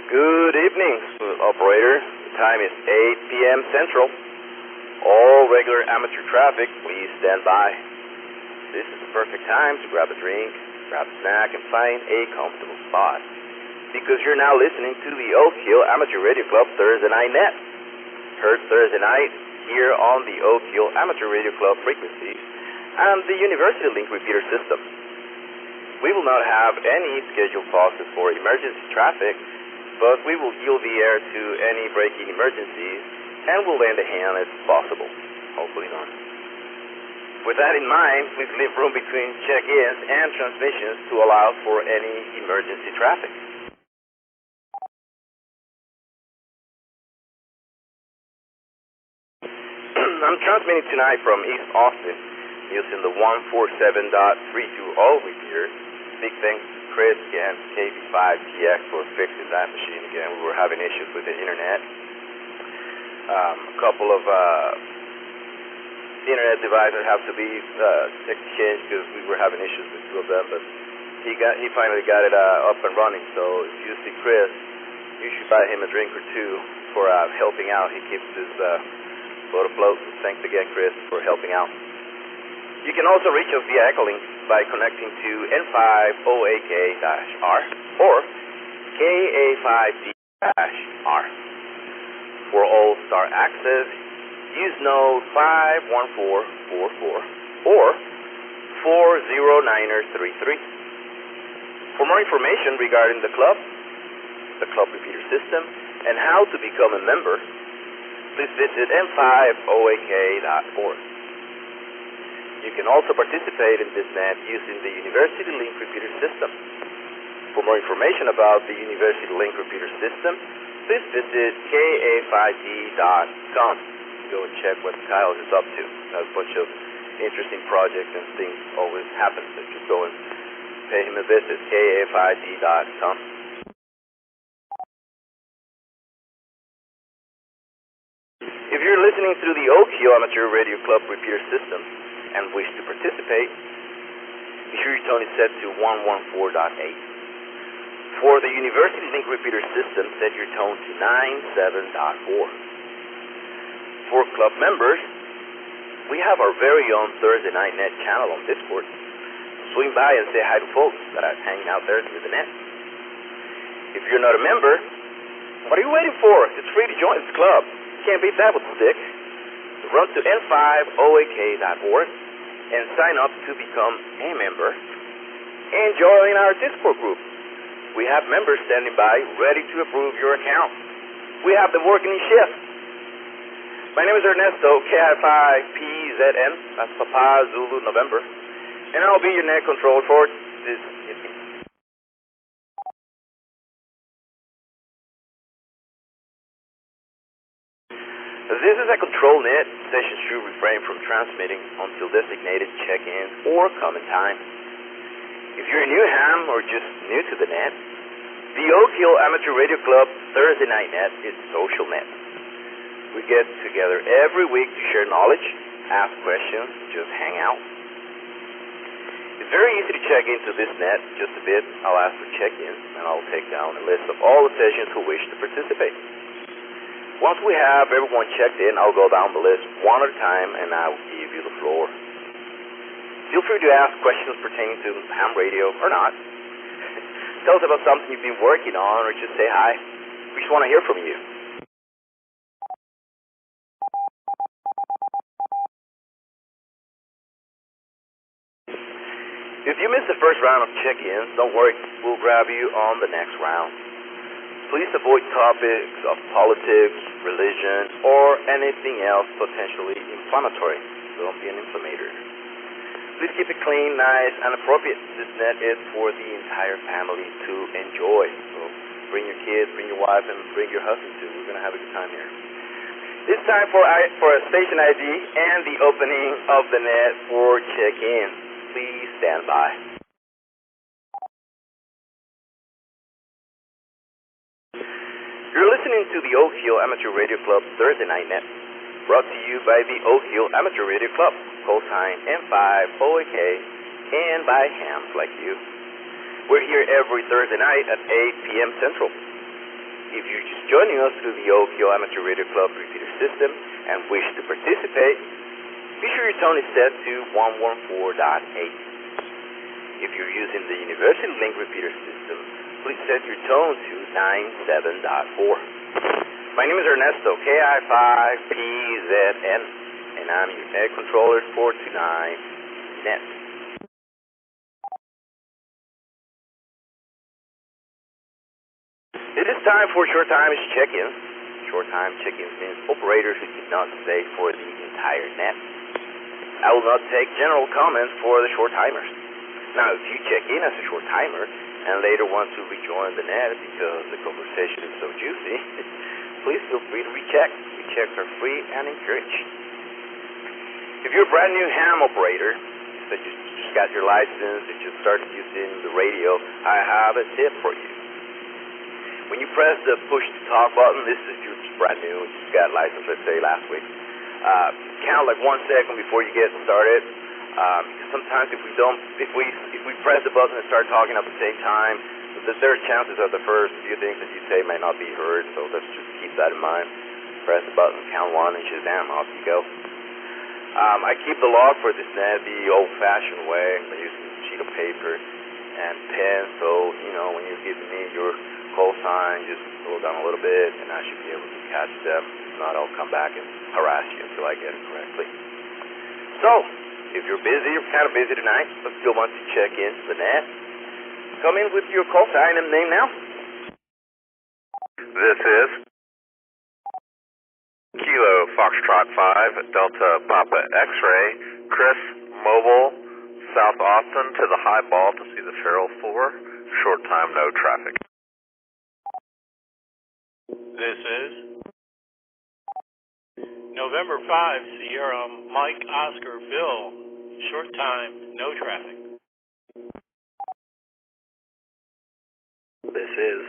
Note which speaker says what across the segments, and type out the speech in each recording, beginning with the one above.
Speaker 1: Good evening, smooth operator. The time is 8 p.m. Central. All regular amateur traffic, please stand by. This is the perfect time to grab a drink, grab a snack, and find a comfortable spot. Because you're now listening to the Oak Hill Amateur Radio Club Thursday Night Net. Heard Thursday night here on the Oak Hill Amateur Radio Club frequency and the University Link repeater system. We will not have any scheduled pauses for emergency traffic, but we will yield the air to any breaking emergencies and will lend a hand if possible. Hopefully none. With that in mind, please leave room between check-ins and transmissions to allow for any emergency traffic. I'm transmitting tonight from East Austin using the 147.320 repeater. Big thanks to Chris and KB5TX for fixing that machine again. We were having issues with the internet. A couple of internet devices have to be exchanged because we were having issues with two of them, but he finally got it up and running. So if you see Chris, you should buy him a drink or two for helping out. He keeps his boat afloat. Thanks again, Chris, for helping out. You can also reach us via Echolink by connecting to N5OAK-R or KA5D-R. For AllStar access, use node 51444 or 409er33. For more information regarding the club repeater system, and how to become a member, please visit n5oak.org. You can also participate in this net using the University Link repeater system. For more information about the University Link repeater system, please visit ka5d.com. Go and check what Kyle is up to. A bunch of interesting projects and things always happen, so just go and pay him a visit, ka5d.com. If you're listening through the Oak Hill Amateur Radio Club repeater system and wish to participate, be sure your tone is set to 114.8. For the University Link repeater system, set your tone to 97.4. For club members, we have our very own Thursday Night Net channel on Discord. Swing by and say hi to folks that are hanging out there through the net. If you're not a member, what are you waiting for? It's free to join this club. Can't beat that with a stick. Run to n5oak.org and sign up to become a member and join our Discord group. We have members standing by ready to approve your account. We have them working in shifts. My name is Ernesto, KI5PZN, that's Papa Zulu November, and I'll be your net control for this evening. This is a control net. Sessions should refrain from transmitting until designated check-in or common time. If you're new ham or just new to the net, the Oak Hill Amateur Radio Club Thursday Night Net is social net. We get together every week to share knowledge, ask questions, just hang out. It's very easy to check into this net. Just a bit, I'll ask for check-ins, and I'll take down a list of all the sessions who wish to participate. Once we have everyone checked in, I'll go down the list one at a time, and I will give you the floor. Feel free to ask questions pertaining to ham radio or not. Tell us about something you've been working on, or just say hi. We just want to hear from you. If you missed the first round of check-ins, don't worry, we'll grab you on the next round. Please avoid topics of politics, religion, or anything else potentially inflammatory. Don't be an inflammator. Please keep it clean, nice, and appropriate. This net is for the entire family to enjoy. So bring your kids, bring your wife, and bring your husband too. We're going to have a good time here. It's time for a station ID and the opening of the net for check-in. Please stand by. You're listening to the Oak Hill Amateur Radio Club Thursday Night Net, brought to you by the Oak Hill Amateur Radio Club, cosine N5OAK, and by hams like you. We're here every Thursday night at 8 p.m. Central. If you're just joining us through the Okio Amateur Radio Club repeater system and wish to participate, be sure your tone is set to 114.8. If you're using the University Link repeater system, please set your tone to 97.4. My name is Ernesto, KI5PZN, and I'm your net controller for tonight's net. It is time for short time check-ins. Short time check-ins means operators who did not stay for the entire net. I will not take general comments for the short timers. Now, if you check in as a short timer and later want to rejoin the net because the conversation is so juicy, please feel free to recheck. Rechecks are free and encouraged. If you're a brand new ham operator that just got your license and just started using the radio, I have a tip for you. When you press the push to talk button, this is just brand new, just got license, let's say last week. Count like 1 second before you get started. Because sometimes if we press the button and start talking at the same time, there are chances that the first few things that you say may not be heard. So let's just keep that in mind. Press the button, count 1, and shazam, off you go. I keep the log for this net the old-fashioned way, by using a sheet of paper and pen. So when you're giving me your call sign, just slow down a little bit, and I should be able to catch them. If not, I'll come back and harass you until I get it correctly. So, if you're busy, you're kind of busy tonight, but still want to check into the net, come in with your call sign and name now.
Speaker 2: This is Kilo Foxtrot 5, Delta Papa X-Ray, Chris Mobile, South Austin to the high ball to see the Farrell 4, short time, no traffic.
Speaker 3: This is November 5, Sierra Mike Oscar Bill, short time, no traffic.
Speaker 2: This is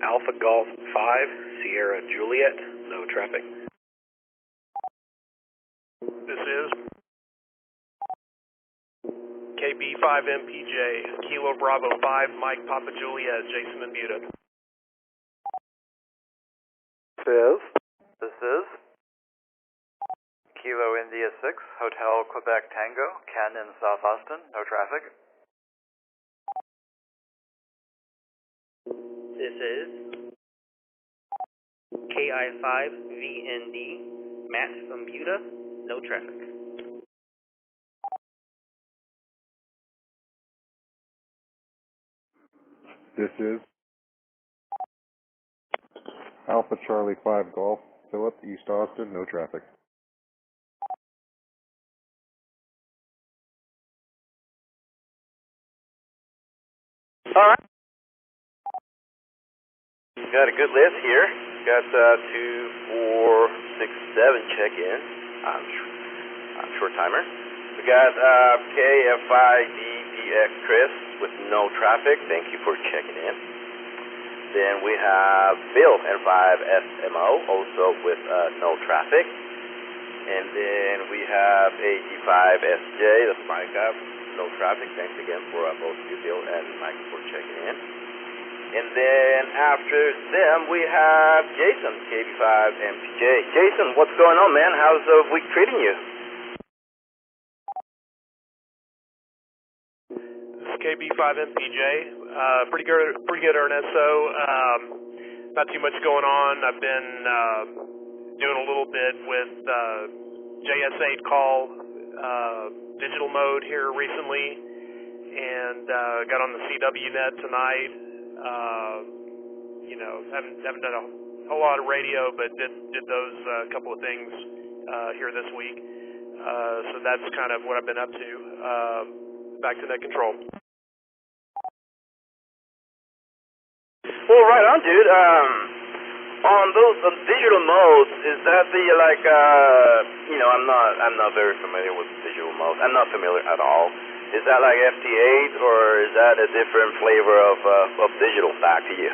Speaker 2: Alpha Golf 5, Sierra Juliet, no traffic.
Speaker 3: This is KB5MPJ, Kilo Bravo 5, Mike Papa Juliet, Jason and Buda.
Speaker 4: This is Kilo India 6, Hotel Quebec Tango, Canyon, South Austin, no traffic.
Speaker 5: This is KI5VND, Matt from Buda, no traffic.
Speaker 6: This is Alpha Charlie 5 Golf, Phillip, East Austin, no traffic.
Speaker 1: Alright. Got a good list here. Got 2, 4, 6, 7 check-ins. I'm short timer. We got KF5DPX Chris with no traffic. Thank you for checking in. Then we have Bill N5SMO, also with no traffic. And then we have AG5SJ, that's Micah, no traffic. Thanks again for both you, Bill and Micah, for checking in. And then after them, we have Jason, KB5MPJ. Jason, what's going on, man? How's the week treating you?
Speaker 3: This is KB5MPJ, pretty good, Ernesto. Not too much going on. I've been doing a little bit with JS8 call digital mode here recently, and got on the CW net tonight. Haven't done a whole lot of radio, but did those couple of things here this week. So that's kind of what I've been up to. Back to net control.
Speaker 1: Well, right on, dude. On those digital modes, is that the I'm not very familiar with digital modes. I'm not familiar at all. Is that like FT8, or is that a different flavor of digital back to you?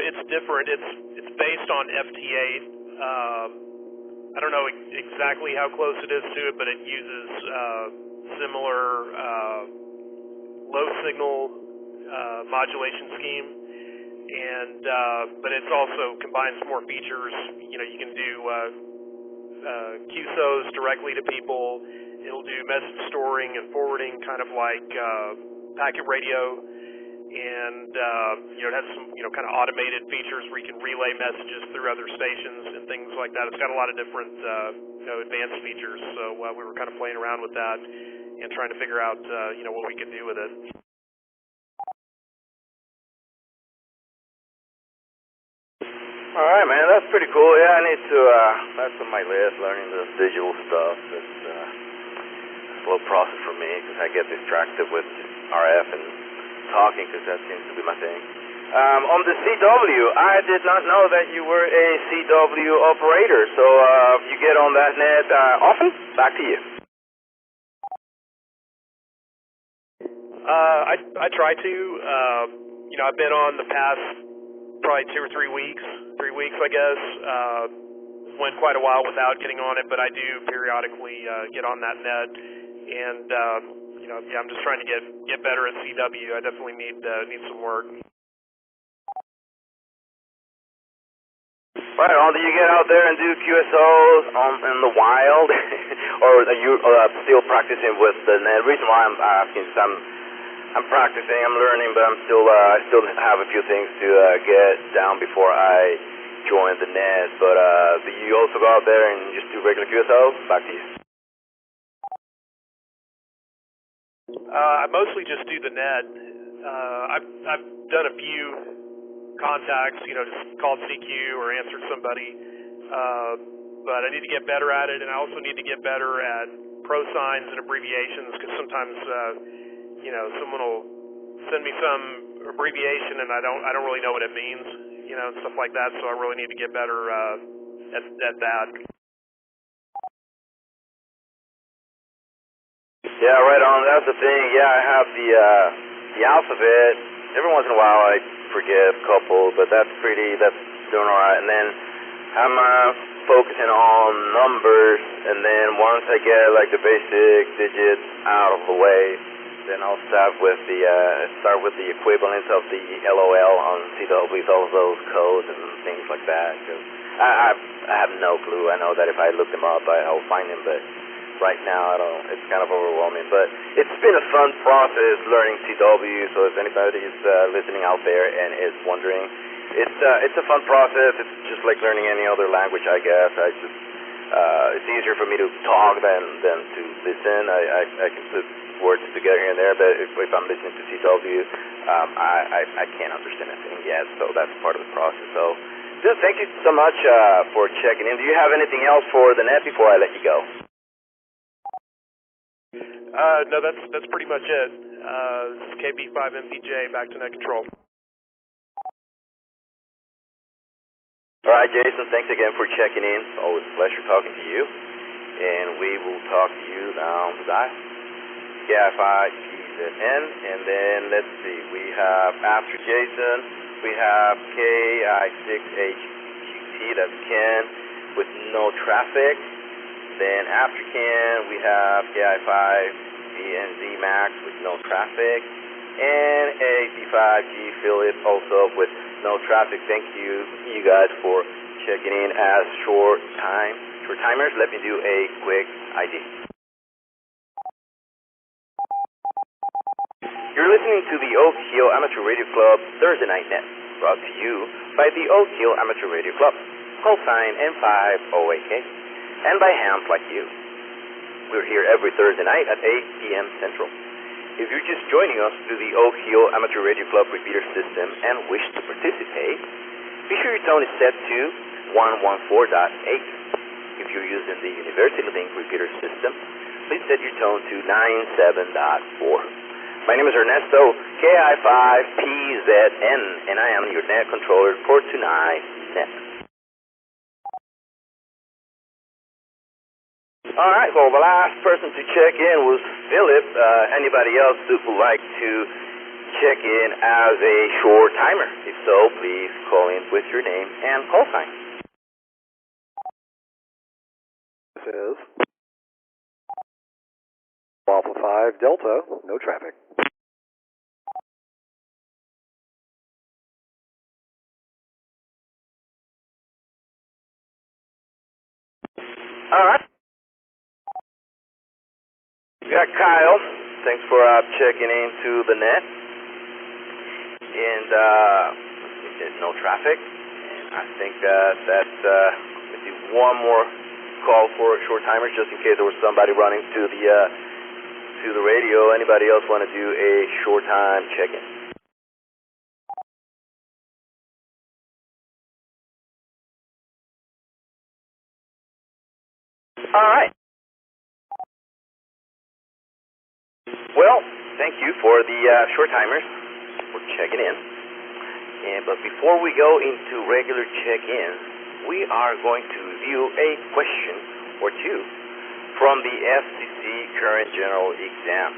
Speaker 3: It's different. It's based on FT8. I don't know exactly how close it is to it, but it uses similar low signal modulation scheme, and but it's also combines more features. You know, you can do QSOs directly to people. It'll do message storing and forwarding, kind of like packet radio, and you know, it has some kind of automated features where you can relay messages through other stations and things like that. It's got a lot of different advanced features. So we were kind of playing around with that and trying to figure out what we could do with it.
Speaker 1: All right, man, that's pretty cool. Yeah, I need to, that's on my list, learning the digital stuff. It's a slow process for me because I get distracted with RF and talking because that seems to be my thing. On the CW, I did not know that you were a CW operator, so you get on that net often? Back to you.
Speaker 3: I try to. I've been on the past probably 2 or 3 weeks. 3 weeks, I guess. Went quite a while without getting on it, but I do periodically get on that net, and I'm just trying to get better at CW. I definitely need some work.
Speaker 1: Right on. Do you get out there and do QSOs in the wild, or are you still practicing with the net? The reason why I'm asking is I'm practicing, I'm learning, but I'm still I still have a few things to get down before I join the net. But do you also go out there and just do regular QSOs? Back to you.
Speaker 3: I mostly just do the net. I've done a few contacts, just called CQ or answered somebody, but I need to get better at it, and I also need to get better at pro signs and abbreviations, because sometimes someone will send me some abbreviation and I don't really know what it means, and stuff like that. So I really need to get better at that.
Speaker 1: Yeah, right on. That's the thing. Yeah, I have the alphabet. Every once in a while I forget a couple, but that's doing all right. And then I'm focusing on numbers, and then once I get like the basic digits out of the way, then I'll start with the equivalents of the LOL on CW with all of those codes and things like that. Cause I have no clue. I know that if I look them up, I'll find them, but right now I don't. It's kind of overwhelming. But it's been a fun process learning CW. So if anybody is listening out there and is wondering, it's a fun process. It's just like learning any other language, I guess. It's easier for me to talk than to listen. I can put words together here and there, but if I'm listening to CW, I can't understand anything yet, so that's part of the process. So, dude, thank you so much for checking in. Do you have anything else for the net before I let you go?
Speaker 3: No, that's pretty much it. This is KB5MPJ, back to net control.
Speaker 1: All right, Jason, thanks again for checking in. It's always a pleasure talking to you, and we will talk to you down the dial. AI5PZN, and then let's see, we have after Jason, we have KI6HQT, that's Ken, with no traffic. Then after Ken, we have KI5BNZ Max with no traffic, and AC5G Philip also with no traffic. Thank you guys for checking in as short timers. Let me do a quick ID. You're listening to the Oak Hill Amateur Radio Club Thursday Night Net, brought to you by the Oak Hill Amateur Radio Club, call sign M5OAK, and by hands like you. We're here every Thursday night at 8 p.m. Central. If you're just joining us through the Oak Hill Amateur Radio Club repeater system and wish to participate, be sure your tone is set to 114.8. If you're using the University Link repeater system, please set your tone to 97.4. My name is Ernesto, KI5PZN, and I am your net controller for tonight's net. All right, well, the last person to check in was Philip. Anybody else who would like to check in as a short timer? If so, please call in with your name and call sign.
Speaker 7: This is Alpha 5 Delta, no traffic.
Speaker 1: We got Kyle. Thanks for checking into the net. And there's no traffic. And I think let's see, one more call for short timers, just in case there was somebody running to the radio. Anybody else want to do a short time check-in? All right. Well, thank you for the short timers for checking in. But before we go into regular check-ins, we are going to review a question or two from the FCC current general exam.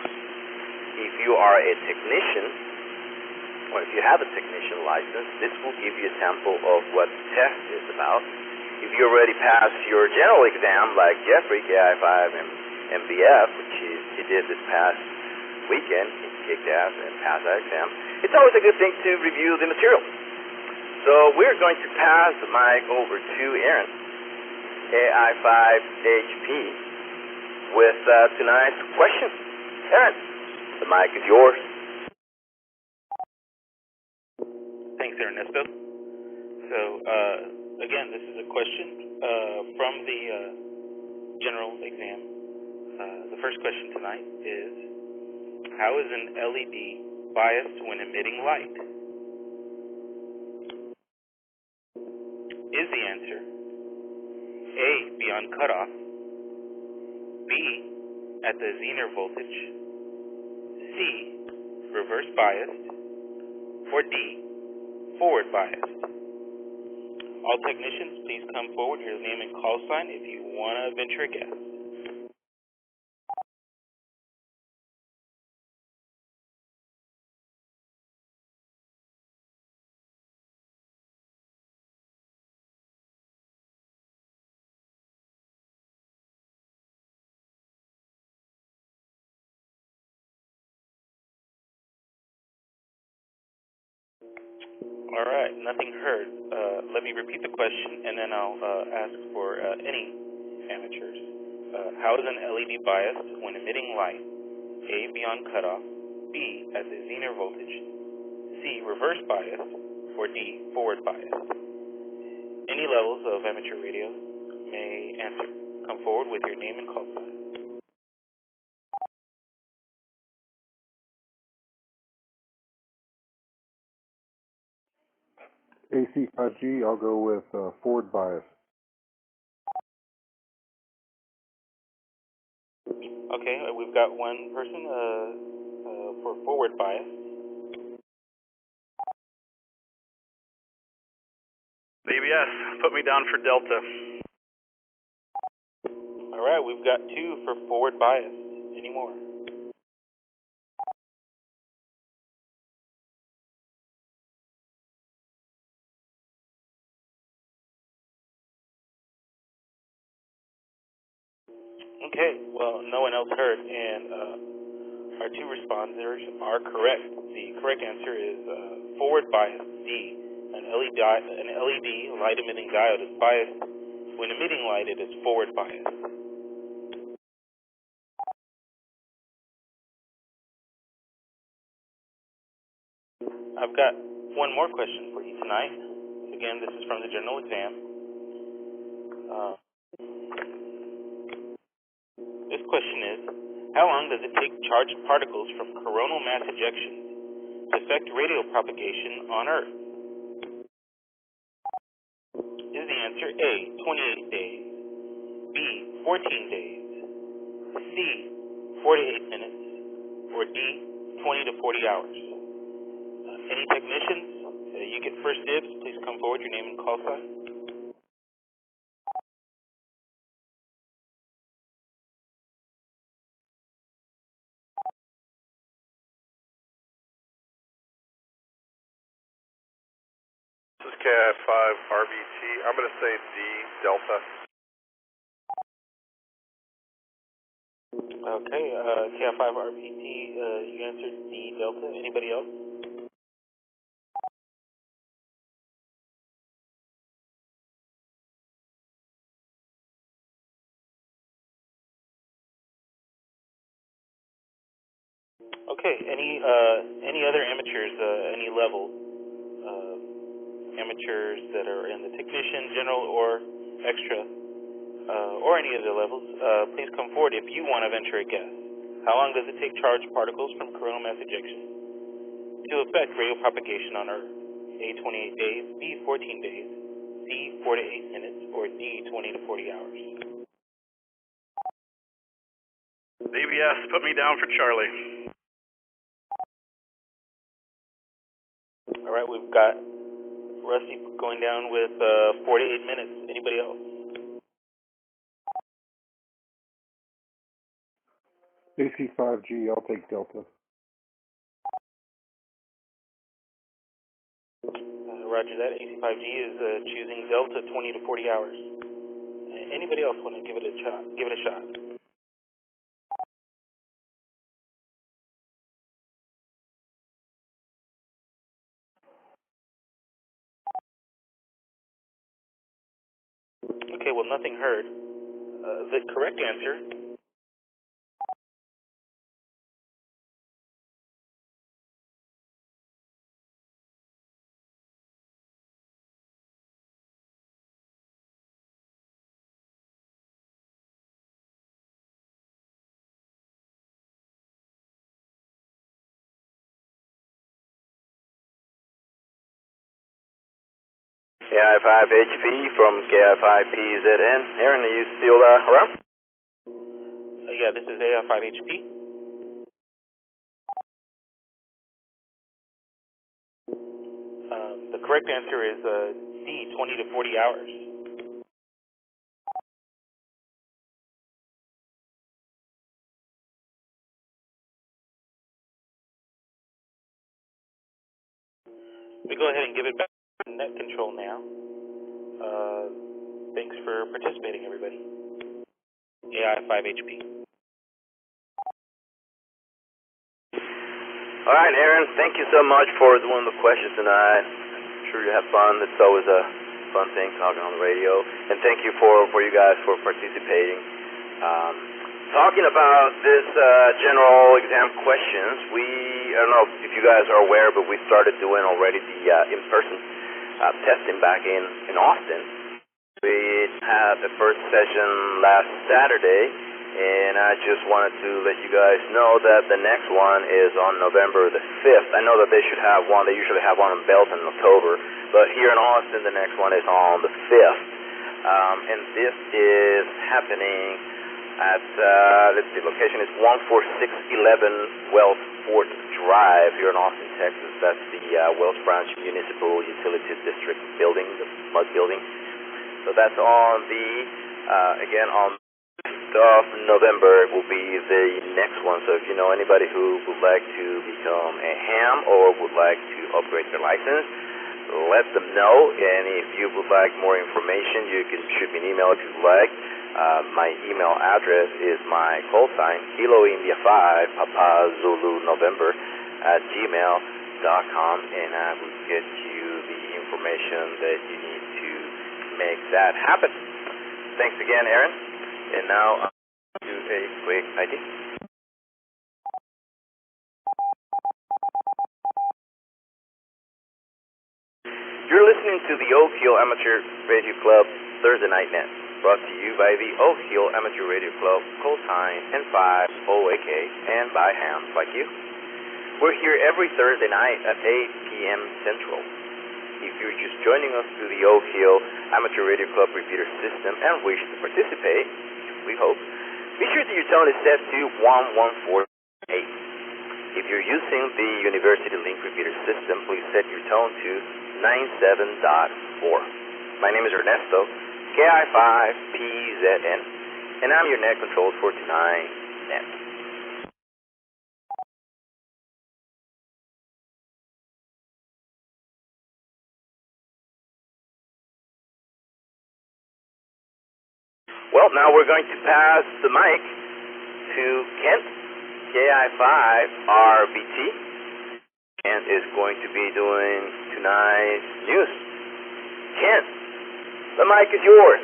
Speaker 1: If you are a technician, or if you have a technician license, this will give you a sample of what the test is about. If you already passed your general exam, like Jeffrey, AI5 and MBF, which he did this past weekend, he kicked ass and passed that exam, it's always a good thing to review the material. So we're going to pass the mic over to Aaron, AI5HP, with tonight's question. Aaron, the mic is yours.
Speaker 5: Thanks, Ernesto. So, again, this is a question from the general exam. The first question tonight is, how is an LED biased when emitting light? Is the answer A, beyond cutoff, B, at the Zener voltage, C, reverse biased, or D, forward biased? All technicians, please come forward, your name and call sign if you want to venture a guess. All right, nothing heard. Let me repeat the question, and then I'll ask for any amateurs. How is an LED biased when emitting light? A, beyond cutoff, B, at the Zener voltage, C, reverse biased, or D, forward biased? Any levels of amateur radio may answer. Come forward with your name and call sign.
Speaker 6: AC5G, I'll go with forward bias.
Speaker 5: Okay, we've got one person for forward bias.
Speaker 3: BBS, put me down for Delta.
Speaker 5: All right, we've got two for forward bias. Any more? Okay, well, no one else heard, and our two responders are correct. The correct answer is forward bias, D. An LED light emitting diode is biased. When emitting light, it is forward biased. I've got one more question for you tonight. Again, this is from the general exam. This question is, how long does it take charged particles from coronal mass ejections to affect radio propagation on Earth? Is the answer A, 28 days, B, 14 days, C, 48 minutes, or D, 20 to 40 hours? Any technicians? You get first dibs. Please come forward, your name and call sign.
Speaker 2: This is KI5RBT. I'm going to say D, Delta.
Speaker 5: Okay, KI5RBT, you answered D, Delta. Anybody else? Okay, any other amateurs, any level, amateurs that are in the technician, general, or extra, or any of the levels, please come forward if you want to venture a guess. How long does it take charged particles from coronal mass ejection to affect radio propagation on Earth? A, 28 days, B, 14 days, C, 4 to 8 minutes, or D, 20 to 40 hours?
Speaker 8: DBS, put me down for Charlie.
Speaker 5: All right, we've got Rusty going down with 4 to 8 minutes. Anybody else?
Speaker 6: AC5G, I'll take Delta.
Speaker 5: Roger that. AC5G is choosing Delta 20 to 40 hours. Anybody else want to give it a shot? Give it a shot. Okay, well, nothing heard. The correct answer
Speaker 1: AI5HP from AI5PZN. Aaron, are you still around?
Speaker 5: yeah, this is AI5HP. The correct answer is D, 20 to 40 hours. We go ahead and give it back to net control now. Thanks for participating, everybody. AI5HP.
Speaker 1: All right, Aaron, thank you so much for doing the questions tonight. I'm sure you have fun. It's always a fun thing talking on the radio. And thank you for you guys for participating. Talking about this general exam questions, I don't know if you guys are aware, but we started doing already the in-person testing back in Austin. We had the first session last Saturday, and I just wanted to let you guys know that the next one is on November the 5th. I know that they should have one. They usually have one in Belton in October, but here in Austin, the next one is on the 5th. And this is happening at, let's see, location is 14611 Wells Fort Drive here in Austin, Texas. That's the Wells Branch Municipal Utilities District building, the mud building. So that's on the, again, on of November will be the next one. So if you know anybody who would like to become a ham or would like to upgrade their license, let them know. And if you would like more information, you can shoot me an email if you'd like. My email address is my call sign, Kilo India 5, Papa Zulu November, at gmail.com, and I will get you the information that you need to make that happen. Thanks again, Aaron. And now I'll do a quick ID. You're listening to the Oak Hill Amateur Radio Club Thursday Night Net, brought to you by the Oak Hill Amateur Radio Club, call sign N5OAK, and by hams like you. We're here every Thursday night at 8 p.m. Central. If you're just joining us through the Oak Hill Amateur Radio Club repeater system and wish to participate, we hope, be sure that your tone is set to 1148. If you're using the University Link repeater system, please set your tone to 97.4. My name is Ernesto, KI5PZN, and I'm your net controls for tonight's net. Well, now we're going to pass the mic to Kent, KI5RBT, and is going to be doing tonight's news. Kent, the mic is yours.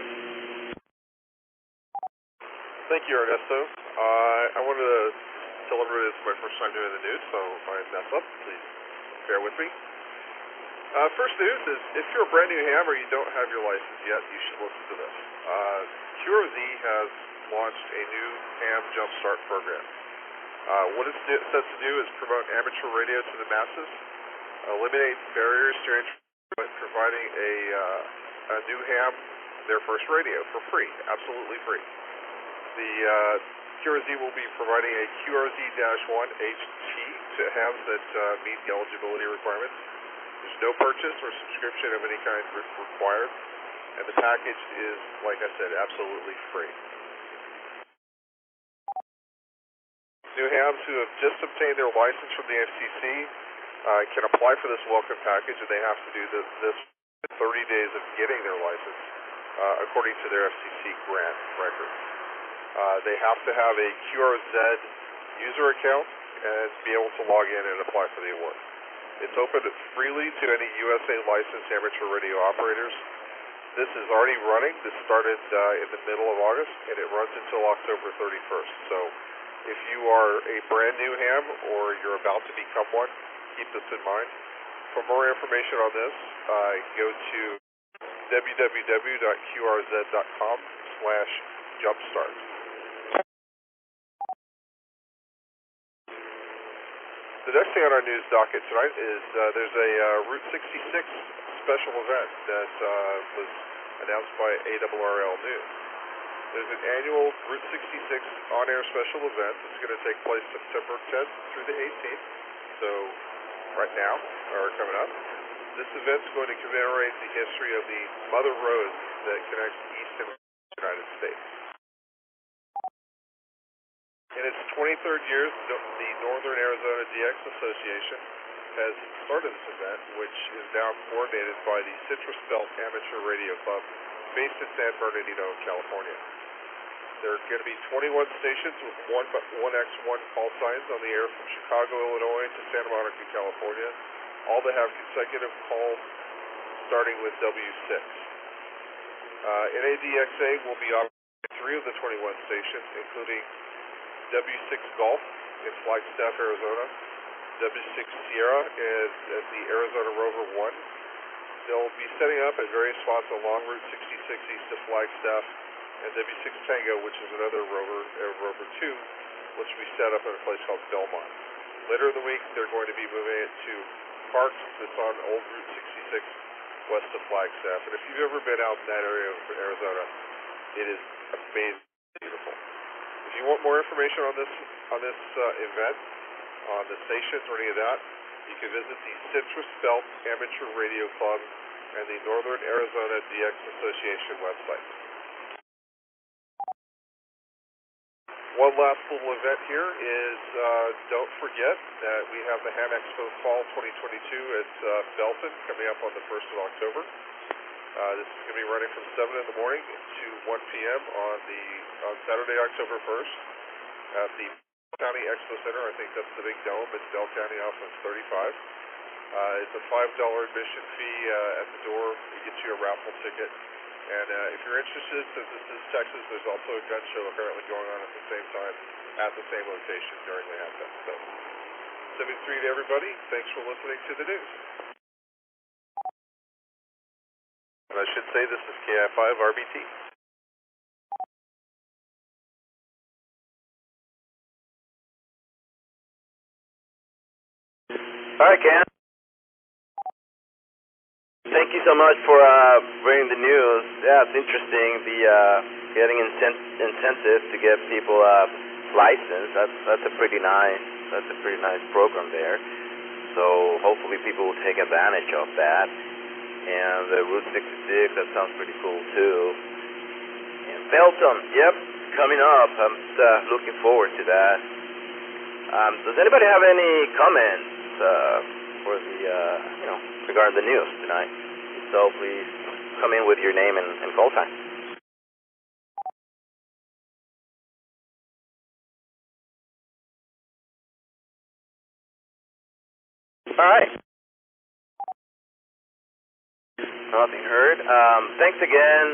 Speaker 9: Thank you, Ernesto. I wanted to delivered. It's my first time doing the news, so if I mess up, please bear with me. First news is, if you're a brand new ham or you don't have your license yet, you should listen to this. QRZ has launched a new ham jumpstart program. What it's set to do is promote amateur radio to the masses, eliminate barriers to entry, but providing a new ham their first radio for free, absolutely free. The QRZ will be providing a QRZ-1 HT to hams that meet the eligibility requirements. There's no purchase or subscription of any kind required, and the package is, like I said, absolutely free. New hams who have just obtained their license from the FCC can apply for this welcome package, and they have to do this 30 days of getting their license according to their FCC grant record. They have to have a QRZ user account and be able to log in and apply for the award. It's open freely to any USA licensed amateur radio operators. This is already running. This started in the middle of August, and it runs until October 31st. So if you are a brand new ham or you're about to become one, keep this in mind. For more information on this, go to www.qrz.com/jumpstart. The next thing on our news docket tonight is there's a Route 66 special event that was announced by ARRL News. There's an annual Route 66 on-air special event that's going to take place September 10th through the 18th, so right now, or coming up. This event's going to commemorate the history of the mother roads that connect East and West United States. In its 23rd year, the Northern Arizona DX Association has started this event, which is now coordinated by the Citrus Belt Amateur Radio Club, based in San Bernardino, California. There are going to be 21 stations with 1x1 call signs on the air from Chicago, Illinois to Santa Monica, California, all that have consecutive calls starting with W6. NADXA will be operating 3 of the 21 stations, including W6 Golf in Flagstaff, Arizona, W6 Sierra at the Arizona Rover 1. They'll be setting up at various spots along Route 66 east of Flagstaff, and W6 Tango, which is another Rover 2, which will be set up at a place called Belmont. Later in the week, they're going to be moving it to Parks that's on Old Route 66 west of Flagstaff. And if you've ever been out in that area of Arizona, it is amazing, beautiful. If you want more information on this event, on the stations or any of that, you can visit the Citrus Belt Amateur Radio Club and the Northern Arizona DX Association website. One last little event here is, don't forget that we have the Ham Expo Fall 2022 at Belton coming up on the 1st of October. This is going to be running from 7 in the morning to 1 p.m. on Saturday, October 1st at the County Expo Center. I think that's the big dome in Bell County off of 35. It's a $5 admission fee at the door. It gets you a raffle ticket. And if you're interested, since this is Texas, there's also a gun show apparently going on at the same time at the same location during the Ham Fest. So, 73 to everybody. Thanks for listening to the news. And I should say this is KI5RBT.
Speaker 1: All right, Ken. Thank you so much for bringing the news. Yeah, it's interesting. The getting incentive to get people licensed. That's a pretty nice program there. So hopefully people will take advantage of that. And the Route 66, that sounds pretty cool too. And Belton, yep, coming up. I'm looking forward to that. Does anybody have any comments for the regarding the news tonight? So please come in with your name and call sign. All right. Nothing heard. Thanks again,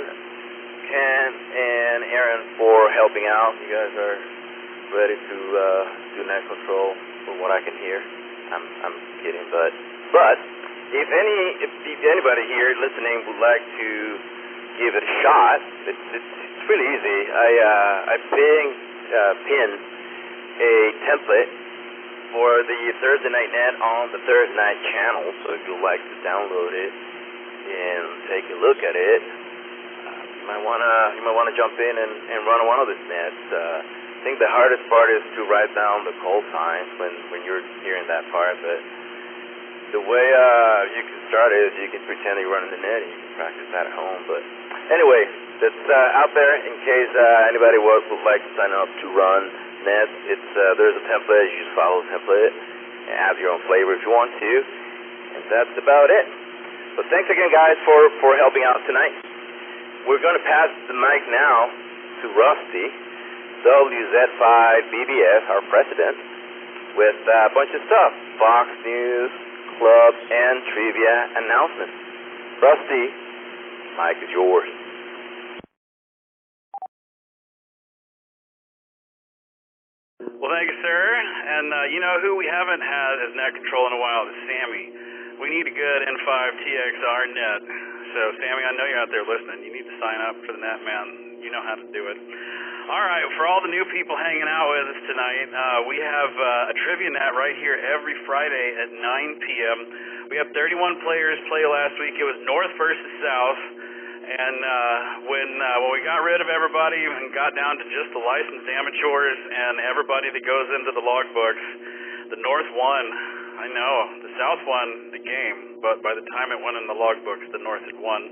Speaker 1: Ken and Aaron, for helping out. You guys are ready to do net control from what I can hear. I'm kidding, but if anybody here listening would like to give it a shot, it's really easy. I pinned a template for the Thursday night net on the Thursday night channel, so if you'd like to download it and take a look at it, you might wanna jump in and run one of these nets. I think the hardest part is to write down the call signs when you're hearing that part, but the way you can start is you can pretend you're running the net and you can practice that at home. But anyway, that's out there in case anybody would like to sign up to run nets. There's a template. You just follow the template and add your own flavor if you want to, and that's about it. But thanks again, guys, for helping out tonight. We're going to pass the mic now to Rusty, WZ5BBS, our president, with a bunch of stuff, Fox News, club, and trivia announcements. Rusty, mic is yours.
Speaker 8: Well, thank you, sir. And you know who we haven't had as net control in a while is Sammy. We need a good N5 TXR net. So, Sammy, I know you're out there listening. You need to sign up for the net, man. You know how to do it. All right, for all the new people hanging out with us tonight, we have a trivia net right here every Friday at 9 p.m. We have 31 players play last week. It was North versus South. And when we got rid of everybody and got down to just the licensed amateurs and everybody that goes into the logbooks, the North won. I know, the South won the game, but by the time it went in the logbooks, the North had won.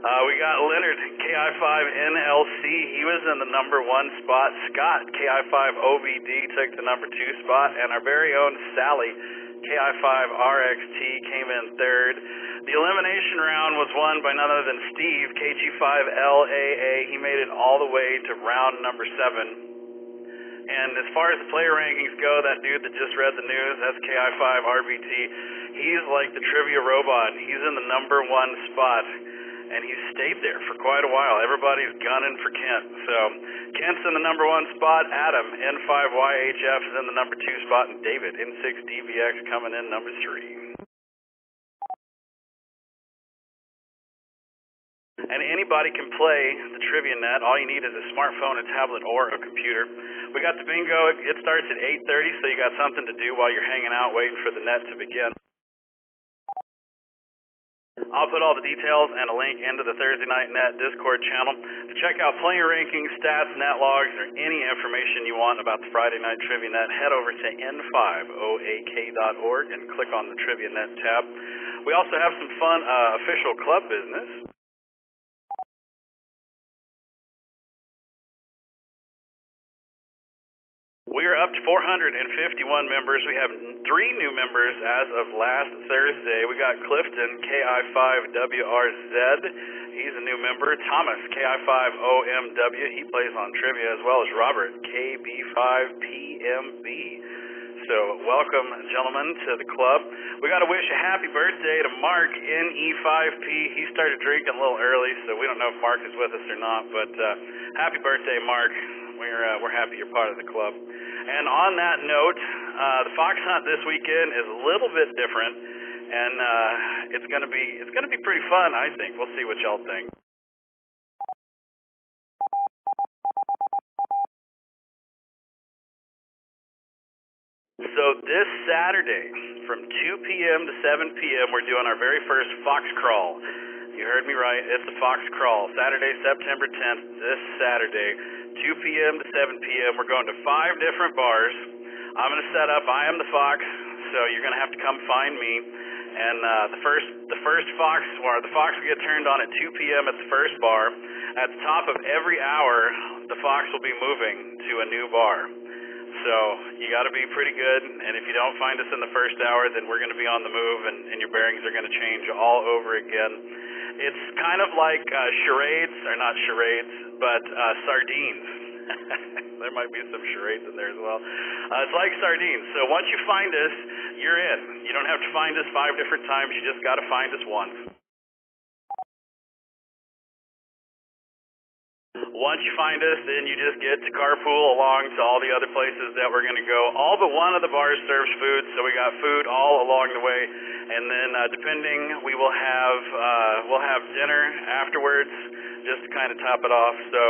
Speaker 8: We got Leonard, KI5NLC. He was in the number 1 spot. Scott, KI5OBD, took the number 2 spot. And our very own Sally, KI5RXT, came in 3rd. The elimination round was won by none other than Steve, KG5LAA. He made it all the way to round number 7. And as far as the player rankings go, that dude that just read the news, that's KI5RBT. He's like the trivia robot. He's in the number 1 spot. And he's stayed there for quite a while. Everybody's gunning for Kent. So Kent's in the number 1 spot. Adam, N5YHF, is in the number 2 spot. And David, N6DVX, coming in number 3. And anybody can play the trivia net. All you need is a smartphone, a tablet, or a computer. We got the bingo. It starts at 8:30, so you got something to do while you're hanging out waiting for the net to begin. I'll put all the details and a link into the Thursday Night Net Discord channel. To check out player rankings, stats, net logs, or any information you want about the Friday Night Trivia Net, head over to n5oak.org and click on the Trivia Net tab. We also have some fun official club business. We are up to 451 members. We have 3 new members as of last Thursday. We got Clifton, KI5WRZ. He's a new member. Thomas, KI5OMW. He plays on trivia, as well as Robert, KB5PMB. So welcome, gentlemen, to the club. We got to wish a happy birthday to Mark, NE5P. He started drinking a little early, so we don't know if Mark is with us or not. But happy birthday, Mark. We're happy you're part of the club. And on that note, the fox hunt this weekend is a little bit different, and it's gonna be pretty fun, I think. We'll see what y'all think. So this Saturday, from 2 p.m. to 7 p.m., we're doing our very first fox crawl. You heard me right. It's a fox crawl. Saturday, September 10th, this Saturday, 2 p.m. to 7 p.m. We're going to 5 different bars. I'm going to set up. I am the fox, so you're going to have to come find me. And the first fox, or the fox will get turned on at 2 p.m. at the first bar. At the top of every hour, the fox will be moving to a new bar. So you got to be pretty good, and if you don't find us in the first hour, then we're going to be on the move, and your bearings are going to change all over again. It's kind of like charades, or not charades, but sardines. There might be some charades in there as well. It's like sardines. So once you find us, you're in. You don't have to find us 5 different times. You just got to find us once. Once you find us, then you just get to carpool along to all the other places that we're going to go. All but one of the bars serves food, so we got food all along the way. And then depending, we'll have dinner afterwards, just to kind of top it off. So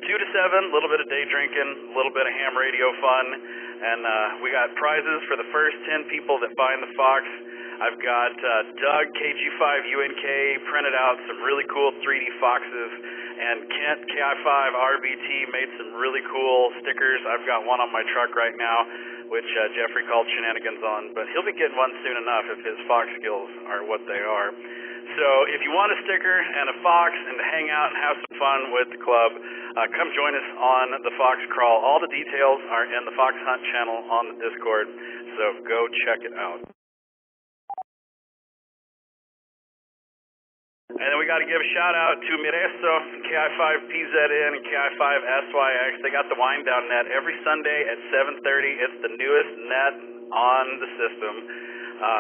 Speaker 8: 2 to 7, a little bit of day drinking, a little bit of ham radio fun, and we got prizes for the first 10 people that find the Fox. I've got Doug, KG5UNK, printed out some really cool 3D Foxes, and Kent, KI5RBT, made some really cool stickers. I've got one on my truck right now, which Jeffrey called Shenanigans on, but he'll be getting one soon enough if his Fox skills are what they are. So if you want a sticker and a Fox and to hang out and have some fun with the club, come join us on the Fox Crawl. All the details are in the Fox Hunt channel on the Discord, so go check it out. And then we got to give a shout out to Mireso, KI5PZN, and KI5SYX. They got the wind down net every Sunday at 7:30. It's the newest net on the system.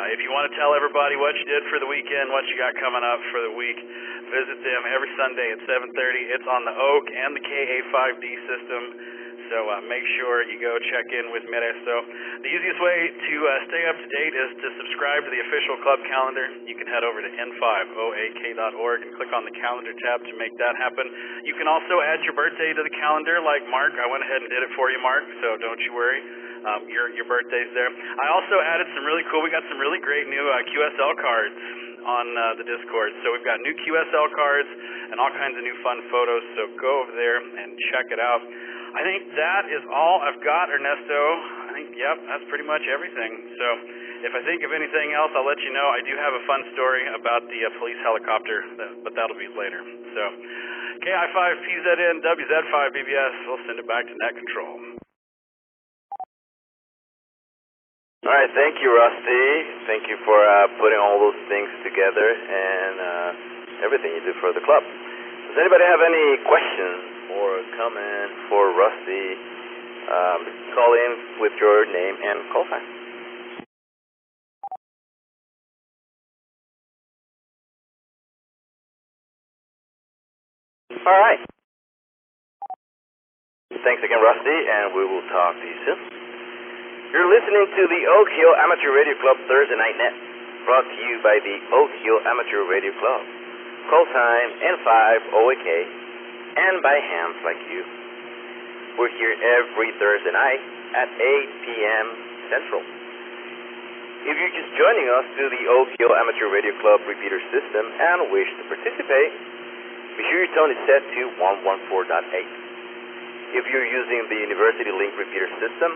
Speaker 8: If you want to tell everybody what you did for the weekend, what you got coming up for the week, visit them every Sunday at 7:30. It's on the Oak and the KA5D system. So make sure you go check in with Mireso. The easiest way to stay up to date is to subscribe to the official club calendar. You can head over to n5oak.org and click on the calendar tab to make that happen. You can also add your birthday to the calendar like Mark. I went ahead and did it for you, Mark, so don't you worry. Your birthday's there. I also added some really cool, we got some really great new QSL cards on the Discord. So we've got new QSL cards and all kinds of new fun photos, so go over there and check it out. I think that is all I've got, Ernesto. I think, yep, that's pretty much everything. So if I think of anything else, I'll let you know. I do have a fun story about the police helicopter, but that'll be later. So KI5PZN, WZ5BBS, we'll send it back to net control.
Speaker 1: All right, thank you, Rusty. Thank you for putting all those things together and everything you do for the club. Does anybody have any questions or comment for Rusty? Call in with your name and call sign. All right. Thanks again, Rusty, and we will talk to you soon. You're listening to the Oak Hill Amateur Radio Club Thursday Night Net, brought to you by the Oak Hill Amateur Radio Club. Call sign N5OAK, and by hams like you. We're here every Thursday night at 8 p.m. Central. If you're just joining us through the Oak Hill Amateur Radio Club repeater system and wish to participate, be sure your tone is set to 114.8. If you're using the University Link repeater system,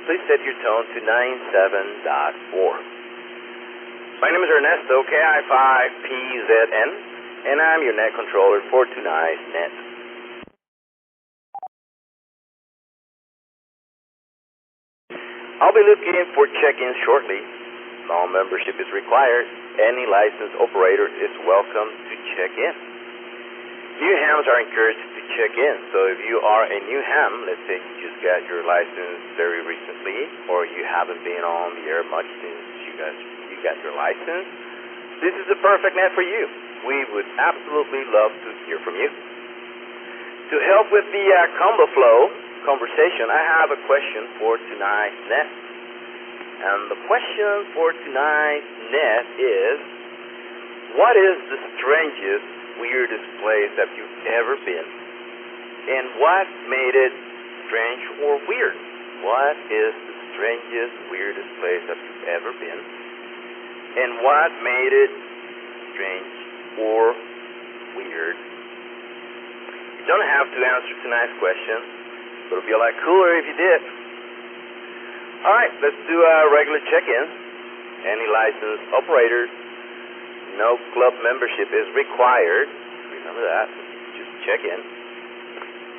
Speaker 1: please set your tone to 97.4. My name is Ernesto, KI5PZN, and I'm your net controller for tonight's net. I'll be looking for check-ins shortly. No membership is required. Any licensed operator is welcome to check in. New hams are encouraged to check in, so if you are a new ham, let's say you just got your license very recently, or you haven't been on the air much since you got your license, this is the perfect net for you. We would absolutely love to hear from you. To help with the combo flow conversation, I have a question for tonight's net. And the question for tonight's net is, what is the strangest, weirdest place that you've ever been? And what made it strange or weird? What is the strangest, weirdest place that you've ever been? And what made it strange or weird? You don't have to answer tonight's question, but it'll be a lot cooler if you did. Alright, let's do a regular check-in. Any licensed operators, no club membership is required. Remember that. Just check in.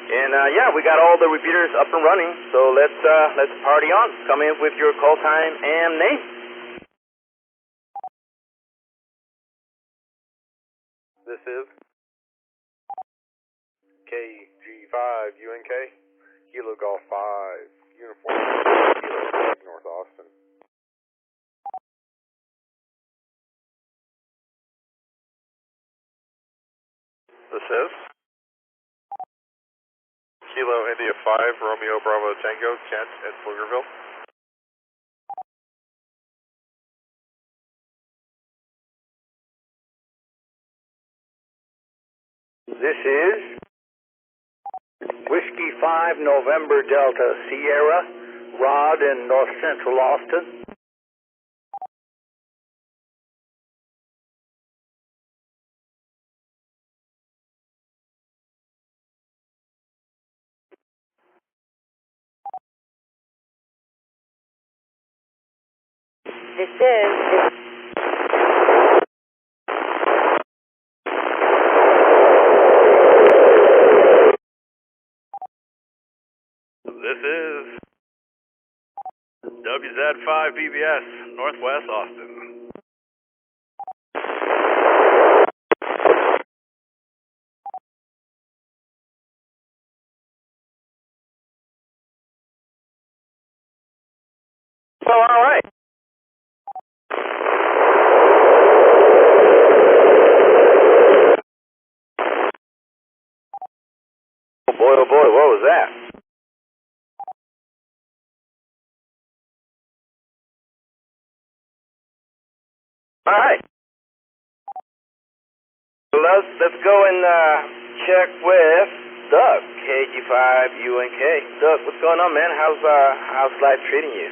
Speaker 1: And yeah, we got all the repeaters up and running, so let's party on. Come in with your call time and name.
Speaker 9: This is KG5UNK, Kilo Golf 5, Uniform Kilo Golf, North Austin. This is Kilo India 5, Romeo Bravo Tango, Kent at Pflugerville.
Speaker 10: This is Whiskey 5 November Delta Sierra, Rod in North Central Austin.
Speaker 11: This is
Speaker 8: WZ5 BBS, Northwest Austin.
Speaker 10: Well, all right.
Speaker 1: Oh boy, what was that? All right. Let's go and check with Doug, KG5UNK. Doug, what's going on, man? How's life treating you?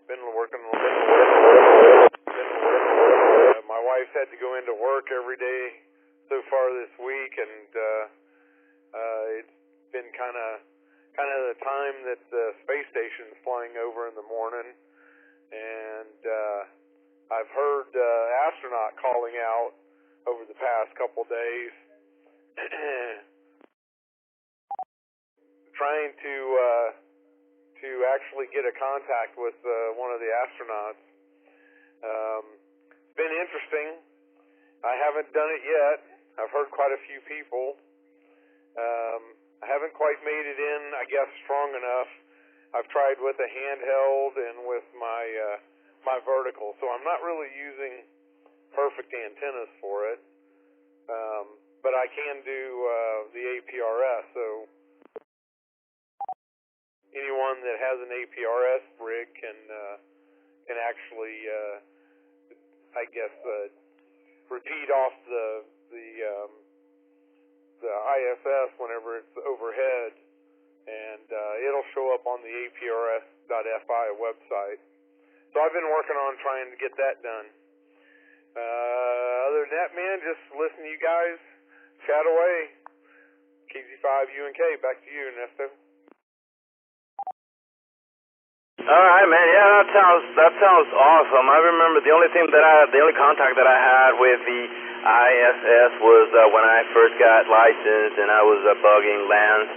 Speaker 9: Been working a little bit. My wife's had to go into work every day so far this week, and it's been kind of the time that the space station's flying over in the morning, and I've heard astronaut calling out over the past couple days, trying to actually get a contact with one of the astronauts. It's been interesting. I haven't done it yet. I've heard quite a few people. I haven't quite made it in, I guess, strong enough. I've tried with a handheld and with my vertical, so I'm not really using perfect antennas for it. But I can do the APRS, so anyone that has an APRS rig can actually, I guess, repeat off the ISS whenever it's overhead, and it'll show up on the APRS.FI website. So I've been working on trying to get that done. Other than that, man, just listen to you guys chat away. KZ5UNK, back to you, Ernesto.
Speaker 1: All right, man. Yeah, that sounds awesome. I remember the only contact that I had with the ISS was when I first got licensed, and I was bugging Lance.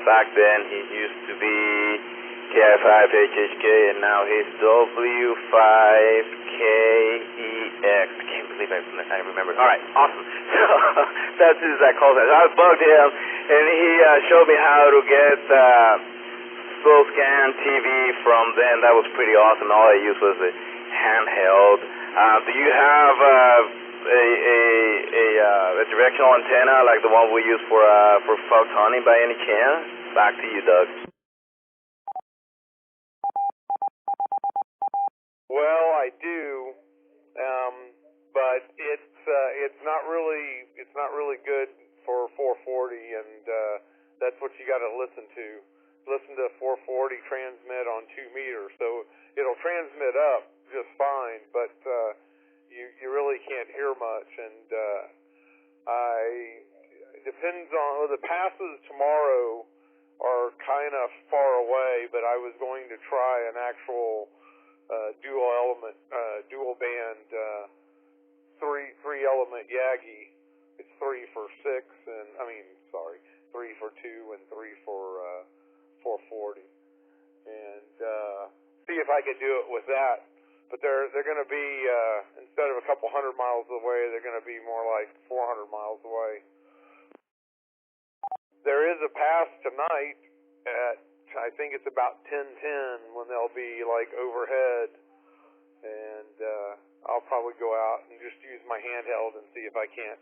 Speaker 1: Back then, he used to be KI5HHK, and now he's W5KEX. I can't believe I remember. All right, awesome. So that's his call sign. I bugged him, and he showed me how to get slow scan TV from them. That was pretty awesome. All I used was a handheld. Do you have a directional antenna like the one we use for fox hunting by any chance? Back to you, Doug.
Speaker 9: Well, I do, but it's not really good for 440, and that's what you got to listen to. Listen to 440 transmit on 2 meters, so it'll transmit up just fine, but you really can't hear much, and depends on the passes tomorrow are kind of far away, but I was going to try an actual dual band 3 element Yagi. It's 3 for 6, and 3 for 2 and 3 for 440, and see if I could do it with that. But they're going to be instead of a couple 100 miles away, they're going to be more like 400 miles away. there is a pass tonight at, I think it's about 10:10 when they'll be like overhead, and I'll probably go out and just use my handheld and see if I can't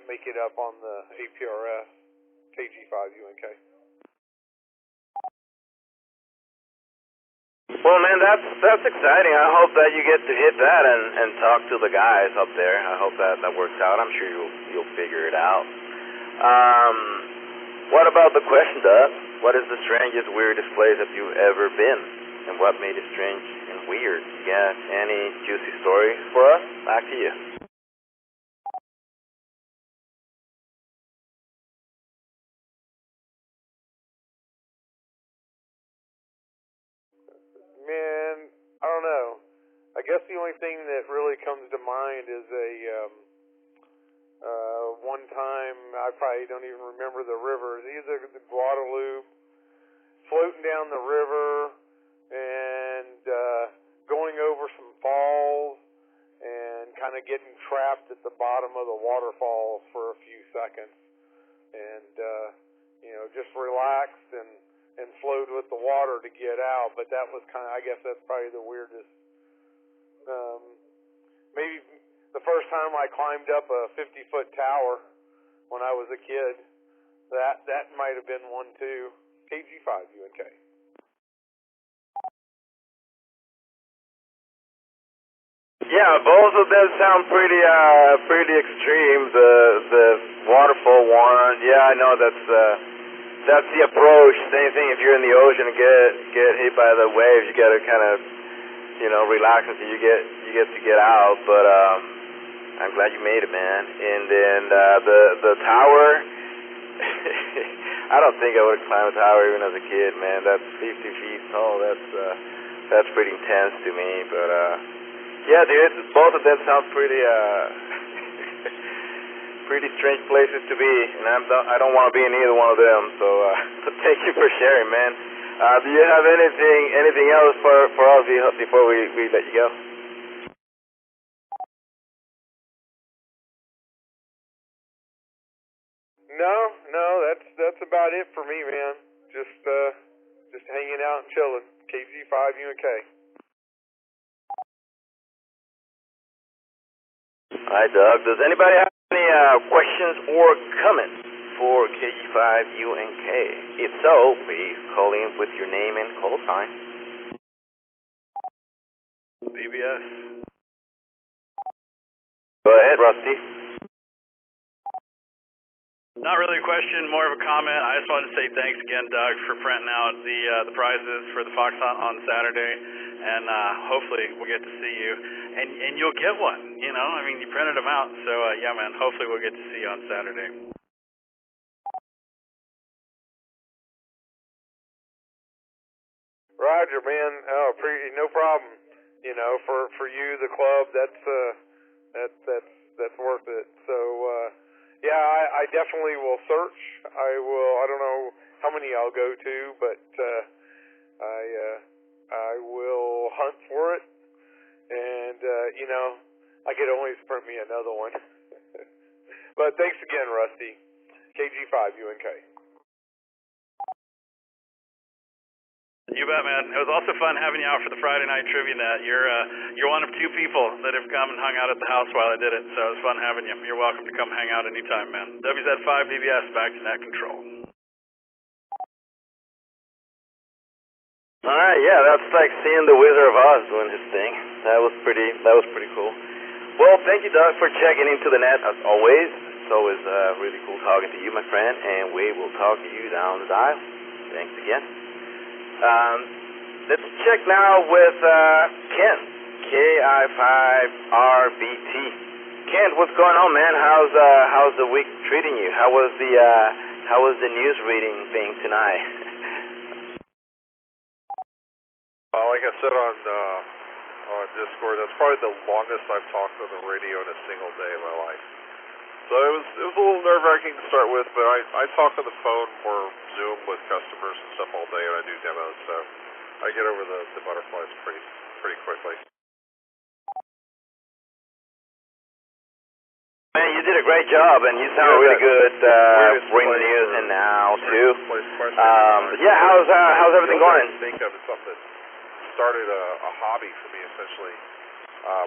Speaker 9: make it up on the APRS KG5UNK.
Speaker 1: Well, man, that's exciting. I hope that you get to hit that and talk to the guys up there. I hope that works out. I'm sure you'll figure it out. What about the question, Doug? What is the strangest, weirdest place have you ever been? And what made it strange and weird? Yeah, any juicy stories for us? Back to you.
Speaker 9: Man, I don't know. I guess the only thing that really comes to mind is one time, I probably don't even remember the river. Either the Guadalupe, floating down the river, and going over some falls, and kind of getting trapped at the bottom of the waterfalls for a few seconds, and just relaxed and flowed with the water to get out. But that was kind of, I guess that's probably the weirdest. Maybe the first time I climbed up a 50-foot tower when I was a kid, that might have been one too. KG5UNK.
Speaker 1: Yeah, both of them sound pretty extreme. The waterfall one, yeah, I know that's the approach. Same thing if you're in the ocean and get hit by the waves, you gotta kind of relax until you get to get out. But I'm glad you made it, man. And then the tower, I don't think I would have climbed a tower even as a kid, man. That's 50 feet tall. That's pretty intense to me. But yeah, dude, both of them sound pretty pretty strange places to be, and I don't want to be in either one of them. So thank you for sharing, man. Do you have anything else for us before we let you go?
Speaker 9: No, that's about it for me, man. Just hanging out and chilling. KG5UNK.
Speaker 1: Hi, Doug. Does anybody have any questions or comments for KG5UNK? If so, please call in with your name and call sign.
Speaker 4: BBS.
Speaker 1: Go ahead, Rusty.
Speaker 8: Not really a question, more of a comment. I just wanted to say thanks again, Doug, for printing out the prizes for the Fox Hunt on Saturday, and hopefully we'll get to see you, and you'll get one. I mean, you printed them out, so yeah, man. Hopefully we'll get to see you on Saturday.
Speaker 9: Roger, man. Oh, no problem. For you, the club, that's worth it. So. Yeah, I definitely will search. I don't know how many I'll go to, but I will hunt for it. And, I could always print me another one. But thanks again, Rusty. KG5UNK.
Speaker 8: You bet, man. It was also fun having you out for the Friday night trivia net. You're one of two people that have come and hung out at the house while I did it, so it was fun having you. You're welcome to come hang out anytime, man. WZ5 BBS, back to net control.
Speaker 1: All right, yeah, that's like seeing the Wizard of Oz doing his thing. That was pretty cool. Well, thank you, Doug, for checking into the net as always. It's always really cool talking to you, my friend, and we will talk to you down the dial. Thanks again. Let's check now with Ken, KI5RBT. Kent, what's going on, man? How's the week treating you? How was the news reading thing tonight?
Speaker 9: Like I said on Discord, that's probably the longest I've talked on the radio in a single day of my life. So it was a little nerve-wracking to start with, but I talk on the phone or Zoom with customers and stuff all day, and I do demos, so I get over the butterflies pretty quickly.
Speaker 1: Man, you did a a great job, and you sound really good bringing the news in now, too. Yeah, how's everything going?
Speaker 9: I think of it's something that started a hobby for me, essentially.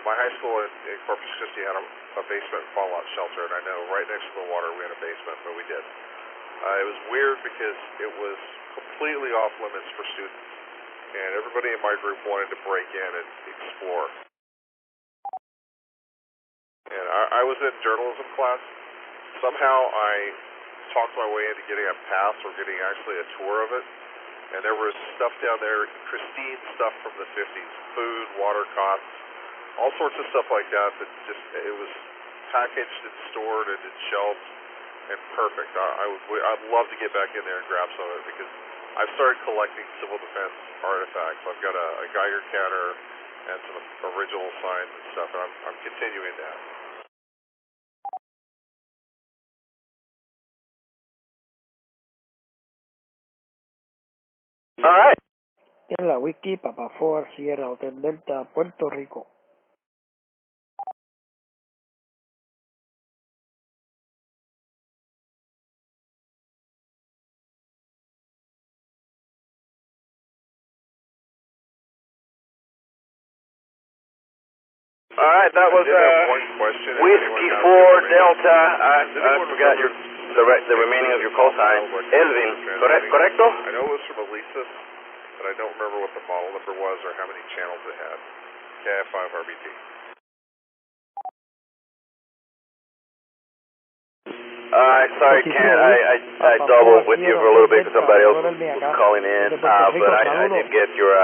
Speaker 9: My high school in Corpus Christi had a basement fallout shelter, and I know right next to the water we had a basement, but we did. It was weird because it was completely off limits for students, and everybody in my group wanted to break in and explore. And I was in journalism class. Somehow I talked my way into getting a pass or getting actually a tour of it. And there was stuff down there, pristine stuff from the 50s, food, water cots, all sorts of stuff like that it was packaged and stored and in shelves and perfect. I'd love to get back in there and grab some of it because I've started collecting civil defense artifacts. I've got a Geiger counter and some original signs and stuff, and I'm continuing that.
Speaker 1: All right.
Speaker 11: En la wiki Papa 4 Sierra Hotel Delta, Puerto Rico.
Speaker 1: All right, that was Whiskey 4 Delta. I forgot the remaining of your call sign. Elvin, correcto?
Speaker 9: I know it was from Elisa's, but I don't remember what the model number was or how many channels it had. KF5RBT.
Speaker 1: Sorry, Ken, I doubled with you for a little bit because somebody else was calling in, but I did get your,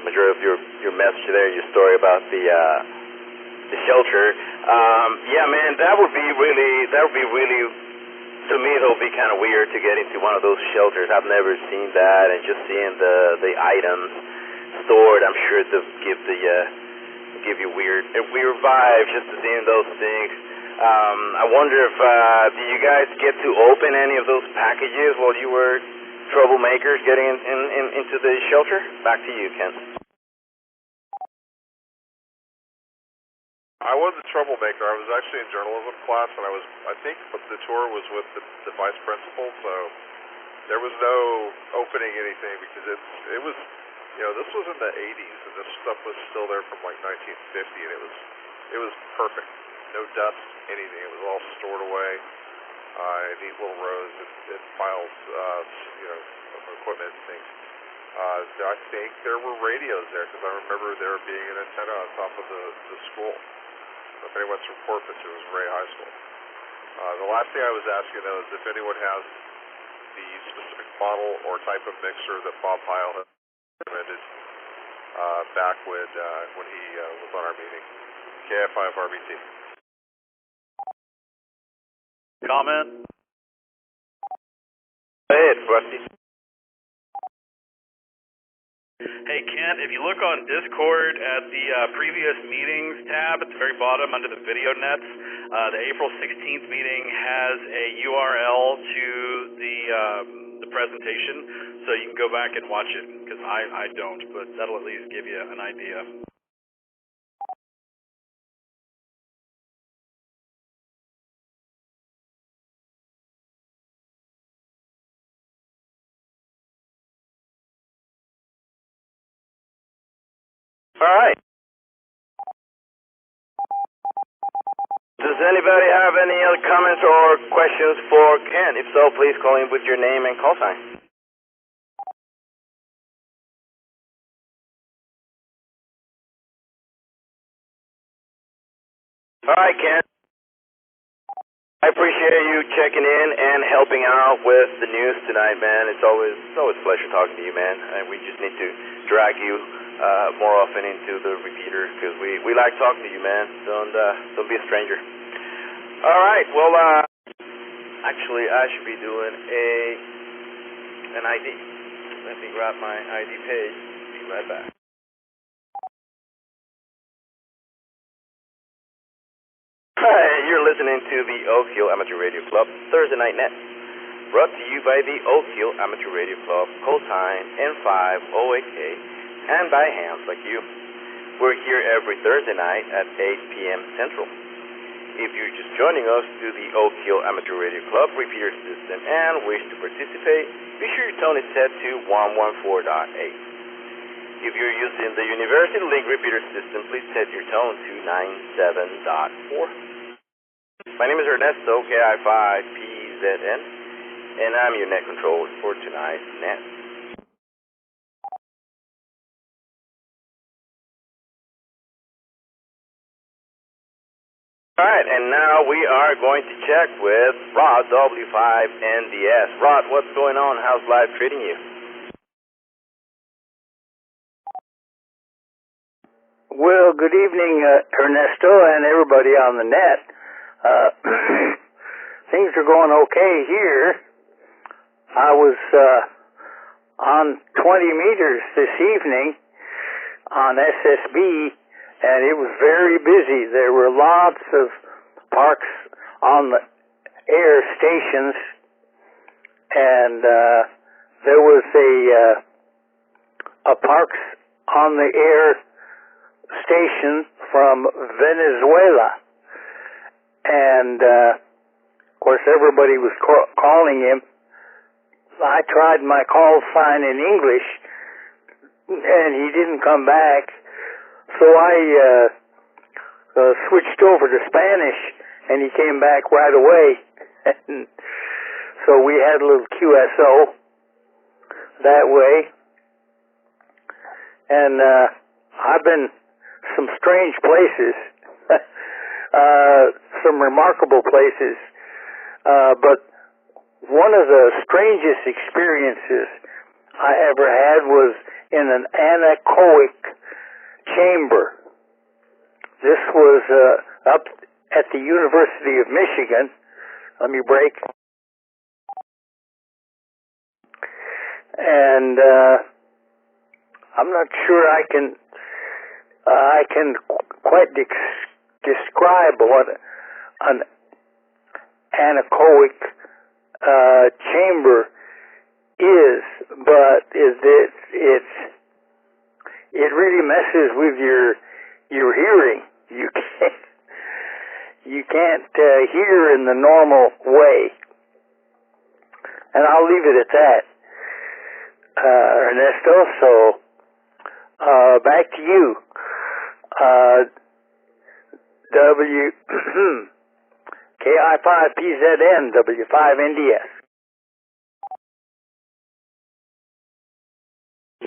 Speaker 1: majority of your message there, your story about the shelter. Yeah, man, that would be really, to me, it'll be kind of weird to get into one of those shelters. I've never seen that, and just seeing the items stored, I'm sure they'll give you weird vibes just to seeing those things. I wonder if, did you guys get to open any of those packages while you were troublemakers getting into the shelter? Back to you, Ken.
Speaker 9: I was a troublemaker. I was actually in journalism class, and I think the tour was with the vice principal, so there was no opening anything because it was, this was in the 80s, and this stuff was still there from like 1950, and it was perfect. No dust, anything. It was all stored away in neat little rows and piles, of equipment and things. I think there were radios there because I remember there being an antenna on top of the school. If anyone's from Corpus, it was Ray High School. The last thing I was asking, though, is if anyone has the specific model or type of mixer that Bob Pyle had recommended back when he was on our meeting. KF5RBT.
Speaker 4: Comment?
Speaker 1: Hey, it's Rusty.
Speaker 8: Hey, Kent, if you look on Discord at the previous meetings tab at the very bottom under the video nets, the April 16th meeting has a URL to the presentation, so you can go back and watch it, because I don't, but that'll at least give you an idea.
Speaker 1: All right. Does anybody have any other comments or questions for Ken? If so, please call in with your name and call sign. All right, Ken. I appreciate you checking in and helping out with the news tonight, man. It's always a pleasure talking to you, man. And we just need to drag you more often into the repeater because we like talking to you, man. Don't be a stranger. All right. Well, actually, I should be doing an ID. Let me grab my ID page. Be right back. Hi, you're listening to the Oak Hill Amateur Radio Club Thursday Night Net, brought to you by the Oak Hill Amateur Radio Club, callsign N5OAK, and by hands like you. We're here every Thursday night at 8 p.m. Central. If you're just joining us through the Oak Hill Amateur Radio Club repeater system and wish to participate, be sure your tone is set to 114.8. If you're using the University Link repeater system, please set your tone to 97.4. My name is Ernesto, AI5PZN, and I'm your net controller for tonight's net. Alright, and now we are going to check with Rod W5NDS. Rod, what's going on? How's life treating you?
Speaker 10: Well, good evening, Ernesto, and everybody on the net. Things are going okay here. I was on 20 meters this evening on SSB, and it was very busy. There were lots of parks on the air stations, and there was a parks on the air station from Venezuela, and of course everybody was calling him. I tried my call sign in English, and he didn't come back, so I switched over to Spanish, and he came back right away. And so we had a little QSO that way, and I've been some strange places, some remarkable places, but one of the strangest experiences I ever had was in an anechoic chamber. This was up at the University of Michigan. Let me break. And I'm not sure I can quite describe what an anechoic chamber is, but it really messes with your hearing. You can't hear in the normal way, and I'll leave it at that, Ernesto. So back to you. KI5PZN, W5NDS.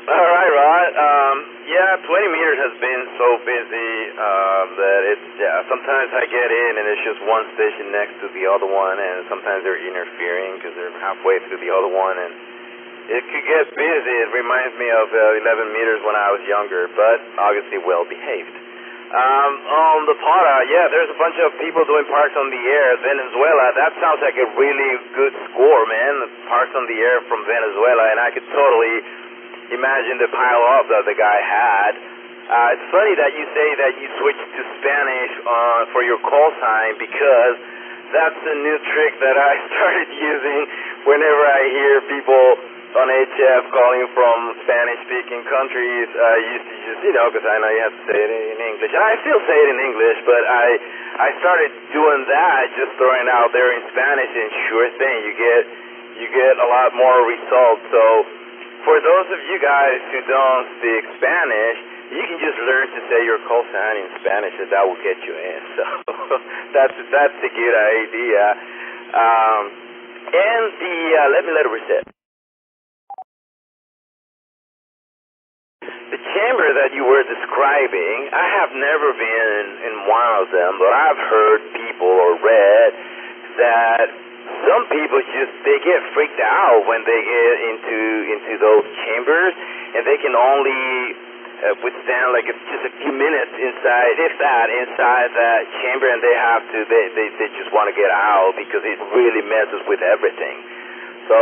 Speaker 1: Alright, Rod. Yeah, 20 meters has been so busy that sometimes I get in and it's just one station next to the other one, and sometimes they're interfering because they're halfway through the other one, and it could get busy. It reminds me of 11 meters when I was younger, but obviously well behaved. On the PARA, yeah, there's a bunch of people doing parks on the air. Venezuela, that sounds like a really good score, man. The parks on the air from Venezuela, and I could totally imagine the pile up that the guy had. It's funny that you say that you switched to Spanish for your call sign, because that's a new trick that I started using whenever I hear people on HF calling from Spanish-speaking countries. I used to just, because I know you have to say it in English. And I still say it in English, but I started doing that, just throwing out there in Spanish, and sure thing, you get a lot more results. So for those of you guys who don't speak Spanish, you can just learn to say your call sign in Spanish, and that will get you in. So that's a good idea. And let me let it reset. The chamber that you were describing, I have never been in one of them, but I've heard people or read that some people they get freaked out when they get into those chambers, and they can only withstand like just a few minutes inside, if that, inside that chamber, and they just want to get out because it really messes with everything. So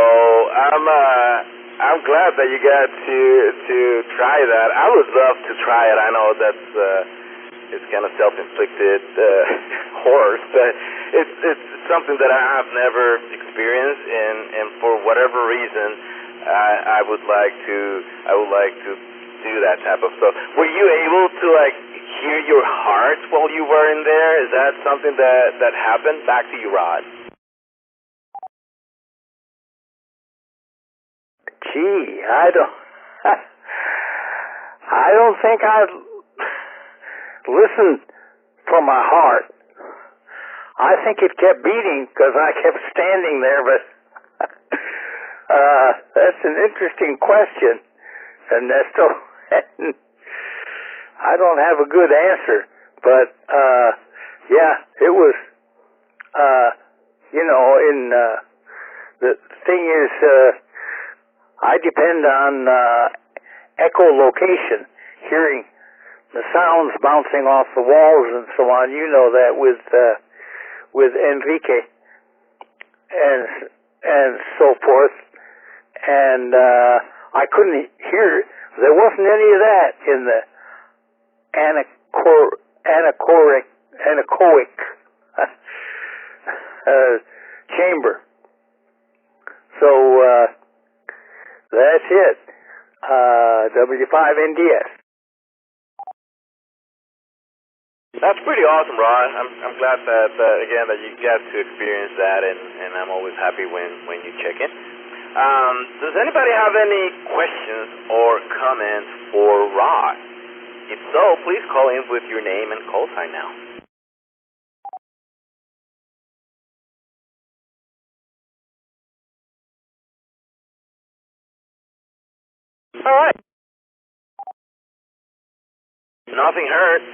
Speaker 1: I'm glad that you got to try that. I would love to try it. I know it's kind of self-inflicted horrors, but it's something that I have never experienced, and for whatever reason, I would like to do that type of stuff. Were you able to hear your heart while you were in there? Is that something that happened? Back to you, Rod.
Speaker 10: Gee, I don't think I'd listen for my heart. I think it kept beating because I kept standing there, but that's an interesting question, Ernesto. I don't have a good answer, but yeah, it was, the thing is, I depend on echolocation, hearing the sounds bouncing off the walls and so on. You know that with Enrique and so forth, and I couldn't hear. There wasn't any of that in the anechoic chamber. So that's it. W5NDS.
Speaker 1: That's pretty awesome, Rod. I'm glad that again that you got to experience that, and I'm always happy when you check in. Does anybody have any questions or comments for Rod? If so, please call in with your name and call sign now. All right. Nothing hurt.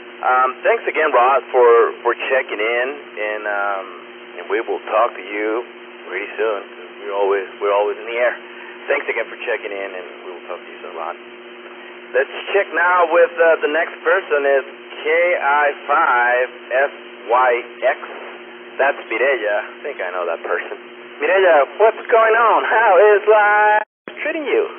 Speaker 1: Thanks again, Rod, for checking in, and we will talk to you pretty soon. We're always in the air. Thanks again for checking in, and we will talk to you soon, Rod. Let's check now with the next person is KI5FYX. That's Mireya. I think I know that person. Mireya, what's going on? How is life treating you?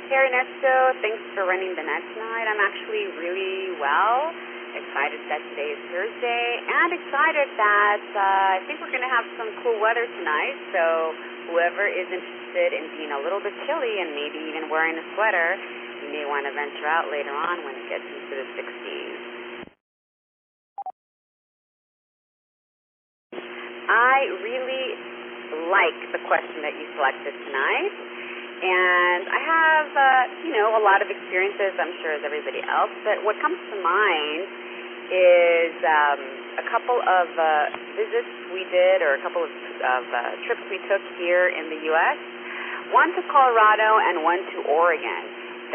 Speaker 12: Hey Ernesto, thanks for running the net tonight. I'm actually really well. Excited that today is Thursday, and excited that I think we're going to have some cool weather tonight, so whoever is interested in being a little bit chilly and maybe even wearing a sweater, you may want to venture out later on when it gets into the 60s. I really like the question that you selected tonight, and I have, a lot of experiences, I'm sure, as everybody else, but what comes to mind is a couple of visits we did, or a couple of trips we took here in the U.S., one to Colorado and one to Oregon.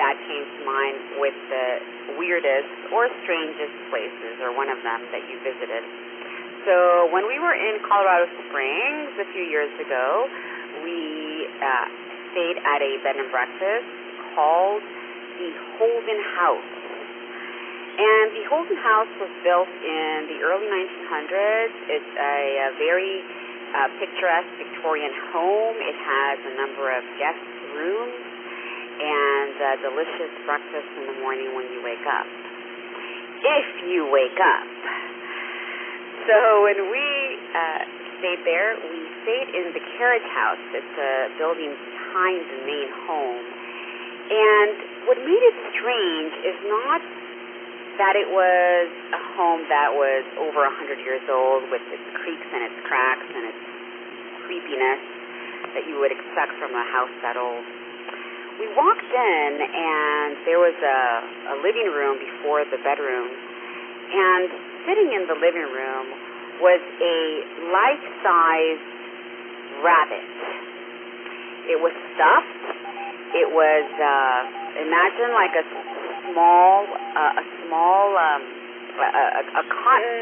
Speaker 12: That came to mind with the weirdest or strangest places, or one of them that you visited. So when we were in Colorado Springs a few years ago, we stayed at a bed and breakfast called the Holden House. And the Holden House was built in the early 1900s. It's a very picturesque Victorian home. It has a number of guest rooms and delicious breakfast in the morning when you wake up. If you wake up. So when we stayed there, we stayed in the carriage house. It's a building behind the main home. And what made it strange is not that it was a home that was over 100 years old with its creaks and its cracks and its creepiness that you would expect from a house that old. We walked in, and there was a living room before the bedroom, and sitting in the living room was a life-size rabbit. It was stuffed. It was, imagine like a cotton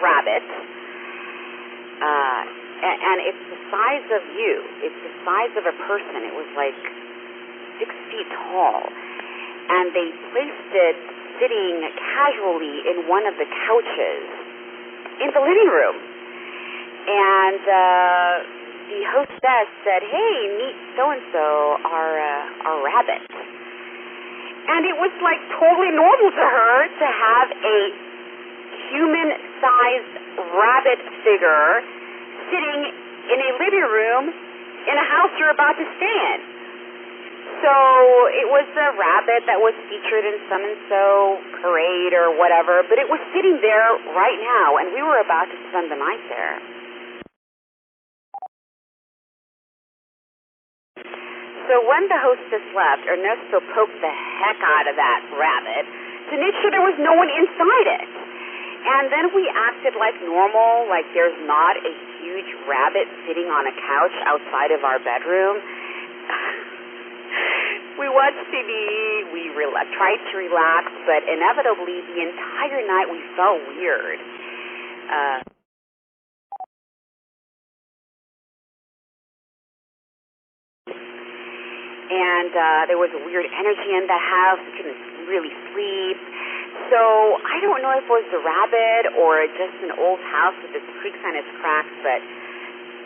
Speaker 12: rabbit, and it's the size of you. It's the size of a person. It was like 6 feet tall, and they placed it sitting casually in one of the couches in the living room. And the hostess said, "Hey, meet so-and-so, our rabbit." And it was like totally normal to her to have a human-sized rabbit figure sitting in a living room in a house were about to stay in. So it was a rabbit that was featured in so-and-so parade or whatever, but it was sitting there right now, and we were about to spend the night there. So when the hostess left, Ernesto poked the heck out of that rabbit to make sure there was no one inside it. And then we acted like normal, like there's not a huge rabbit sitting on a couch outside of our bedroom. We watched TV, we tried to relax, but inevitably the entire night we felt weird. And there was a weird energy in the house. We couldn't really sleep. So I don't know if it was the rabbit or just an old house with its creaks and its cracks, but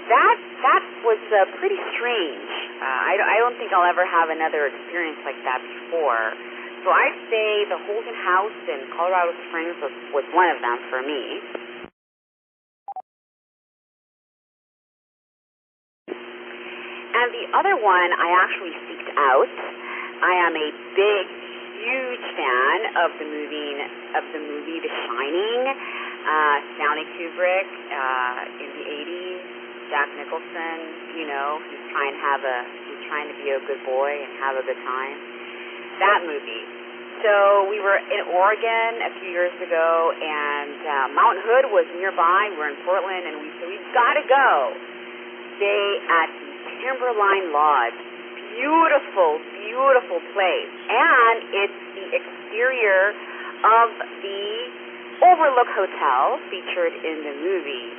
Speaker 12: that was pretty strange. I don't think I'll ever have another experience like that before. So I'd say the Holden House in Colorado Springs was one of them for me. And the other one I actually seeked out. I am a huge fan of the movie The Shining. Stanley Kubrick in the 80s. Jack Nicholson, you know, he's trying to be a good boy and have a good time. That movie. So we were in Oregon a few years ago, and Mount Hood was nearby. We're in Portland, and we said we've got to go stay at the Timberline Lodge. Beautiful, beautiful place. And it's the exterior of the Overlook Hotel featured in the movie.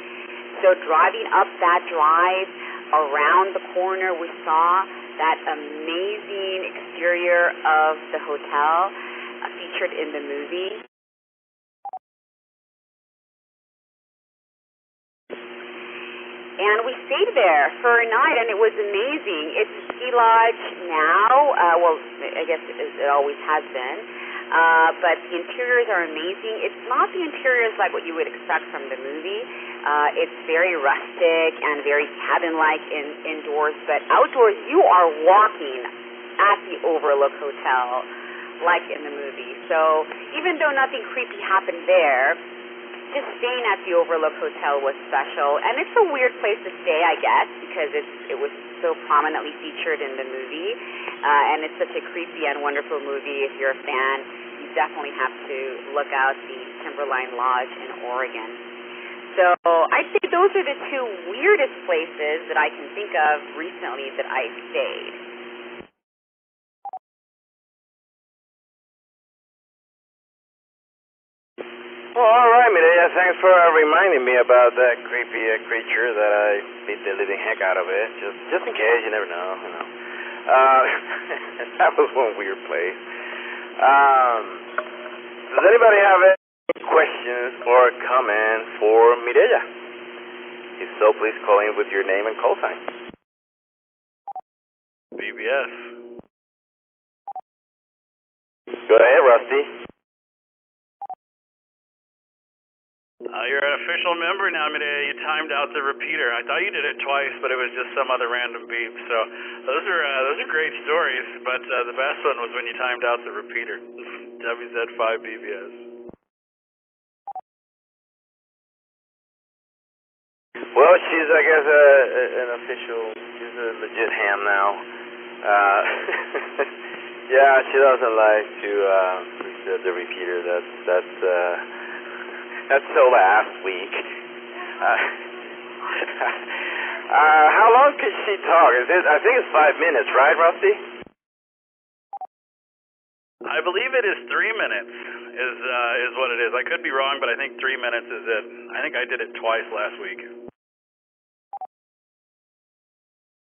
Speaker 12: So driving up that drive, around the corner, we saw that amazing exterior of the hotel featured in the movie. And we stayed there for a night, and it was amazing. It's a ski lodge now. Well, I guess it always has been. But the interiors are amazing. It's not the interiors like what you would expect from the movie. It's very rustic and very cabin-like indoors, but outdoors you are walking at the Overlook Hotel like in the movie. So even though nothing creepy happened there, just staying at the Overlook Hotel was special. And it's a weird place to stay, I guess, because it was so prominently featured in the movie. And it's such a creepy and wonderful movie. If you're a fan, you definitely have to look out the Timberline Lodge in Oregon. So I'd say those are the two weirdest places that I can think of recently that I stayed.
Speaker 1: Well, all right, Mireya, thanks for reminding me about that creepy creature that I beat the living heck out of it. Just in case, you never know, you know. That was one weird place. Does anybody have any questions or comments for Mireya? If so, please call in with your name and call sign.
Speaker 8: BBS.
Speaker 1: Go ahead, Rusty.
Speaker 8: You're an official member now, Mireya. You timed out the repeater. I thought you did it twice, but it was just some other random beep. So those are great stories, but the best one was when you timed out the repeater. WZ5BBS.
Speaker 1: Well, she's, I guess, an official. She's a legit ham now. Yeah, she doesn't like to reset the repeater. That's so last week. How long could she talk? I think it's 5 minutes, right, Rusty?
Speaker 8: I believe it is 3 minutes is what it is. I could be wrong, but I think 3 minutes is it. I think I did it twice last week.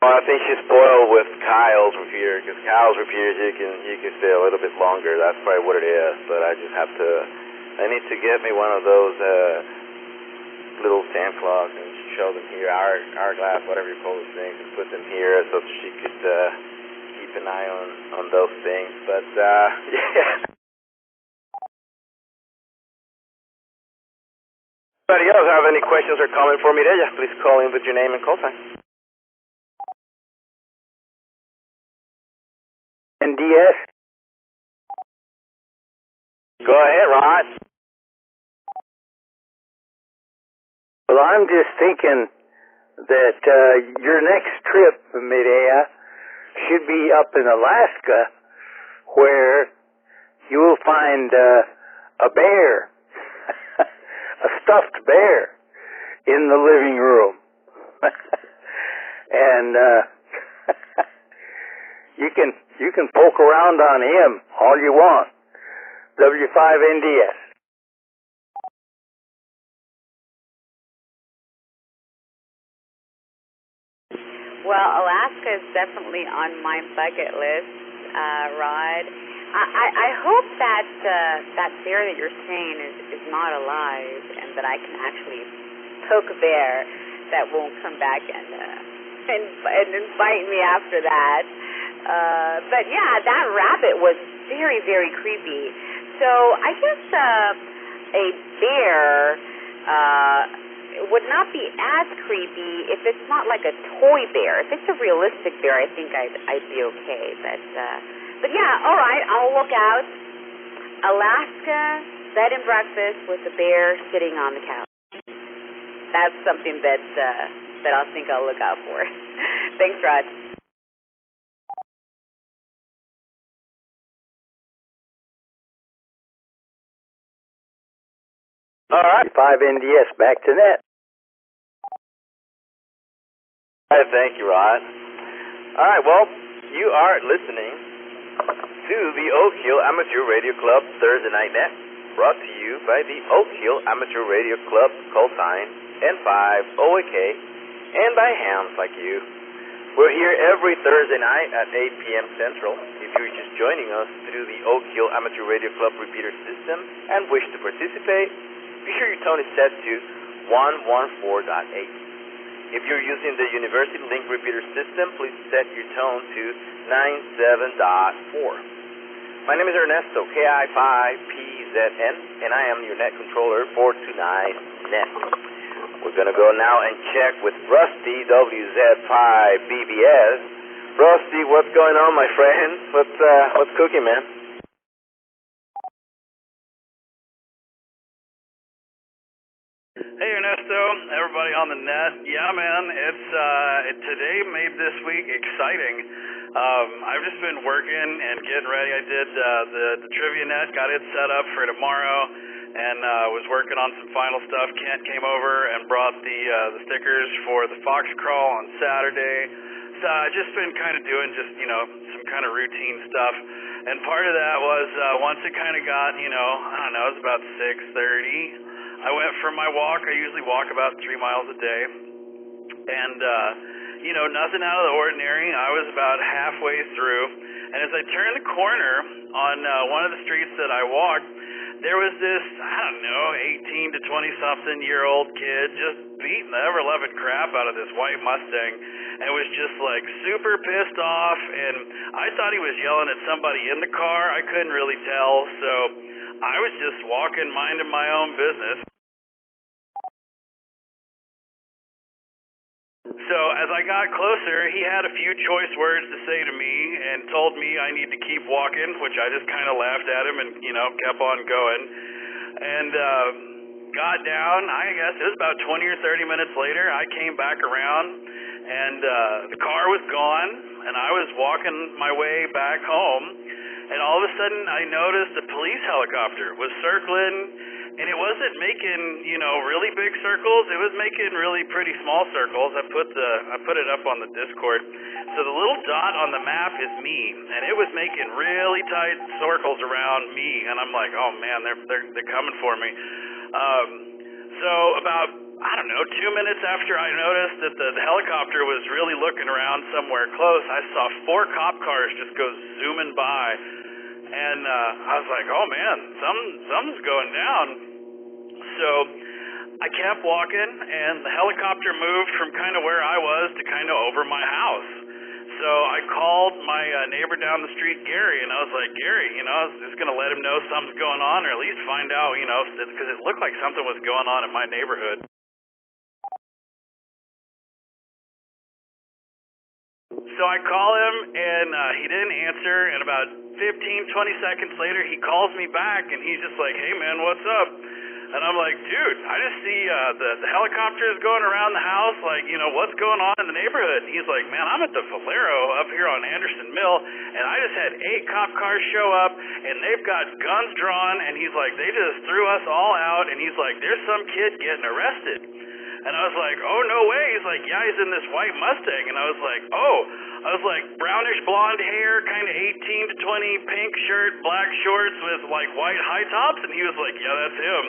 Speaker 1: Well, I think she's spoiled with Kyle's repeater, because Kyle's repeaters you can stay a little bit longer. That's probably what it is. But I just have to. I need to get me one of those little sand cloths and show them here, hourglass, whatever you call those things, and put them here so she could keep an eye on those things. But yeah. Anybody else have any questions or comments for me? Please call in with your name and call sign.
Speaker 10: NDS?
Speaker 1: Go ahead, Rod.
Speaker 10: Well, I'm just thinking that your next trip, Medea, should be up in Alaska, where you will find a bear, a stuffed bear, in the living room. And you can poke around on him all you want. W5NDS.
Speaker 12: Well, Alaska is definitely on my bucket list, Rod. I hope that that bear that you're saying is not alive, and that I can actually poke a bear that won't come back and bite me after that. But yeah, that rabbit was very, very creepy. So I guess a bear would not be as creepy if it's not like a toy bear. If it's a realistic bear, I think I'd be okay. But yeah, all right, I'll look out. Alaska bed and breakfast with a bear sitting on the couch. That's something that I'll think I'll look out for. Thanks, Rod.
Speaker 1: All right.
Speaker 10: 5NDS, back to net.
Speaker 1: All right, thank you, Rod. All right, well, you are listening to the Oak Hill Amateur Radio Club Thursday Night Net, brought to you by the Oak Hill Amateur Radio Club, call sign N5OAK, and by hams like you. We're here every Thursday night at 8 p.m. Central. If you're just joining us through the Oak Hill Amateur Radio Club repeater system and wish to participate, be sure your tone is set to 114.8. If you're using the University Link repeater system, please set your tone to 97.4. My name is Ernesto, KI5PZN, and I am your net controller for tonight's net. We're going to go now and check with Rusty, WZ5BBS. Rusty, what's going on, my friend? What's cooking, man?
Speaker 8: Hey Ernesto, everybody on the net. Yeah, man, it's today made this week exciting. I've just been working and getting ready. I did the trivia net, got it set up for tomorrow, and was working on some final stuff. Kent came over and brought the stickers for the Fox Crawl on Saturday. So I just been kind of doing some kind of routine stuff. And part of that was once it kind of got, I don't know, it was about 6:30. I went for my walk. I usually walk about 3 miles a day. And, nothing out of the ordinary. I was about halfway through. And as I turned the corner on one of the streets that I walked, there was this, 18 to 20-something-year-old kid just beating the ever-loving crap out of this white Mustang and was just, super pissed off. And I thought he was yelling at somebody in the car. I couldn't really tell. So I was just walking, minding my own business. So as I got closer, he had a few choice words to say to me and told me I need to keep walking, which I just kind of laughed at him and, kept on going. And got down, I guess it was about 20 or 30 minutes later, I came back around and the car was gone and I was walking my way back home. And all of a sudden I noticed a police helicopter was circling. And it wasn't making, really big circles. It was making really pretty small circles. I put it up on the Discord. So the little dot on the map is me, and it was making really tight circles around me. And I'm like, oh man, they're coming for me. So about 2 minutes after I noticed that the helicopter was really looking around somewhere close, I saw 4 cop cars just go zooming by. And I was like, oh man, something's going down. So I kept walking, and the helicopter moved from kind of where I was to kind of over my house. So I called my neighbor down the street, Gary, and I was like, Gary, I was just going to let him know something's going on, or at least find out, because it looked like something was going on in my neighborhood. So I call him, and he didn't answer, and about 15, 20 seconds later, he calls me back, and he's just like, hey, man, what's up? And I'm like, dude, I just see the helicopters going around the house, like, you know, what's going on in the neighborhood? And he's like, man, I'm at the Valero up here on Anderson Mill, and I just had 8 cop cars show up, and they've got guns drawn, and he's like, they just threw us all out, and he's like, there's some kid getting arrested. And I was like, oh, no way. He's like, yeah, he's in this white Mustang. And I was like, brownish blonde hair, kind of 18 to 20, pink shirt, black shorts with like white high tops. And he was like, yeah, that's him.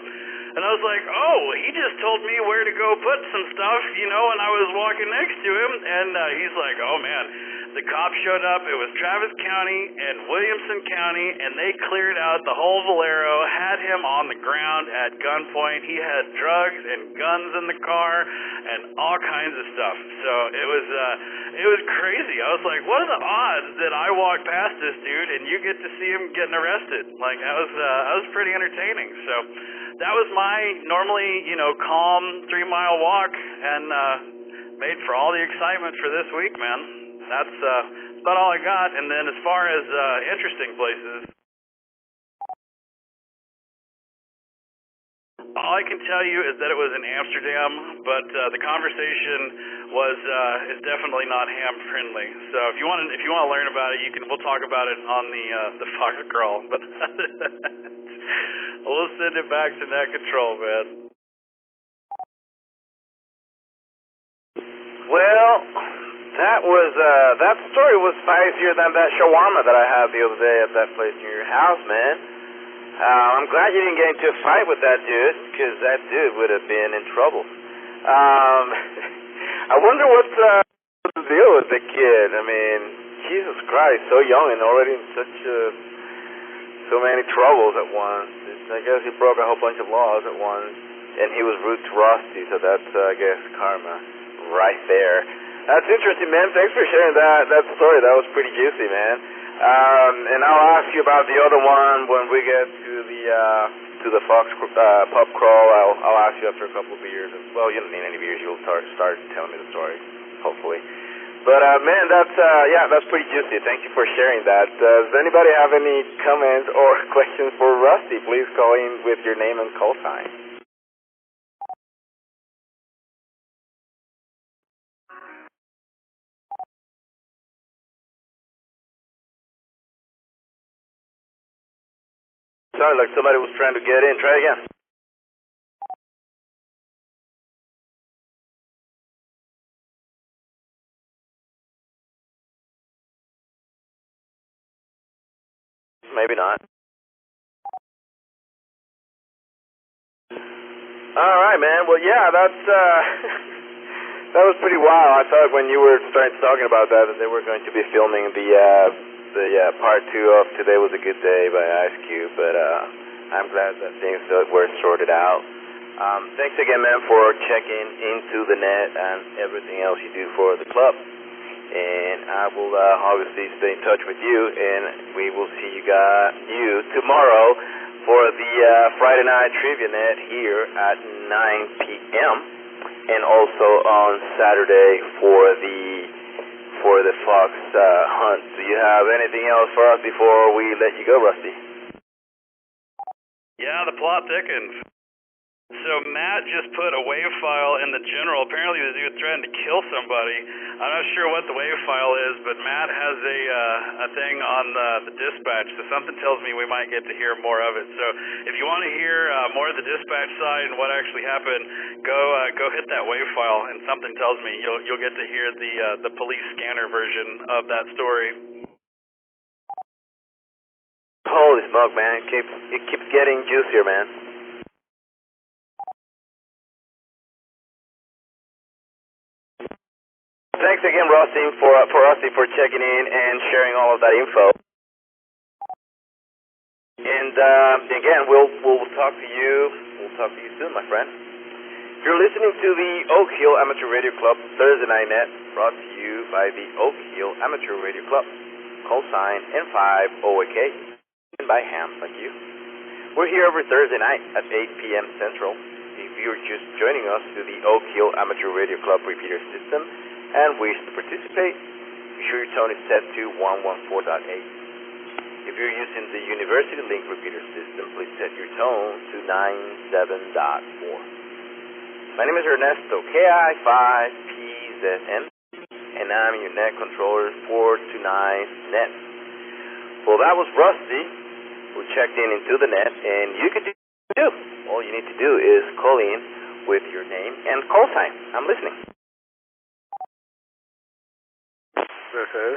Speaker 8: And I was like, oh, he just told me where to go put some stuff, you know, and I was walking next to him. And he's like, oh, man, the cops showed up. It was Travis County and Williamson County, and they cleared out the whole Valero, had him on the ground at gunpoint. He had drugs and guns in the car and all kinds of stuff. So it was crazy. I was like, what are the odds that I walk past this dude and you get to see him getting arrested? Like, that was pretty entertaining. So that was my normally, you know, calm 3-mile walk, and made for all the excitement for this week, man. That's about all I got. And then as far as interesting places, all I can tell you is that it was in Amsterdam, but the conversation is definitely not ham friendly. So if you want to learn about it, we'll talk about it on the Fox Crawl. But we'll send it back to net control, man.
Speaker 1: Well, that story was spicier than that shawarma that I had the other day at that place near your house, man. I'm glad you didn't get into a fight with that dude, because that dude would have been in trouble. I wonder what's the deal with the kid. I mean, Jesus Christ, so young and already in so many troubles at once. I guess he broke a whole bunch of laws at once, and he was rude to Rusty, so that's, I guess, karma right there. That's interesting, man. Thanks for sharing that story. That was pretty juicy, man. And I'll ask you about the other one when we get to the Fox pub crawl. I'll ask you after a couple of beers. Well, you don't need any beers. You'll start telling me the story, hopefully. But man, that's pretty juicy. Thank you for sharing that. Does anybody have any comments or questions for Rusty? Please call in with your name and call sign. Sounded like somebody was trying to get in. Try again. Maybe not. All right, man. Well, yeah, that's that was pretty wild. I thought when you were talking about that they were going to be filming the part 2 of Today Was a Good Day by Ice Cube, but I'm glad that things were sorted out. Thanks again, man, for checking into the net and everything else you do for the club. And I will obviously stay in touch with you, and we will see you tomorrow for the Friday night trivia net here at 9 p.m. and also on Saturday for the Fox hunt. Do you have anything else for us before we let you go, Rusty?
Speaker 8: Yeah, the plot thickens. So Matt just put a WAV file in the general. Apparently the dude threatened to kill somebody. I'm not sure what the WAV file is, but Matt has a thing on the dispatch, so something tells me we might get to hear more of it. So if you want to hear more of the dispatch side and what actually happened, go hit that WAV file, and something tells me you'll get to hear the police scanner version of that story.
Speaker 1: Holy smoke, man! It keeps getting juicier, man. Thanks again, Rusty, for checking in and sharing all of that info. And again, we'll talk to you. We'll talk to you soon, my friend. You're listening to the Oak Hill Amateur Radio Club Thursday Night Net, brought to you by the Oak Hill Amateur Radio Club. Call sign N5OAK, and by Ham. Thank you. We're here every Thursday night at 8 p.m. Central. If you're just joining us to the Oak Hill Amateur Radio Club repeater system and wish to participate, be sure your tone is set to 114.8. If you're using the University Link repeater system, please set your tone to 97.4. My name is Ernesto, KI5PZN, and I'm your net controller for tonight's net. Well, that was Rusty, who checked into the net, and you could do it too. All you need to do is call in with your name and call sign. I'm listening.
Speaker 13: This is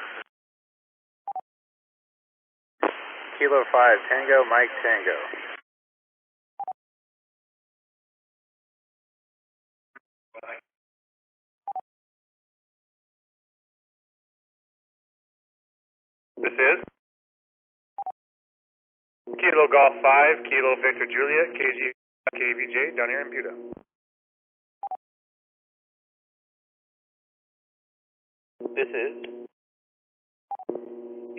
Speaker 13: Kilo 5 Tango Mike Tango.
Speaker 3: This is Kilo Golf 5, Kilo Victor Juliet, KVJ, down here in Buda.
Speaker 5: This is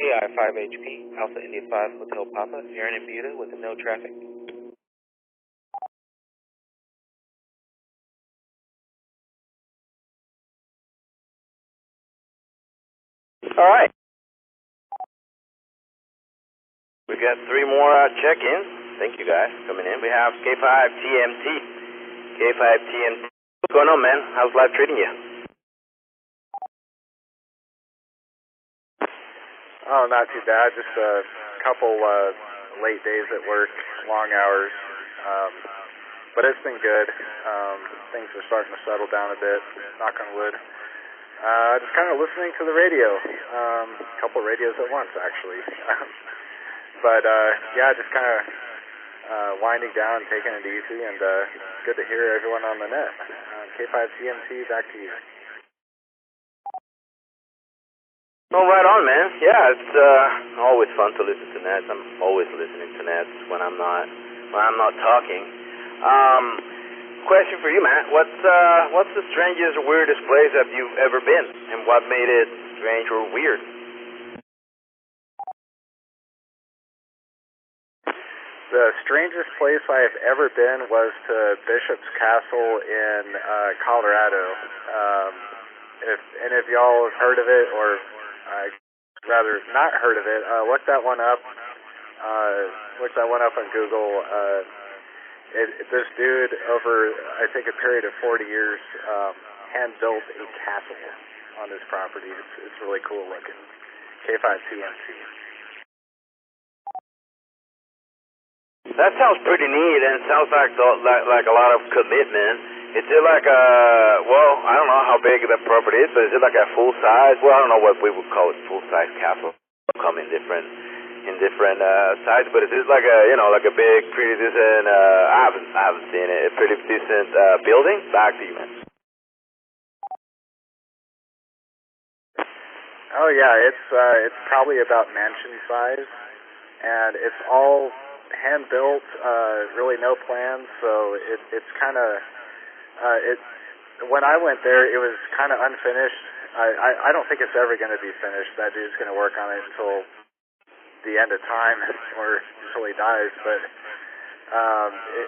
Speaker 5: AI5HP, Alpha India 5 Hotel Papa, here in Buda with no traffic.
Speaker 1: All right. We got 3 more check-ins. Thank you guys for coming in. We have K5TMT. K5TMT. What's going on, man? How's life treating you?
Speaker 13: Oh, not too bad. Just a couple late days at work, long hours. But it's been good. Things are starting to settle down a bit, knock on wood. Just kind of listening to the radio. A couple radios at once, actually. But, yeah, just kind of winding down, taking it easy, and good to hear everyone on the net. K5TMT, back to you.
Speaker 1: Oh, right on, man. Yeah, it's always fun to listen to nets. I'm always listening to nets when I'm not talking. Question for you, Matt. What's the strangest or weirdest place that you've ever been, and what made it strange or weird?
Speaker 13: The strangest place I have ever been was to Bishop's Castle in Colorado. If any of y'all have heard of it, or rather not heard of it, look that one up. Look that one up on Google. This dude, over I think a period of 40 years, hand built a castle on his property. It's really cool looking. K5TMT.
Speaker 1: That sounds pretty neat, and it sounds like a lot of commitment. Is it like well, I don't know how big that property is, but is it like a full size? Well, I don't know what we would call it, full size castle. Come in different sizes, but is it like like a big, pretty decent? I haven't seen it. A pretty decent building. Back to you, man.
Speaker 13: Oh yeah, it's probably about mansion size, and it's all hand built, really no plans, so it's kind of when I went there, it was kind of unfinished. I don't think it's ever going to be finished. That dude's going to work on it until the end of time, or until he dies, but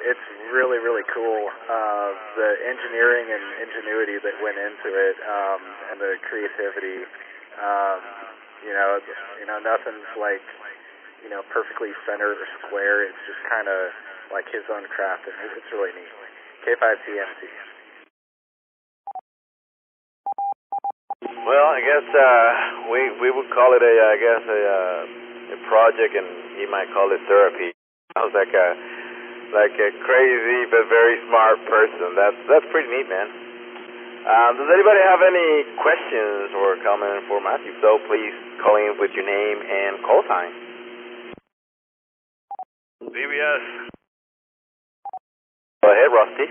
Speaker 13: it's really, really cool. The engineering and ingenuity that went into it, and the creativity, nothing's like perfectly centered or square. It's just kind of like his own craft, and it's really neat. K5TMT.
Speaker 1: Well, I guess we would call it a project, and he might call it therapy. Sounds like a crazy but very smart person. That's pretty neat, man. Does anybody have any questions or comments for Matthew? So please call in with your name and call sign.
Speaker 8: BBS.
Speaker 1: Go ahead, Rusty.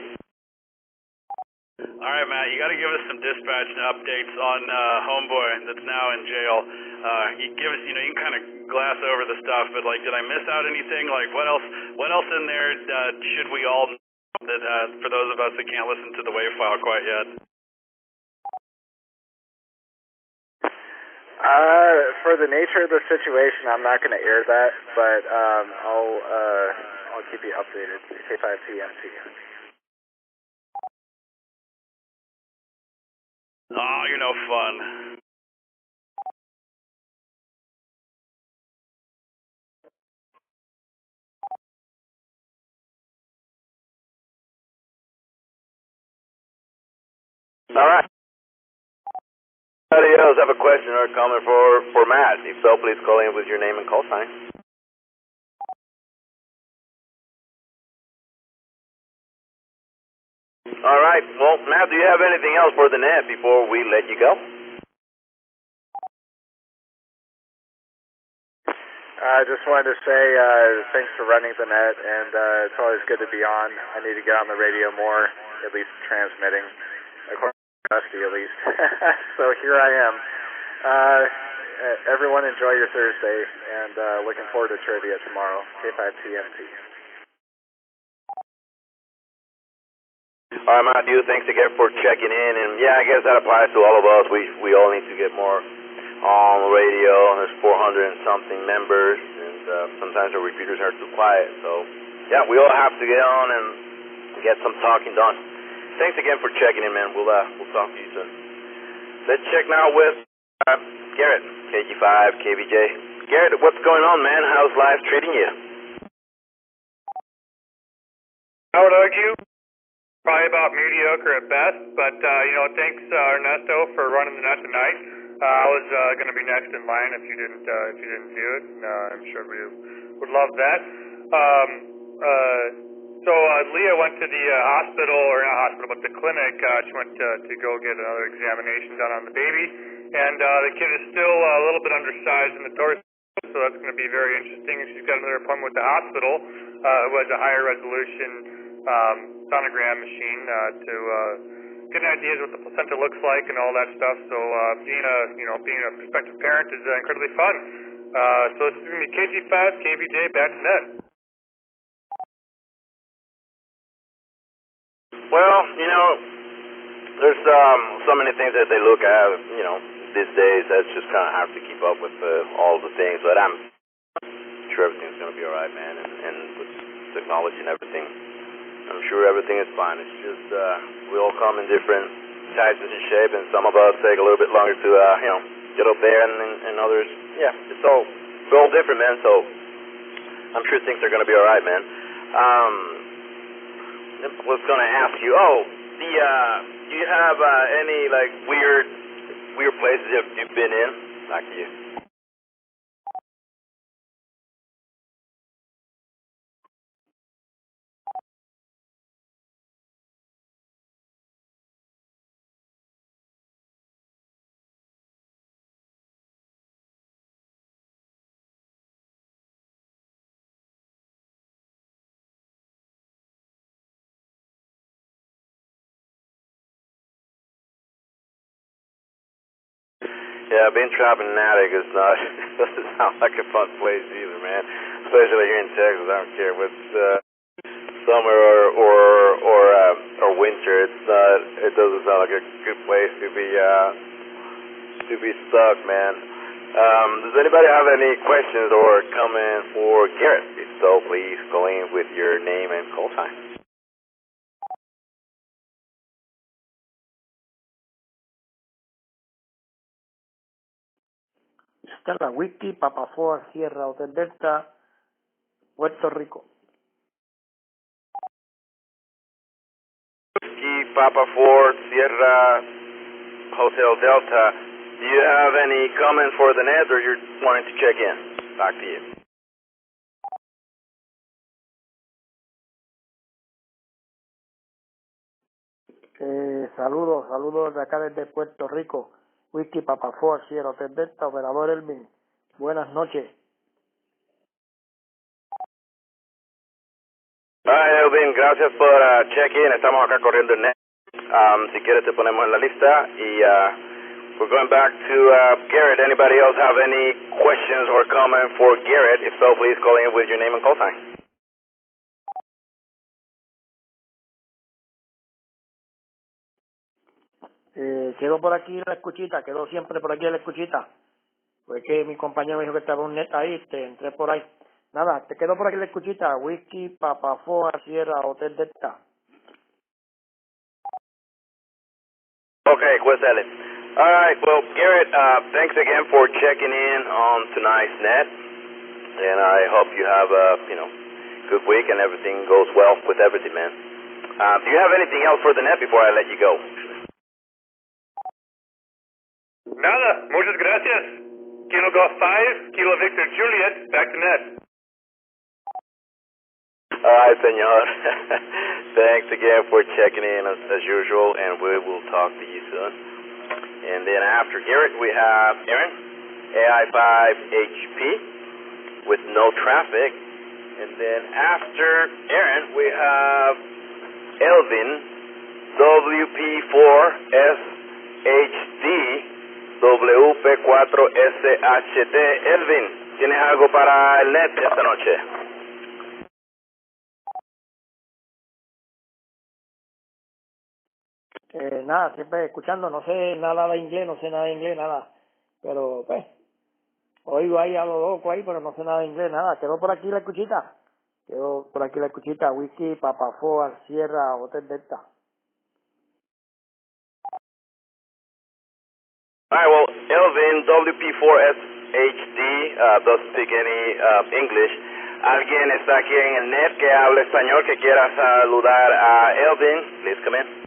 Speaker 8: All right, Matt, you got to give us some dispatch updates on Homeboy that's now in jail. You give us, you can kind of glass over the stuff, but like, did I miss out anything? Like, what else in there should we all know that for those of us that can't listen to the WAV file quite yet?
Speaker 13: For the nature of the situation, I'm not going to air that, but I'll keep you updated. K5TMT.
Speaker 8: Oh, you're no fun.
Speaker 1: All right. Anybody else have a question or a comment for Matt? If so, please call in with your name and call sign. All right. Well, Matt, do you have anything else for the net before we let you go?
Speaker 13: I just wanted to say thanks for running the net, and it's always good to be on. I need to get on the radio more, at least transmitting, according to Rusty at least. So here I am. Everyone enjoy your Thursday, and looking forward to trivia tomorrow, K5TMT.
Speaker 1: All right, Matthew, thanks again for checking in, and yeah, I guess that applies to all of us. We all need to get more on the radio. There's 400 and something members, and sometimes our repeaters are too quiet. So yeah, we all have to get on and get some talking done. Thanks again for checking in, man. We'll talk to you soon. Let's check now with Garrett, KG5, KVJ. Garrett, what's going on, man? How's life treating you?
Speaker 14: I would argue probably about mediocre at best, but thanks Ernesto for running the net tonight. I was going to be next in line if you didn't do it. I'm sure we would love that. So Leah went to the hospital, or not hospital, but the clinic. She went to go get another examination done on the baby, and the kid is still a little bit undersized in the torso, so that's going to be very interesting. She's got another appointment with the hospital, who has a higher resolution sonogram machine to get an idea of what the placenta looks like and all that stuff. So being a prospective parent is incredibly fun. So this is going to be KG5, KVJ, back to net.
Speaker 1: Well, there's so many things that they look at, these days. That's just kind of hard to keep up with all the things. But I'm sure everything's going to be all right, man. And with technology and everything, I'm sure everything is fine. It's just we all come in different sizes and shape, and some of us take a little bit longer to get up there, and others, yeah, we're all different, man. So I'm sure things are going to be all right, man. I was going to ask you, do you have any weird places you've been in? Back to you. Yeah, being trapped in an attic is not doesn't sound like a fun place either, man. Especially here in Texas. I don't care what's summer or winter. It doesn't sound like a good place to be stuck, man. Does anybody have any questions or comment for Garrett? If so, please go in with your name and call sign.
Speaker 11: Stella Whiskey, Papa 4, Sierra Hotel Delta, Puerto Rico.
Speaker 1: Whiskey, Papa 4, Sierra Hotel Delta. Do you have any comment for the net, or you're wanting to check in? Back to you.
Speaker 11: Saludos de acá desde Puerto Rico. Whiskey Papa 4, Sierra Hotel Delta, operador Elvin. Buenas noches.
Speaker 1: Elvin, gracias por check-in. Estamos acá corriendo el net. Si quieres te ponemos en la lista. Y we're going back to Garrett. Anybody else have any questions or comment for Garrett? If so, please call in with your name and call sign.
Speaker 11: Quedó por aquí la escuchita, quedó siempre por aquí la escuchita. Fue que mi compañero me dijo que estaba un net ahí, entré por ahí. Nada, te quedó por aquí la escuchita. Whiskey, Papa 4, Sierra, Hotel Delta.
Speaker 1: Okay, what's that? All right, well, Garrett, thanks again for checking in on tonight's net. And I hope you have a, good week and everything goes well with everything, man. Do you have anything else for the net before I let you go?
Speaker 14: Nada, muchas gracias. Kilo Golf 5, Kilo Victor Juliet, back to net.
Speaker 1: All right, senor. Thanks again for checking in as usual, and we will talk to you soon. And then after Garrett, we have Aaron, AI5HP, with no traffic. And then after Aaron, we have Elvin, WP4SHD, WP4SHD. Elvin, ¿tienes algo para el net esta noche?
Speaker 11: Nada, siempre escuchando, no sé nada de inglés, nada. Pero, pues, oigo ahí a lo loco ahí, pero no sé nada de inglés, nada. Quedó por aquí la escuchita. Whisky, Papa Four, Sierra, Hotel Delta.
Speaker 1: Alright, well, Elvin, WP4SHD, doesn't speak any English. ¿Alguien está aquí en el net que habla español que quiera saludar a Elvin? Please come in.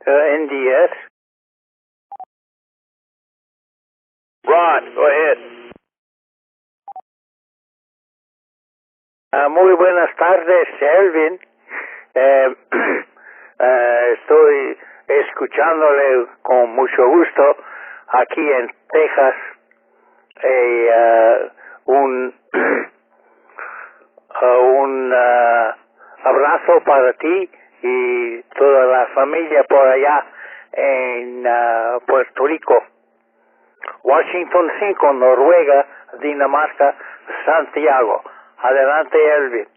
Speaker 10: NDS.
Speaker 1: Rod, go ahead.
Speaker 10: Muy buenas tardes, Elvin. Estoy escuchándole con mucho gusto aquí en Texas. Un abrazo para ti y toda la familia por allá en Puerto Rico. Washington 5, Noruega, Dinamarca, Santiago. Adelante, Elvin.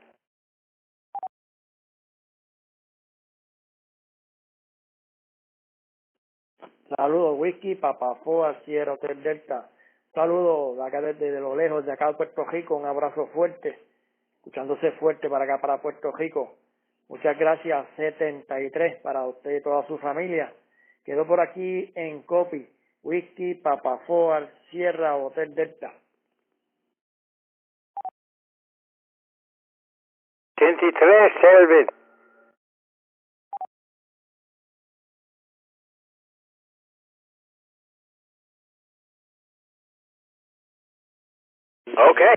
Speaker 11: Saludos, Whisky, Papa Four, Sierra, Hotel Delta. Saludos de acá desde lo lejos, de acá de Puerto Rico. Un abrazo fuerte, escuchándose fuerte para acá, para Puerto Rico. Muchas gracias, 73, para usted y toda su familia. Quedó por aquí en copy. Whisky, Papa Four, Sierra, Hotel Delta.
Speaker 10: 23, Elvin.
Speaker 1: Okay.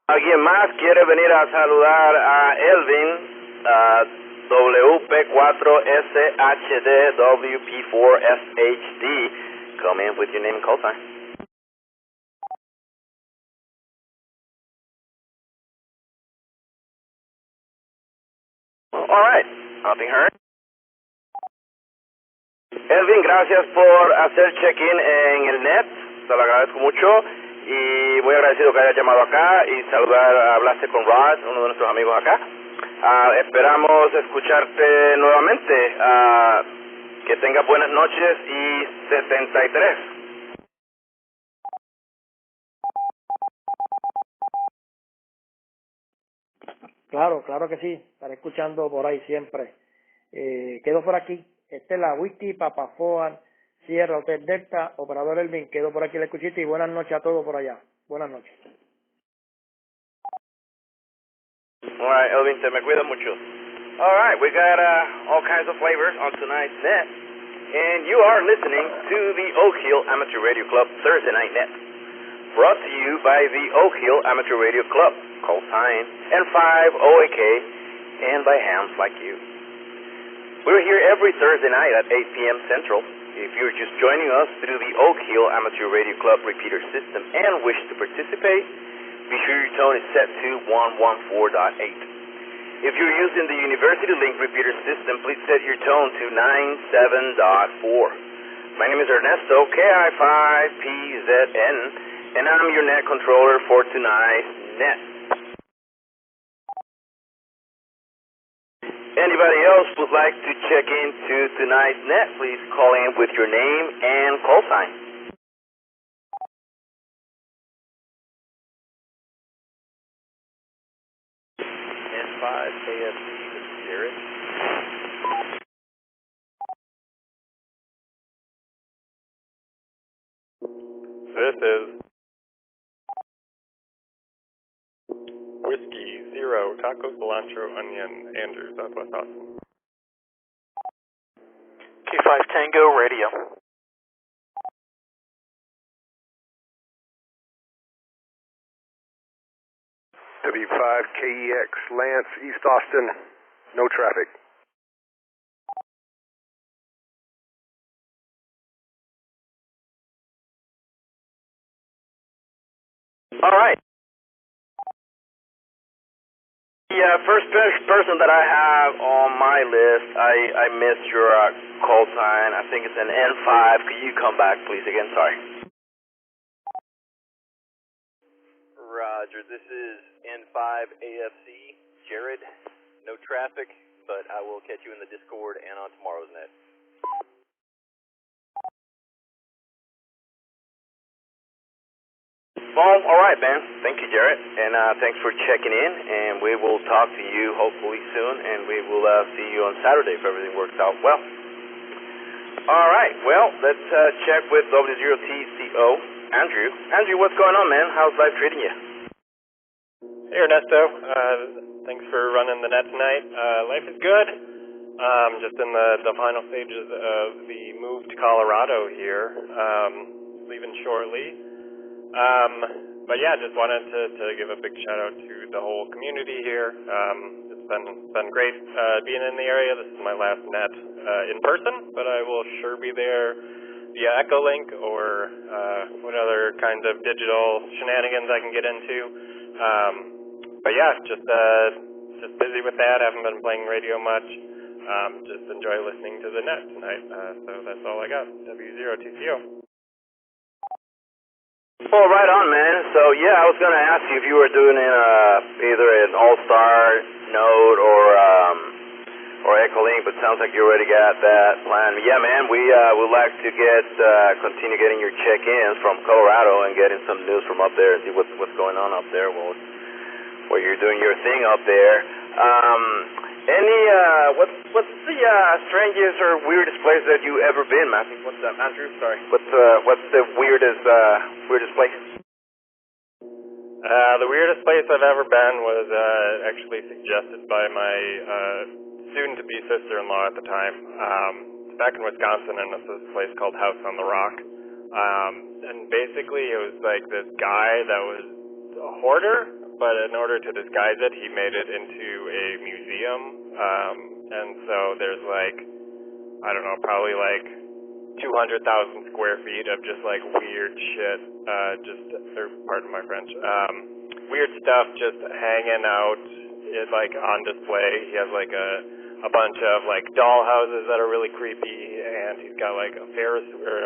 Speaker 1: ¿Alguien más quiere venir a saludar a Elvin? WP4SHD, WP4SHD. Come in with your name and call sign. All right. Nothing heard. Elvin, gracias por hacer check-in en el net. Te lo agradezco mucho. Y muy agradecido que hayas llamado acá y hablaste con Rod, uno de nuestros amigos acá. Esperamos escucharte nuevamente. Que tengas buenas noches y 73.
Speaker 11: Claro que sí. Estaré escuchando por ahí siempre. Quedo por aquí. Esta es la Whisky, Papa Four, Sierra, Hotel Delta, operador Elvin. Quedo por aquí la escuchita y buenas noches a todos por allá. Buenas noches.
Speaker 1: Alright, Elvin, te me cuida mucho. Alright, we got all kinds of flavors on tonight's net. And you are listening to the Oak Hill Amateur Radio Club Thursday Night Net. Brought to you by the Oak Hill Amateur Radio Club, call sign N5OAK, and by hams like you. We're here every Thursday night at 8 p.m. Central. If you're just joining us through the Oak Hill Amateur Radio Club repeater system and wish to participate, be sure your tone is set to 114.8. If you're using the University Link repeater system, please set your tone to 97.4. My name is Ernesto, KI5PZN, and I'm your net controller for tonight's net. Anybody else would like to check into tonight's net, please call in with your name and call sign.
Speaker 4: N5AFC, this is Jared.
Speaker 15: This is Whiskey 0 taco, cilantro, onion, Andrew, Southwest Austin.
Speaker 16: K5 Tango Radio.
Speaker 7: W5KEX Lance, East Austin, no traffic.
Speaker 1: All right. The first person that I have on my list, I missed your call sign. I think it's an N5. Could you come back, please, again? Sorry.
Speaker 17: Roger. This is N5 AFC. Jared. No traffic, but I will catch you in the Discord and on tomorrow's net.
Speaker 1: Well, all right, man. Thank you, Jared, and thanks for checking in. And we will talk to you hopefully soon, and we will see you on Saturday if everything works out well. All right. Well, let's check with W0TCO, Andrew. Andrew, what's going on, man? How's life treating you?
Speaker 15: Hey, Ernesto. Thanks for running the net tonight. Life is good. Just in the final stages of the move to Colorado here. Leaving shortly. But yeah, just wanted to give a big shout out to the whole community here. It's been great being in the area. This is my last net in person, but I will sure be there via Echolink or what other kind of digital shenanigans I can get into. But yeah, just busy with that. Haven't been playing radio much. Just enjoy listening to the net tonight. So that's all I got. W0TCO.
Speaker 1: Well, right on, man. So, yeah, I was going to ask you if you were doing either an All-Star node or Echolink, but it sounds like you already got that planned. Yeah, man, we would like to continue getting your check-ins from Colorado and getting some news from up there and see what's going on up there while you're doing your thing up there. What's the strangest or weirdest place that you ever been, Matthew? What's that, Andrew? Sorry. What's the weirdest place?
Speaker 15: The weirdest place I've ever been was actually suggested by my soon-to-be sister-in-law at the time. It's back in Wisconsin, and it's this place called House on the Rock. And basically, it was like this guy that was a hoarder, but in order to disguise it, he made it into a museum. And so there's probably 200,000 square feet of just weird shit, pardon my French, weird stuff just hanging out on display. He has a bunch of doll houses that are really creepy, and he's got a Ferris or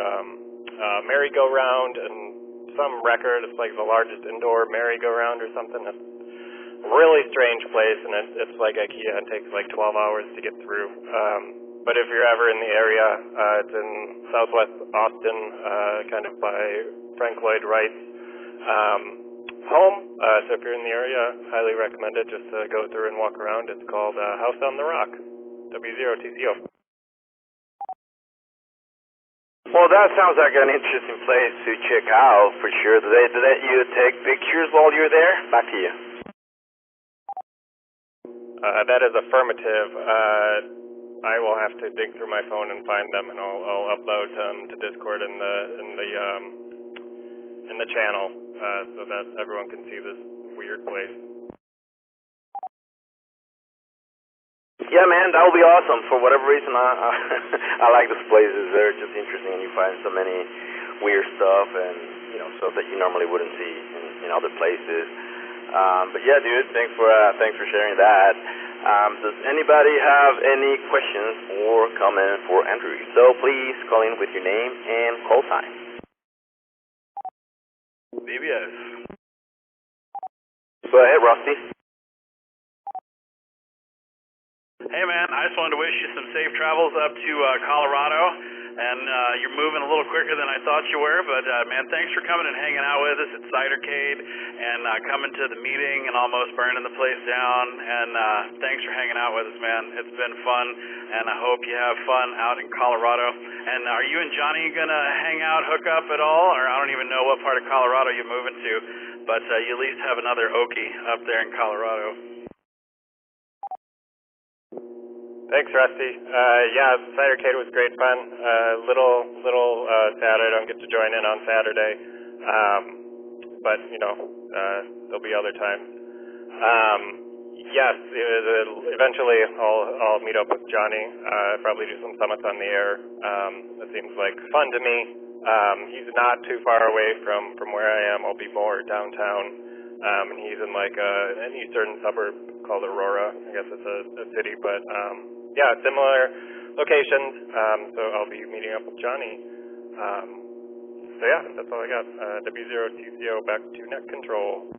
Speaker 15: merry-go-round and some record. It's the largest indoor merry-go-round or something. It's a really strange place, and it's like IKEA. It takes 12 hours to get through. But if you're ever in the area, it's in Southwest Austin, kind of by Frank Lloyd Wright's home. So if you're in the area, highly recommend it. Just go through and walk around. It's called House on the Rock. W0TCO.
Speaker 1: Well, that sounds like an interesting place to check out for sure. Did they let you take pictures while you're there? Back to you.
Speaker 15: That is affirmative. I will have to dig through my phone and find them, and I'll upload them to Discord in the channel, so that everyone can see this weird place.
Speaker 1: Yeah, man, that would be awesome. For whatever reason, I like those places. They're just interesting, and you find so many weird stuff and stuff that you normally wouldn't see in other places. But yeah, dude, thanks for sharing that. Does anybody have any questions or comments for Andrew? So please call in with your name and call time.
Speaker 8: BBS.
Speaker 1: Go ahead, Rusty.
Speaker 8: Hey, man, I just wanted to wish you some safe travels up to Colorado. And you're moving a little quicker than I thought you were, but man, thanks for coming and hanging out with us at Cidercade and coming to the meeting and almost burning the place down. And thanks for hanging out with us, man. It's been fun, and I hope you have fun out in Colorado. And are you and Johnny gonna hang out, hook up at all? Or I don't even know what part of Colorado you're moving to, but you at least have another Okie up there in Colorado.
Speaker 15: Thanks, Rusty. Yeah, Cidercade was great fun. Little sad I don't get to join in on Saturday, but there'll be other times. Yes, eventually I'll meet up with Johnny. Probably do some summits on the air. That seems like fun to me. He's not too far away from where I am. I'll be more downtown, and he's in like an eastern suburb called Aurora. I guess it's a city, but yeah, similar locations. So I'll be meeting up with Johnny. So yeah, that's all I got. W0TCO back to net control.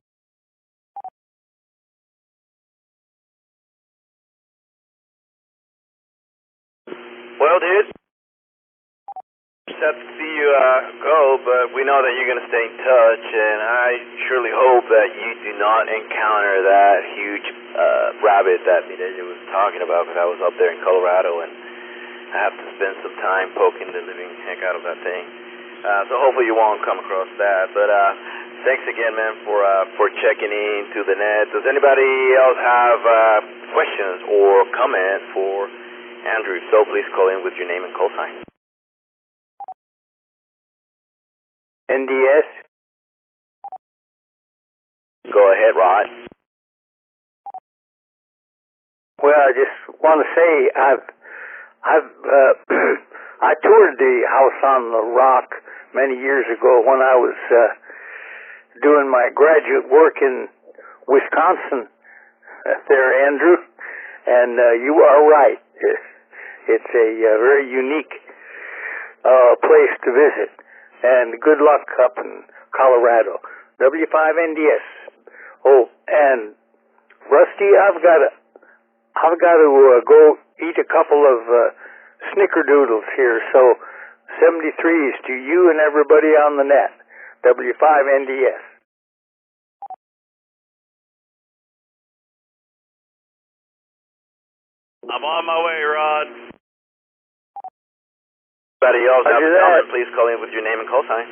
Speaker 1: Well, dude, sad to see you go, but we know that you're going to stay in touch, and I surely hope that you do not encounter that huge rabbit that Mireya was talking about, because I was up there in Colorado, and I have to spend some time poking the living heck out of that thing. So hopefully you won't come across that, but thanks again, man, for checking into the net. Does anybody else have questions or comments for Andrew? So please call in with your name and call sign.
Speaker 10: NDS.
Speaker 1: Go ahead, Rod.
Speaker 10: Well, I just want to say I toured the house on the rock many years ago when I was doing my graduate work in Wisconsin. There, Andrew, and you are right. It's a very unique place to visit. And good luck up in Colorado. W5NDS. Oh, and Rusty, I've got to go eat a couple of snickerdoodles here. So 73s to you and everybody on the net. W5NDS.
Speaker 8: I'm on my way, Rod.
Speaker 1: Anybody else have a comment, please call in with your name and call sign.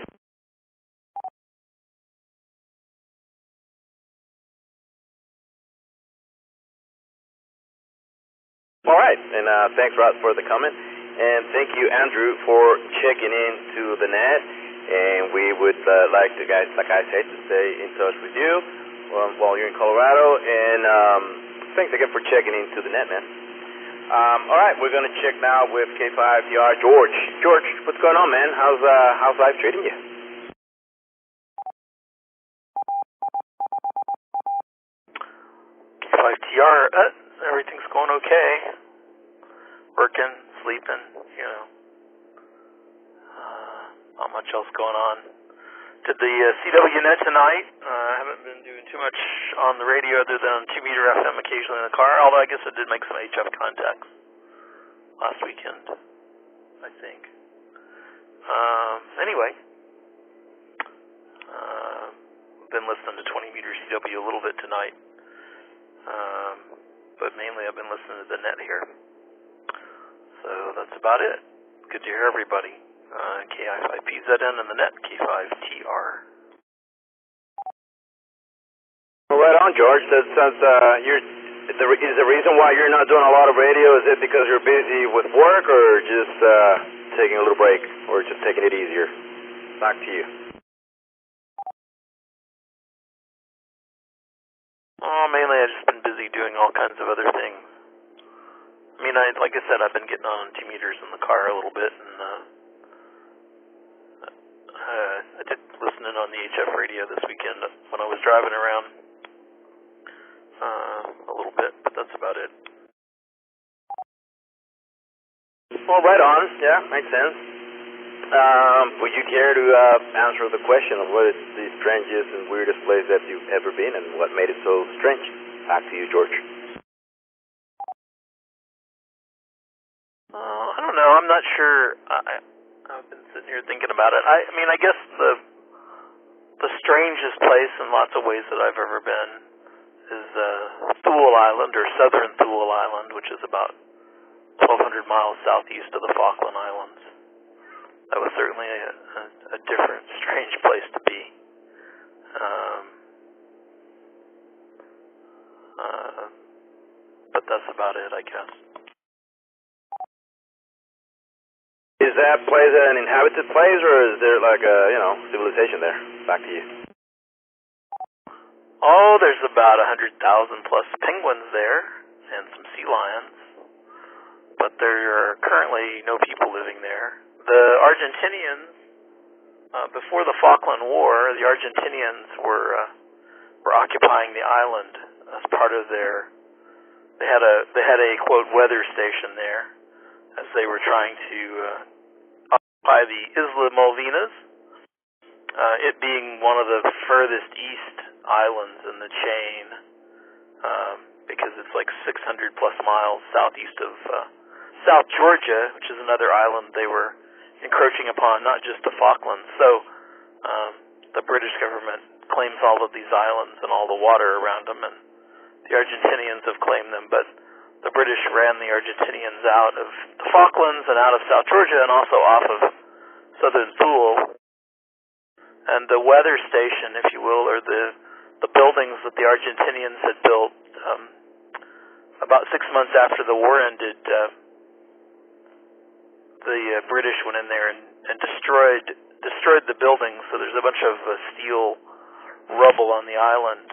Speaker 1: All right, and thanks, Rod, for the comment. And thank you, Andrew, for checking into the net. And we would like to, guys, like I said, to stay in touch with you while you're in Colorado. And thanks again for checking into the net, man. All right, we're going to check now with K5TR. George, what's going on, man? How's life treating you?
Speaker 16: K5TR, everything's going okay. Working, sleeping, not much else going on. Did the CW net tonight. I haven't been doing too much on the radio other than 2-meter FM occasionally in the car, although I guess I did make some HF contacts last weekend, I think. Anyway, been listening to 20-meter CW a little bit tonight, but mainly I've been listening to the net here. So that's about it. Good to hear everybody. KI5PZN and the net, K5TR.
Speaker 1: Well, right on, George. That sounds, is the reason why you're not doing a lot of radio, is it because you're busy with work, or just taking a little break, or just taking it easier? Back to you.
Speaker 16: Oh, mainly I've just been busy doing all kinds of other things. I mean, like I said, I've been getting on 2 meters in the car a little bit, and I did listen in on the HF radio this weekend when I was driving around a little bit, but that's about it.
Speaker 1: Well, right on. Yeah, makes sense. Would you care to answer the question of what is the strangest and weirdest place that you've ever been, and what made it so strange? Back to you, George.
Speaker 16: I don't know. I'm not sure. I've been sitting here thinking about it. I mean, I guess the strangest place in lots of ways that I've ever been is Thule Island, or Southern Thule Island, which is about 1,200 miles southeast of the Falkland Islands. That was certainly a different, strange place to be. But that's about it, I guess.
Speaker 1: is that place an inhabited place, or is there like a, civilization there? Back to you.
Speaker 16: Oh, there's about 100,000 plus penguins there, and some sea lions. But there are currently no people living there. The Argentinians, before the Falkland War, the Argentinians were occupying the island as part of their. They had a quote weather station there, as they were trying to occupy the Isla Malvinas, it being one of the furthest east islands in the chain, because it's like 600 plus miles southeast of South Georgia, which is another island they were encroaching upon, not just the Falklands. So the British government claims all of these islands and all the water around them, and the Argentinians have claimed them, but the British ran the Argentinians out of the Falklands and out of South Georgia and also off of southern Thule. And the weather station, if you will, or the buildings that the Argentinians had built about 6 months after the war ended, the British went in there and destroyed the buildings. So there's a bunch of steel rubble on the island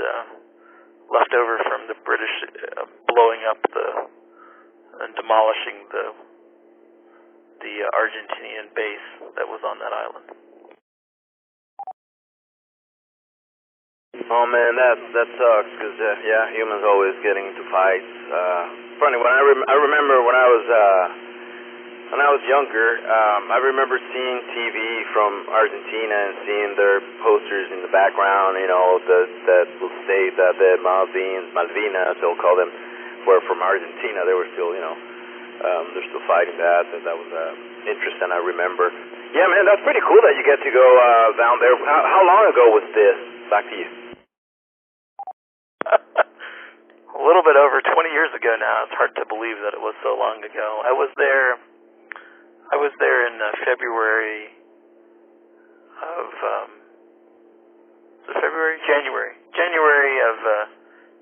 Speaker 16: left over from the British blowing up and demolishing the Argentinian base that was on that island.
Speaker 1: Oh man, that sucks, because humans always getting into fights. Funny, when I remember when I was younger, I remember seeing TV from Argentina and seeing their posters in the background, that will state that the Malvinas, they'll call them, were from Argentina. They were still, they're still fighting that. That was interesting, I remember. Yeah, man, that's pretty cool that you get to go down there. How long ago was this? Back to you.
Speaker 16: A little bit over 20 years ago now. It's hard to believe that it was so long ago. I was there in February of January of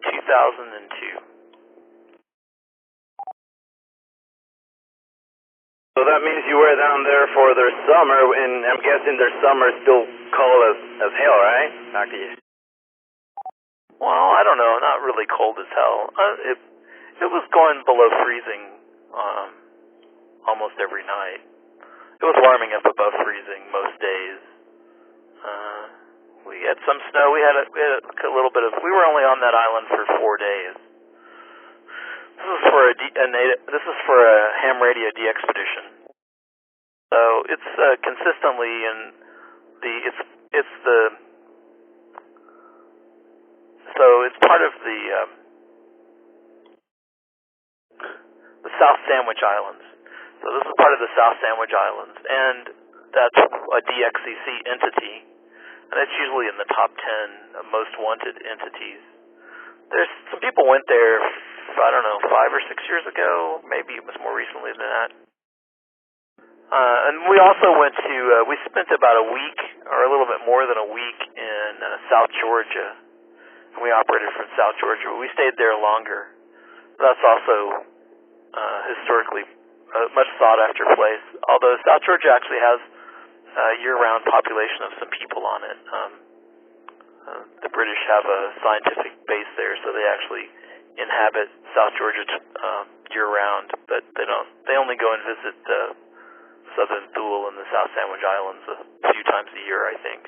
Speaker 16: 2002.
Speaker 1: So that means you were down there for their summer, and I'm guessing their summer is still cold as hell, right? Back to you.
Speaker 16: Well, I don't know. Not really cold as hell. It was going below freezing almost every night. It was warming up above freezing most days. We had some snow. We had a little bit of. We were only on that island for 4 days. This is for a ham radio de-expedition. So it's consistently in it's part of the South Sandwich Islands. So this is part of the South Sandwich Islands, and that's a DXCC entity, and it's usually in the top 10 most wanted entities. There's some people went there, I don't know, 5 or 6 years ago. Maybe it was more recently than that. And we also went to, we spent about a week, or a little bit more than a week, in South Georgia. And we operated from South Georgia, but we stayed there longer. That's also historically a much sought-after place. Although South Georgia actually has a year-round population of some people on it. The British have a scientific base there, so they actually inhabit South Georgia year-round, but they only go and visit southern Thule and the South Sandwich Islands a few times a year, I think.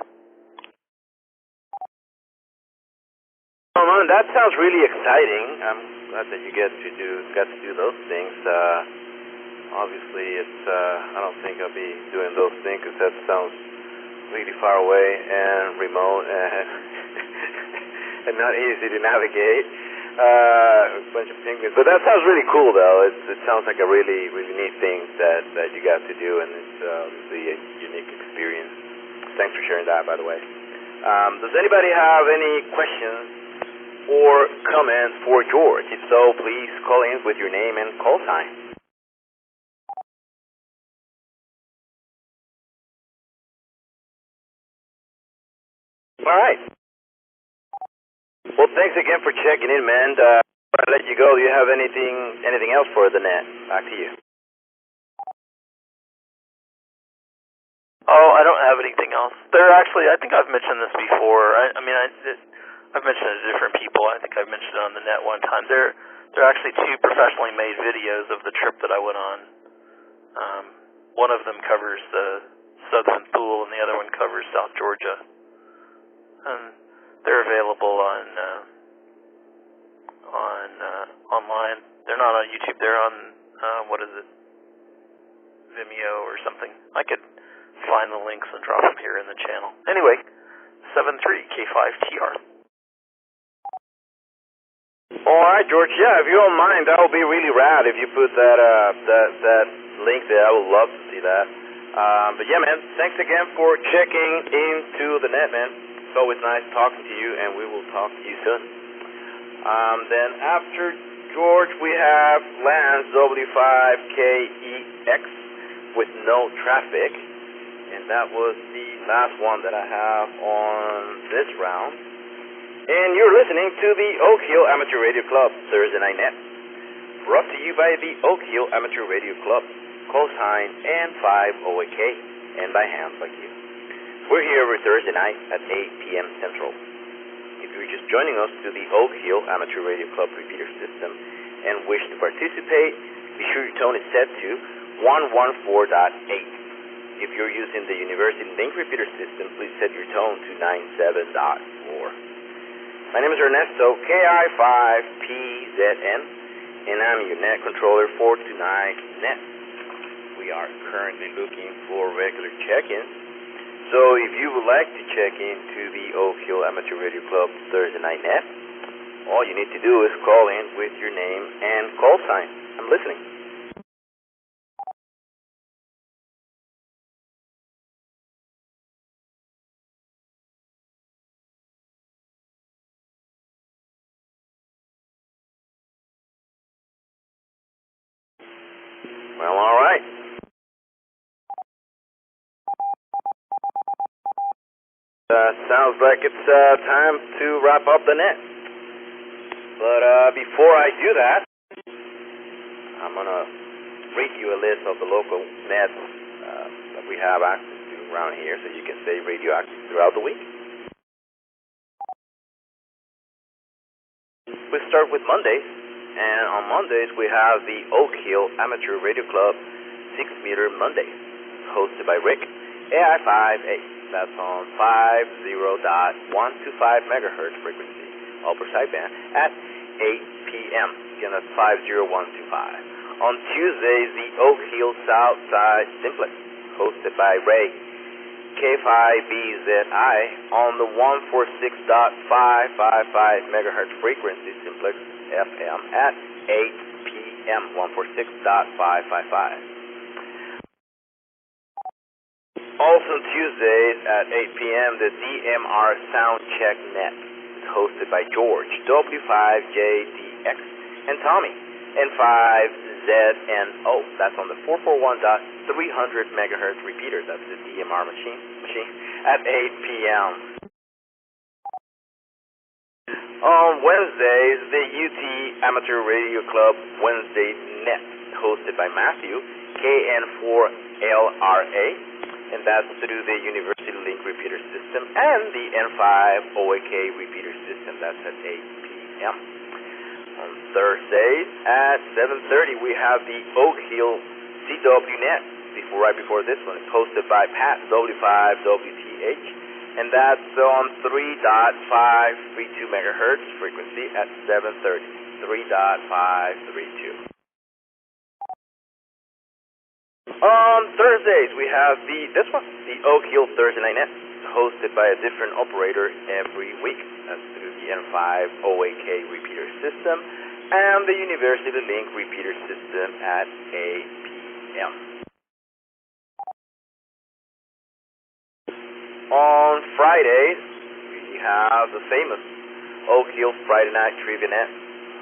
Speaker 1: Oh man, that sounds really exciting. I'm glad that you got to do those things. Obviously, it's I don't think I'll be doing those things because that sounds really far away and remote and not easy to navigate. A bunch of penguins, but that sounds really cool though. It sounds like a really neat thing that you got to do, and it's obviously a unique experience. Thanks for sharing that, by the way. Does anybody have any questions or comments for George? If so, please call in with your name and call sign. All right. Well, thanks again for checking in, man. Before I let you go, do you have anything else for the net? Back to you.
Speaker 16: Oh, I don't have anything else. They're actually, I think I've mentioned this before. I've mentioned it to different people. I think I've mentioned it on the net one time. They're actually two professionally made videos of the trip that I went on. One of them covers the Southern Pool, and the other one covers South Georgia. And they're available on online. They're not on YouTube. They're on Vimeo or something. I could find the links and drop them here in the channel. Anyway, 73K5TR.
Speaker 1: All right, George. Yeah, if you don't mind, that would be really rad if you put that link there. I would love to see that. But yeah, man, thanks again for checking into the net, man. It's always nice talking to you, and we will talk to you soon. Then after George, we have Lance W5KEX with no traffic, and that was the last one that I have on this round. And you're listening to the Oak Hill Amateur Radio Club Thursday Night Net, brought to you by the Oak Hill Amateur Radio Club, call sign N5OAK, and by hands like you. We're here every Thursday night at 8 p.m. Central. If you're just joining us to the Oak Hill Amateur Radio Club repeater system and wish to participate, be sure your tone is set to 114.8. If you're using the University Link repeater system, please set your tone to 97.4. My name is Ernesto, KI5PZN, and I'm your net controller for tonight's net. We are currently looking for regular check-ins, so if you would like to check into the Oak Hill Amateur Radio Club Thursday Night Net, all you need to do is call in with your name and call sign. I'm listening. Well, all right. Sounds like it's time to wrap up the net. But before I do that, I'm going to read you a list of the local nets that we have access to around here so you can stay radioactive throughout the week. We start with Mondays, and on Mondays we have the Oak Hill Amateur Radio Club 6-meter Monday, hosted by Rick, AI5A. That's on 50.125 megahertz frequency, upper sideband, at 8 p.m. Again, that's 50125. On Tuesdays, the Oak Hill Southside Simplex, hosted by Ray, K5BZI, on the 146.555 megahertz frequency Simplex FM at 8 p.m. 146.555. Also Tuesdays at 8 p.m., the DMR Soundcheck Net is hosted by George, W5JDX, and Tommy, N5ZNO. That's on the 441.300 megahertz repeater. That's the DMR machine at 8 p.m. On Wednesdays, the UT Amateur Radio Club Wednesday Net, hosted by Matthew, KN4LRA. And that's through the University Link repeater system and the N5OAK repeater system. That's at 8 p.m. On Thursdays at 7:30, we have the Oak Hill CW Net. Right before this one, it's hosted by Pat, W5WTH, and that's on 3.532 megahertz frequency at 7:30. 3.532. On Thursdays, we have the Oak Hill Thursday Night Net, hosted by a different operator every week. That's through the N5OAK repeater system and the University Link repeater system at 8 p.m. On Fridays, we have the famous Oak Hill Friday Night Trivia Net,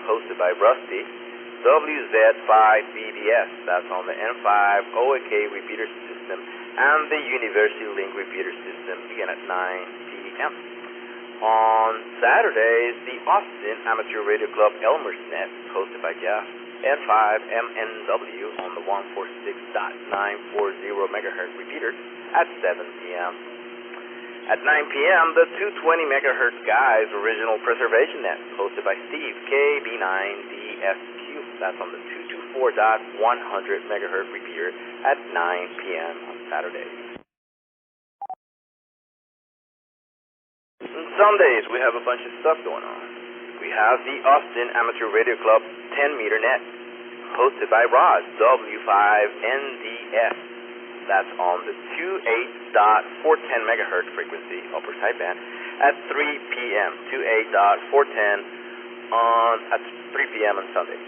Speaker 1: hosted by Rusty, WZ5BBS, that's on the N5OAK repeater system and the University Link repeater system, again at 9 p.m. On Saturdays, the Austin Amateur Radio Club Elmer's Net, hosted by Jeff, N5MNW on the 146.940 megahertz repeater at 7 p.m. At 9 p.m., the 220 megahertz Guys original preservation net hosted by Steve KB9DSQ. That's on the 224.100 megahertz repeater at 9 p.m. on Saturday. On Sundays, we have a bunch of stuff going on. We have the Austin Amateur Radio Club 10-meter net, hosted by Rod, W5NDS. That's on the 28.410 megahertz frequency, upper sideband, at 3 p.m. 28.410 at 3 p.m. on Sundays.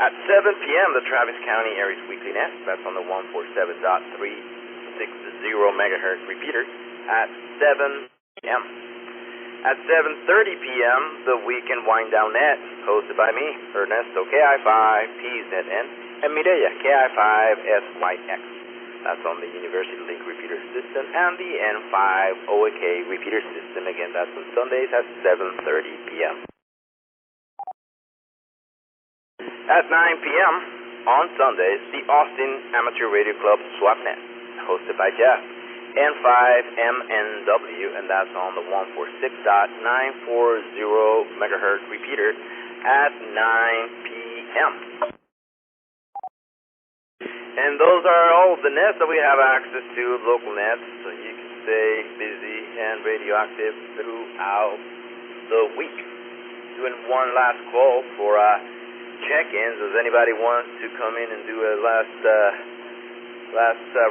Speaker 1: At 7 p.m., the Travis County Aries Weekly Net. That's on the 147.360 megahertz repeater at 7 p.m. At 7:30 p.m., the Weekend Wind Down Net, hosted by me, Ernesto KI5PZN, and Mireya KI5SYX. That's on the University Link repeater system and the N5OAK repeater system. Again, that's on Sundays at 7:30 p.m. At 9 p.m. on Sundays, the Austin Amateur Radio Club SwapNet, hosted by Jeff, N5MNW, and that's on the 146.940 megahertz repeater at 9 p.m. And those are all of the nets that we have access to, local nets, so you can stay busy and radioactive throughout the week. Doing one last call for check-ins. Does anybody want to come in and do a last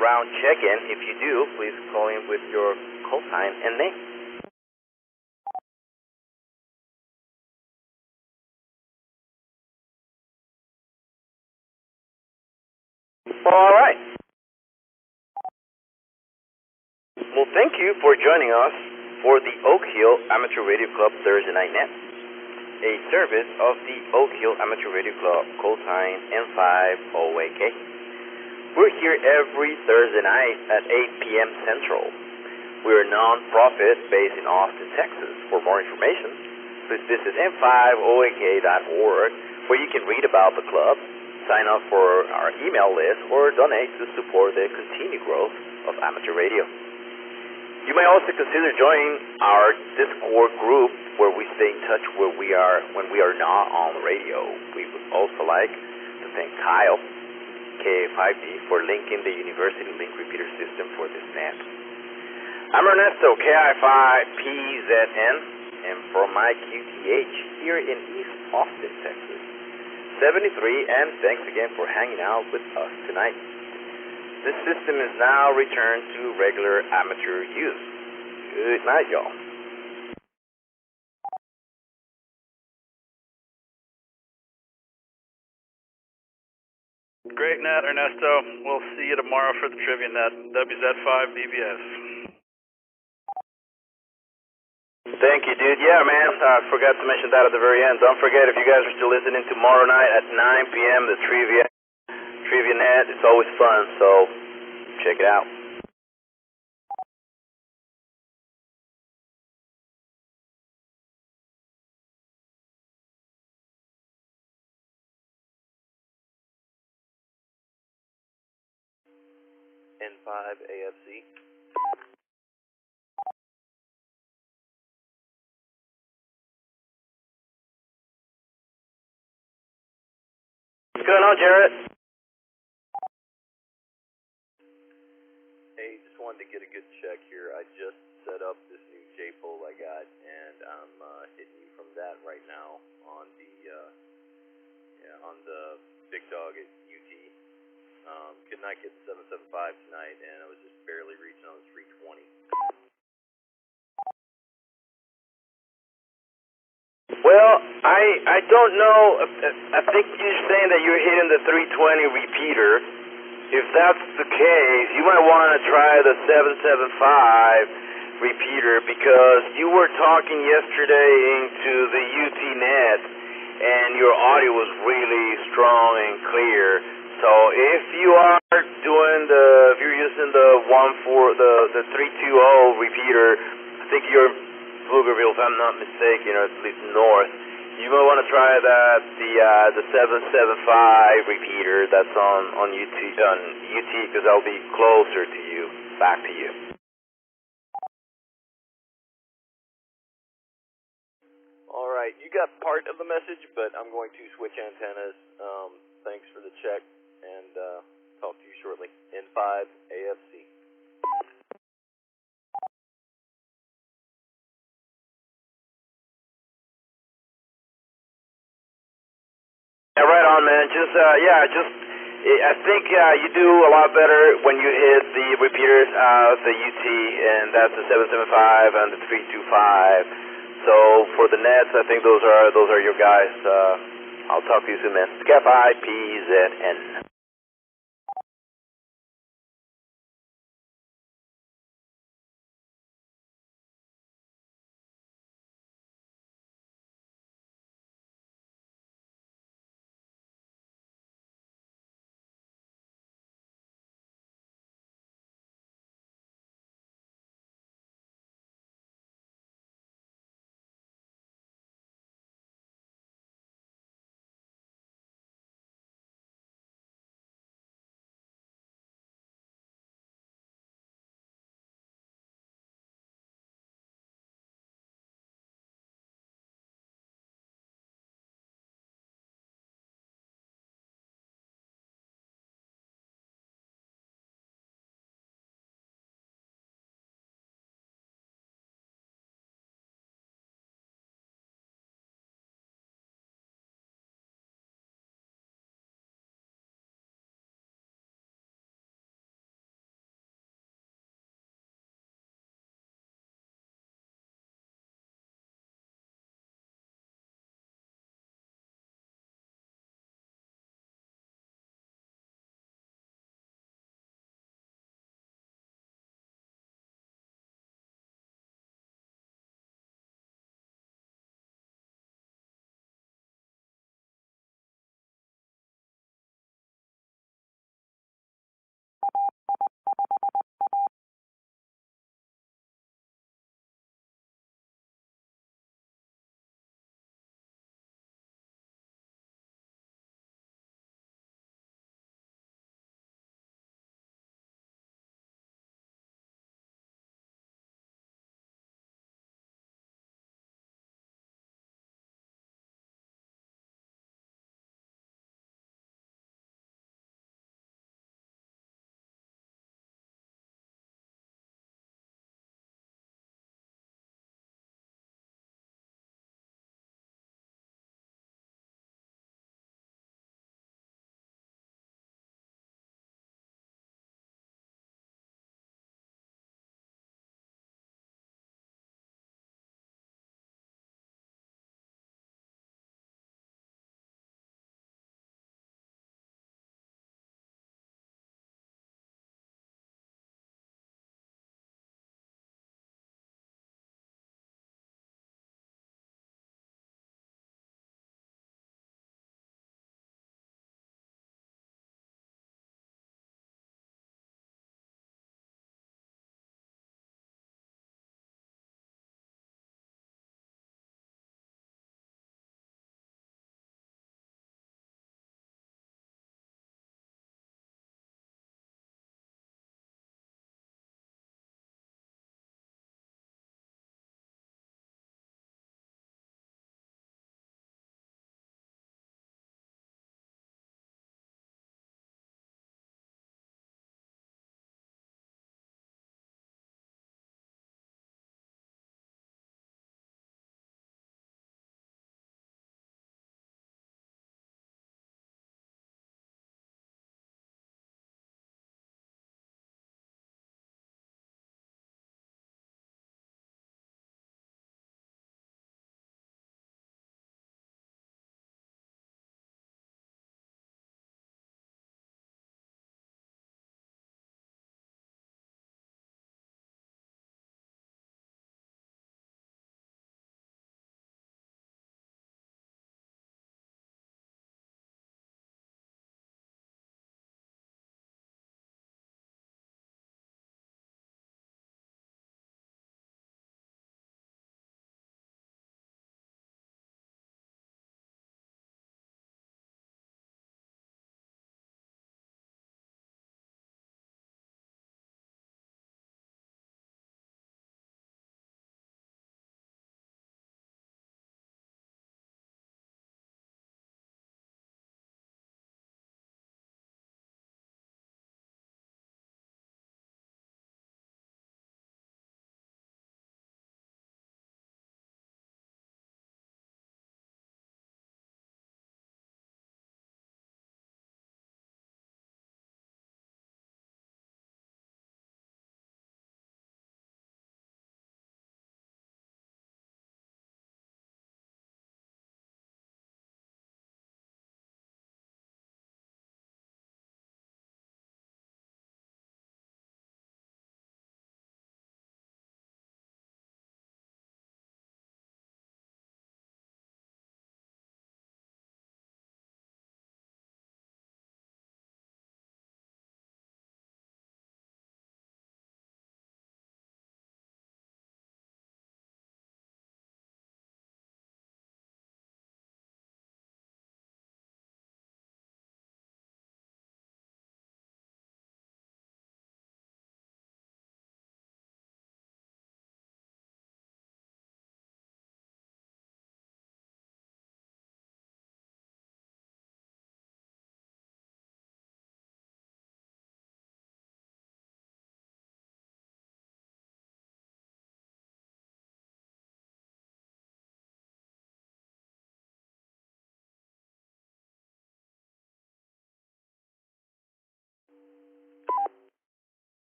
Speaker 1: round check-in? If you do, please call in with your call sign and name. All right. Well, thank you for joining us for the Oak Hill Amateur Radio Club Thursday Night Net, a service of the Oak Hill Amateur Radio Club, call sign N5OAK. We're here every Thursday night at 8 p.m. Central. We're a non-profit based in Austin, Texas. For more information, please visit n5oak.org, where you can read about the club, sign up for our email list, or donate to support the continued growth of amateur radio. You may also consider joining our Discord group, where we stay in touch when we are not on the radio. We would also like to thank Kyle, KA5D, for linking the University Link repeater system for this net. I'm Ernesto, KI5PZN, and from my QTH here in East Austin, Texas, 73, and thanks again for hanging out with us tonight. This system is now returned to regular amateur use. Good night, y'all.
Speaker 8: Great net, Ernesto. We'll see you tomorrow for the trivia net. WZ5BBS.
Speaker 1: Thank you, dude. Yeah, man, I forgot to mention that at the very end. Don't forget, if you guys are still listening, tomorrow night at 9 p.m., the trivia net. It's always fun, so check it out.
Speaker 17: N5AFC.
Speaker 1: What's going on, Jarrett?
Speaker 17: Hey, just wanted to get a good check here. I just set up this new J-pole I got, and I'm hitting you from that right now on the big dog at UT. Could not get the 775 tonight, and I was just barely reaching on the 320.
Speaker 1: Well, I don't know. I think you're saying that you're hitting the 320 repeater. If that's the case, you might want to try the 775 repeater, because you were talking yesterday into the UT net, and your audio was really strong and clear. So if you are if you're using the 320 repeater, I think you're Pflugerville, if I'm not mistaken, or at least north. You might want to try the 775 repeater that's on UT because I'll be closer to you, back to you.
Speaker 17: All right, you got part of the message, but I'm going to switch antennas. Thanks for the check, and talk to you shortly. N5 AFC.
Speaker 1: Yeah, right on, man. I think you do a lot better when you hit the repeaters of the UT, and that's the 775 and the 325. So for the nets, I think those are your guys. I'll talk to you soon, man. Scap IPZN.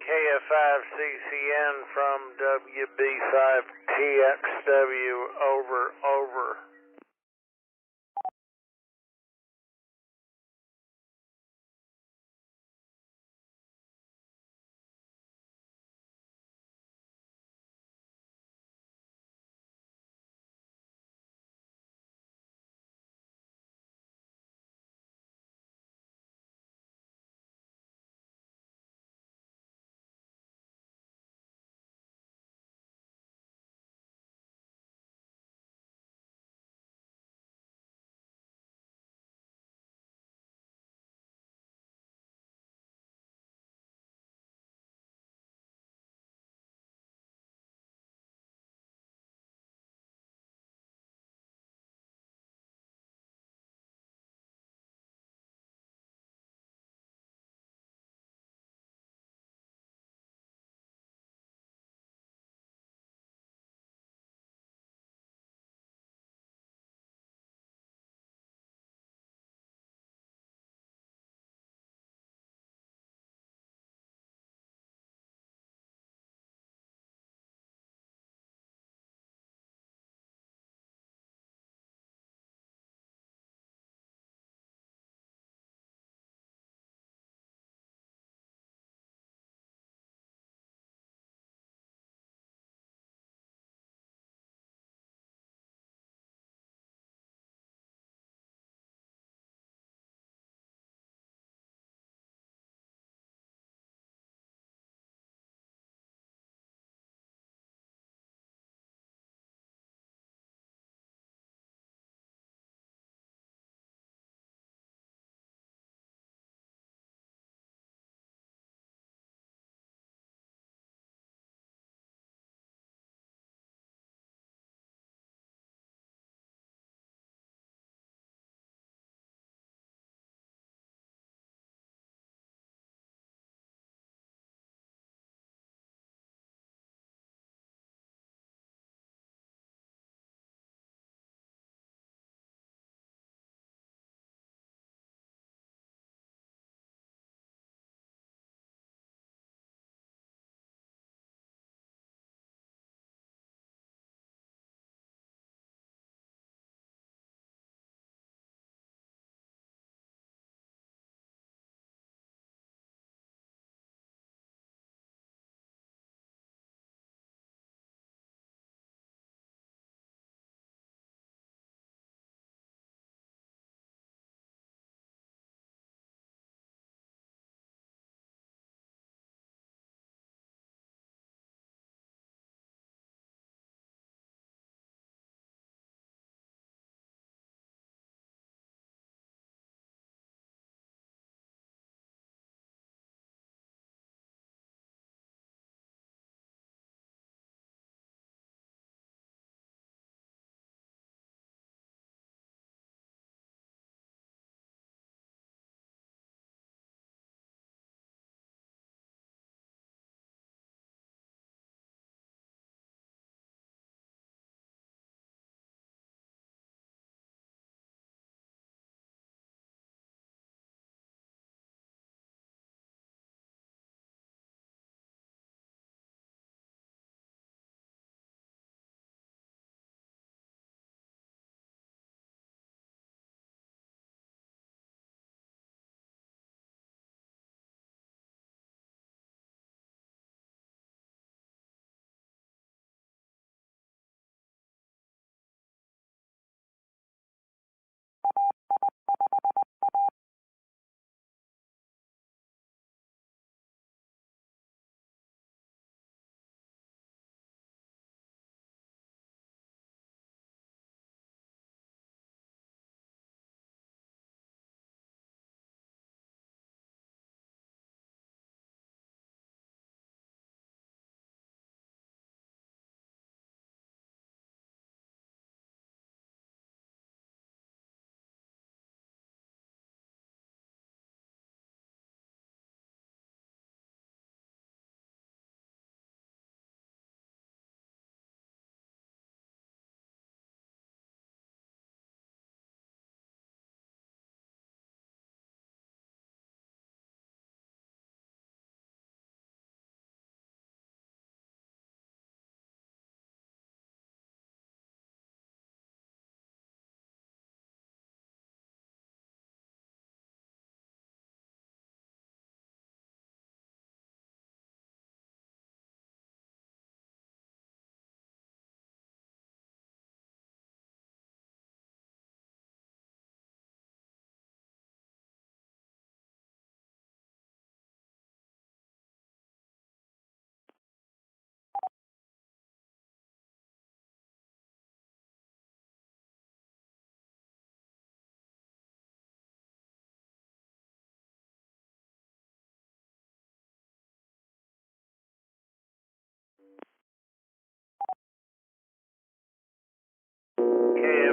Speaker 18: KF5CCN from WB5TXW, over.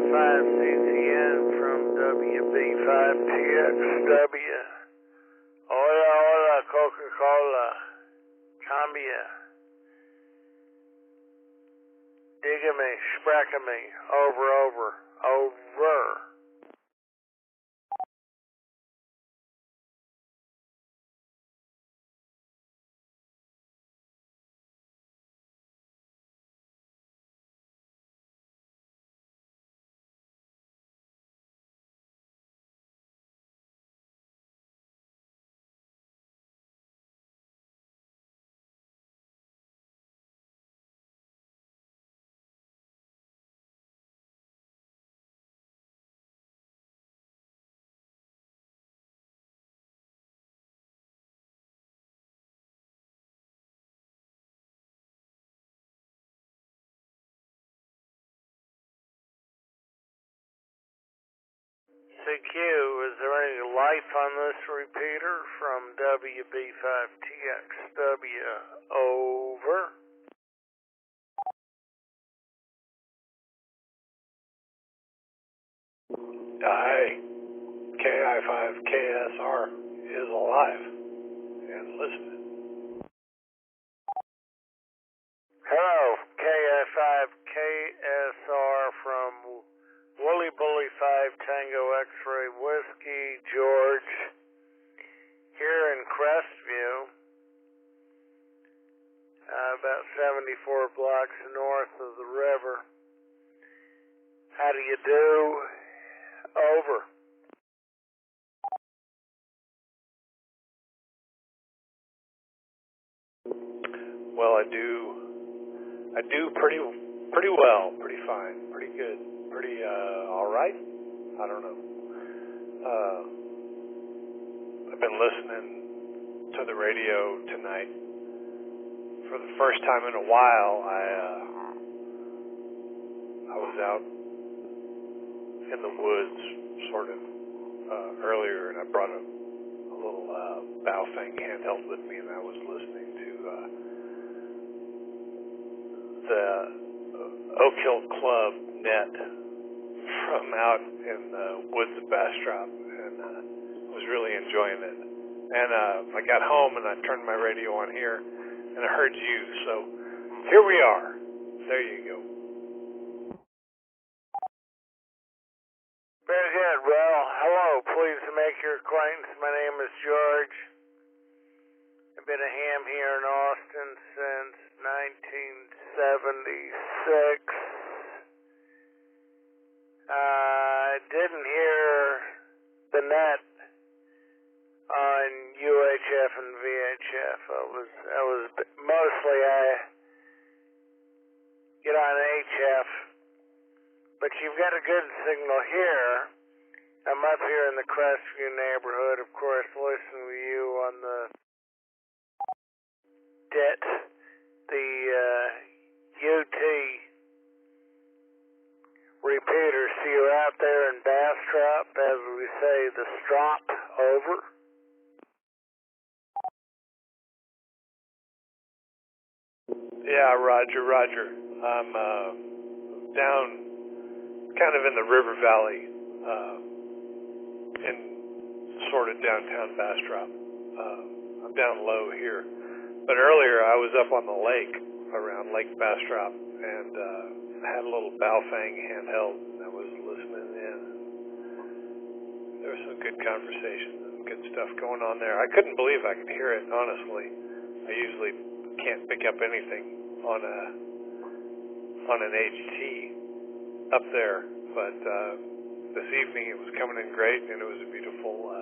Speaker 18: KI5CCN from WB5TXW. Hola, hola, Coca-Cola. Cambia. Dígame, sprácame. Over. CQ, is there any life on this repeater from WB5TXW? Over.
Speaker 19: Hi, KI5KSR is alive and listening.
Speaker 18: Hello, KI5KSR from Woolly Bully 5 Tango X-Ray Whiskey George here in Crestview, about 74 blocks north of the river. How do you do? Over.
Speaker 19: Well, I do pretty well, pretty fine, pretty good, pretty all right. I don't know. I've been listening to the radio tonight for the first time in a while. I was out in the woods sort of earlier, and I brought a little Baofeng handheld with me, and I was listening to the Oak Hill Club net from out in the woods of Bastrop, and was really enjoying it. And I got home and I turned my radio on here, and I heard you, so here we are. There you go.
Speaker 18: Very good. Well, hello. Pleased to make your acquaintance. My name is George. I've been a ham here in Austin since 1976. I didn't hear the net on UHF and VHF. I was mostly I get on HF, but you've got a good signal here. I'm up here in the Crestview neighborhood, of course, listening to you on the UT repeater. See you out there in Bastrop, as we say, the strop. Over.
Speaker 19: Yeah, Roger. I'm down kind of in the river valley, in sort of downtown Bastrop. I'm down low here. But earlier I was up on the lake, around Lake Bastrop, and had a little Baofeng handheld, and I was listening in. There was some good conversations and good stuff going on there. I couldn't believe I could hear it, honestly. I usually can't pick up anything on an HT up there, but this evening it was coming in great, and it was a beautiful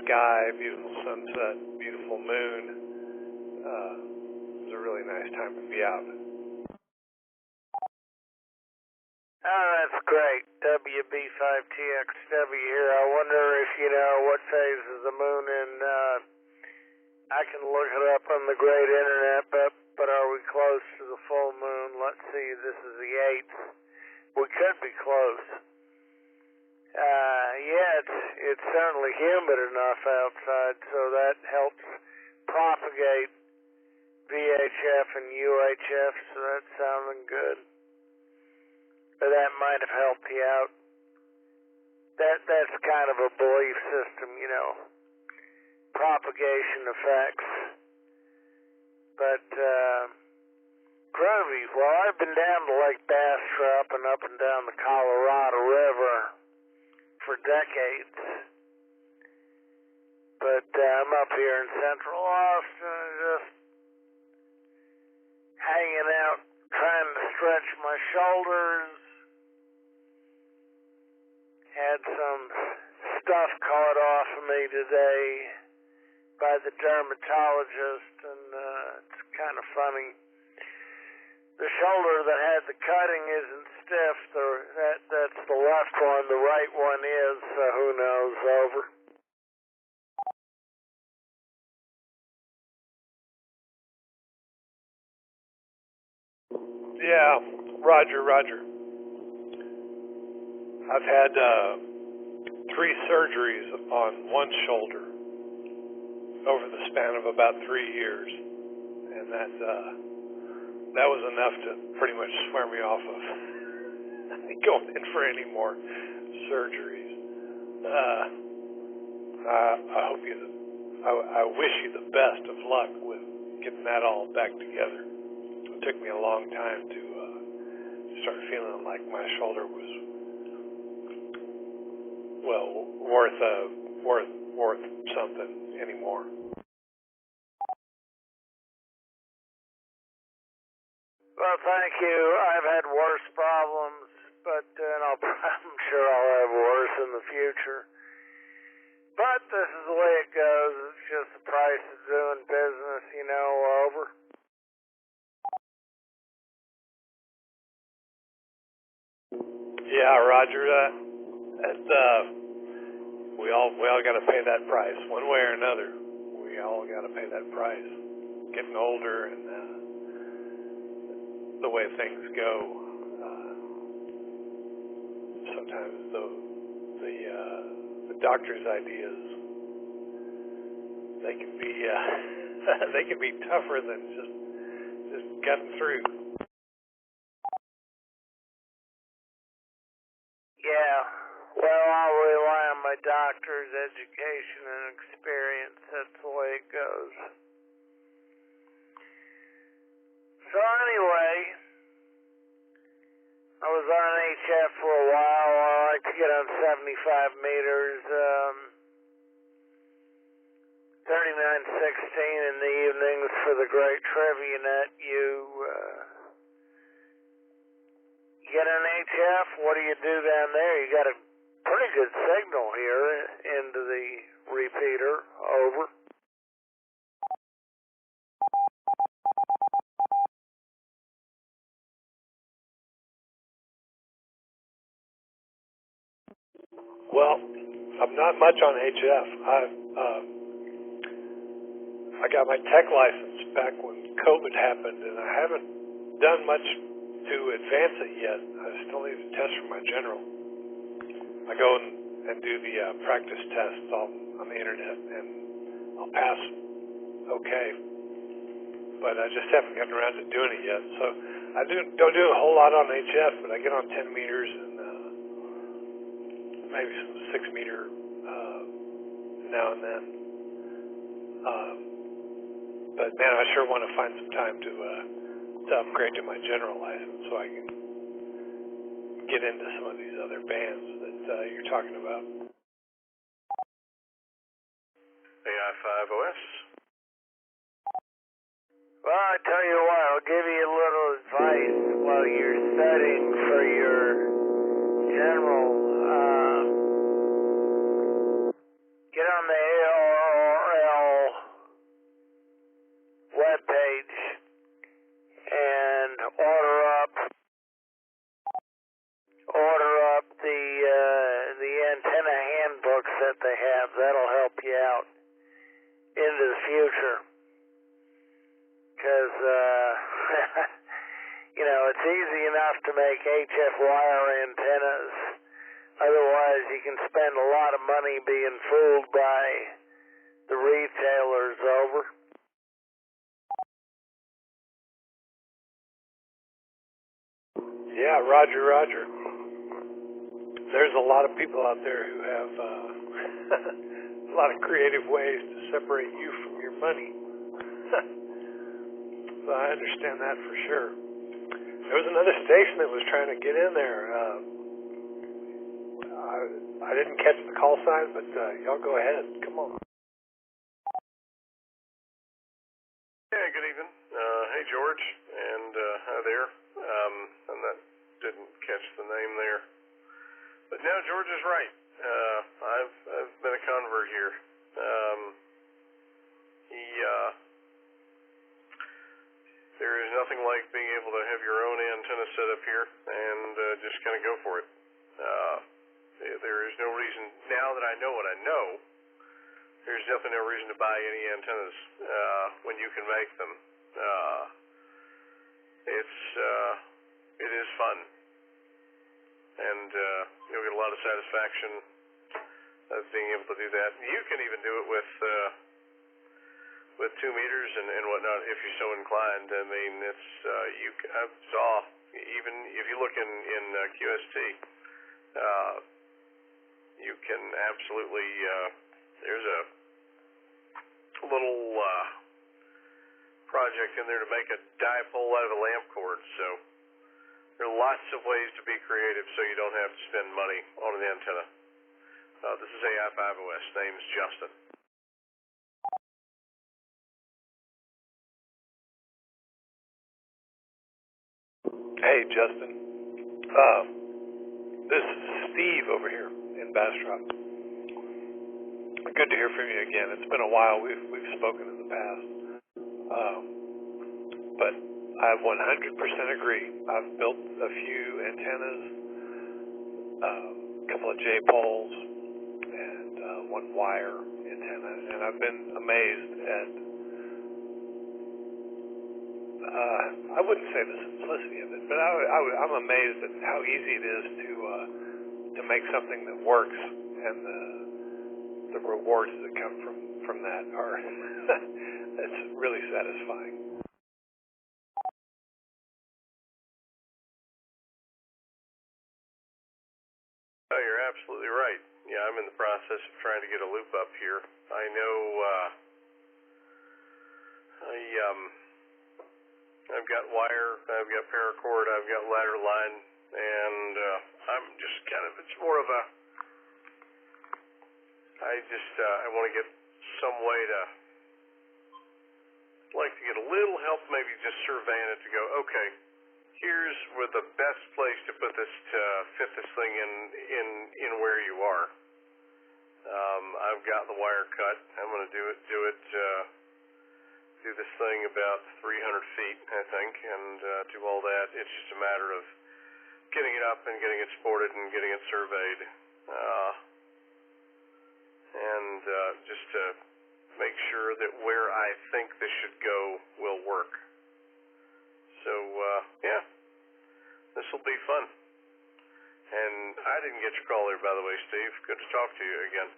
Speaker 19: sky, beautiful sunset, beautiful moon. It was a really nice time to be out.
Speaker 18: Oh, that's great. WB5TXW here. I wonder if you know what phase is the moon in. I can look it up on the great internet, but are we close to the full moon? Let's see, this is the 8th. We could be close. Yeah, it's certainly humid enough outside, so that helps propagate VHF and UHF, so that's sounding good. that might have helped you out. That's kind of a belief system, you know, propagation effects. But groovy. Well, I've been down to Lake Bastrop and up and down the Colorado River for decades. But I'm up here in Central Austin, just hanging out, trying to stretch my shoulders. Had some stuff caught off of me today by the dermatologist, and it's kind of funny. The shoulder that had the cutting isn't stiff. That's the left one. The right one is, so who knows, over.
Speaker 19: Yeah, Roger. I've had 3 surgeries on one shoulder over the span of about 3 years, and that was enough to pretty much swear me off of going in for any more surgeries. I wish you the best of luck with getting that all back together. It took me a long time to start feeling like my shoulder was worth something anymore.
Speaker 18: Well, thank you. I've had worse problems, but I'm sure I'll have worse in the future. But this is the way it goes. It's just the price of doing business, you know, over.
Speaker 19: Yeah, Roger. We all got to pay that price one way or another. We all got to pay that price. Getting older and the way things go. Sometimes the doctor's ideas they can be they can be tougher than just getting through.
Speaker 18: Yeah. Well, I'll rely on my doctor's education and experience. That's the way it goes. So anyway, I was on HF for a while. I like to get on 75 meters, 39.16 in the evenings for the great trivia net. You get an HF, what do you do down there? You got a pretty good signal here into the repeater. Over.
Speaker 19: Well, I'm not much on HF. I got my tech license back when COVID happened, and I haven't done much to advance it yet. I still need to test for my general. I go and do the practice tests on the internet, and I'll pass okay. But I just haven't gotten around to doing it yet. So I don't do a whole lot on HF, but I get on 10 meters and maybe some 6 meter now and then. But man, I sure want to find some time to upgrade to my general license so I can get into some of these other bands that you're talking about.
Speaker 2: AI5OS.
Speaker 18: Well, I tell you what, I'll give you a little advice while you're studying for your general. Get on the ARRL webpage and order up the antenna handbooks that they have. That'll help you out into the future. Because, you know, it's easy enough to make HF wire antennas. Otherwise, you can spend a lot of money being fooled by the retailers. Over.
Speaker 19: Yeah, Yeah, Roger, Roger. There's a lot of people out there who have a lot of creative ways to separate you from your money. So I understand that for sure. There was another station that was trying to get in there. I didn't catch the call sign, but y'all go ahead. Come on.
Speaker 7: Yeah, good evening. Hey, George, and hi there. Didn't catch the name there. But no, George is right. I've been a convert here. There is nothing like being able to have your own antenna set up here and just kind of go for it. There is no reason, now that I know what I know, there's definitely no reason to buy any antennas when you can make them. It is fun, and you'll get a lot of satisfaction of being able to do that. You can even do it with 2 meters and whatnot if you're so inclined. I mean, it's I saw, even if you look in QST, you can absolutely there's a little project in there to make a dipole out of a lamp cord. So there are lots of ways to be creative so you don't have to spend money on an antenna. This is AI5OS. Name's Justin.
Speaker 19: Hey, Justin. This is Steve over here in Bastrop. Good to hear from you again. It's been a while. We've spoken in the past. But I 100% agree. I've built a few antennas, a couple of J-poles, and one wire antenna, and I've been amazed at, I wouldn't say the simplicity of it, but I'm amazed at how easy it is to make something that works, and the rewards that come from that are it's really satisfying.
Speaker 7: Oh, you're absolutely right. Yeah, I'm in the process of trying to get a loop up here. I know I've got wire, I've got paracord, I've got ladder line, and I'm just kind of, it's more of a, I want to get some way to, like to get a little help, maybe just surveying it to go, okay, here's where the best place to put this, to fit this thing in where you are. I've got the wire cut. I'm going to do this thing about 300 feet, I think, and do all that. It's just a matter of getting it up and getting it sported and getting it surveyed, and just to make sure that where I think this should go will work. So, yeah, this will be fun. And I didn't get your call there, by the way, Steve. Good to talk to you again.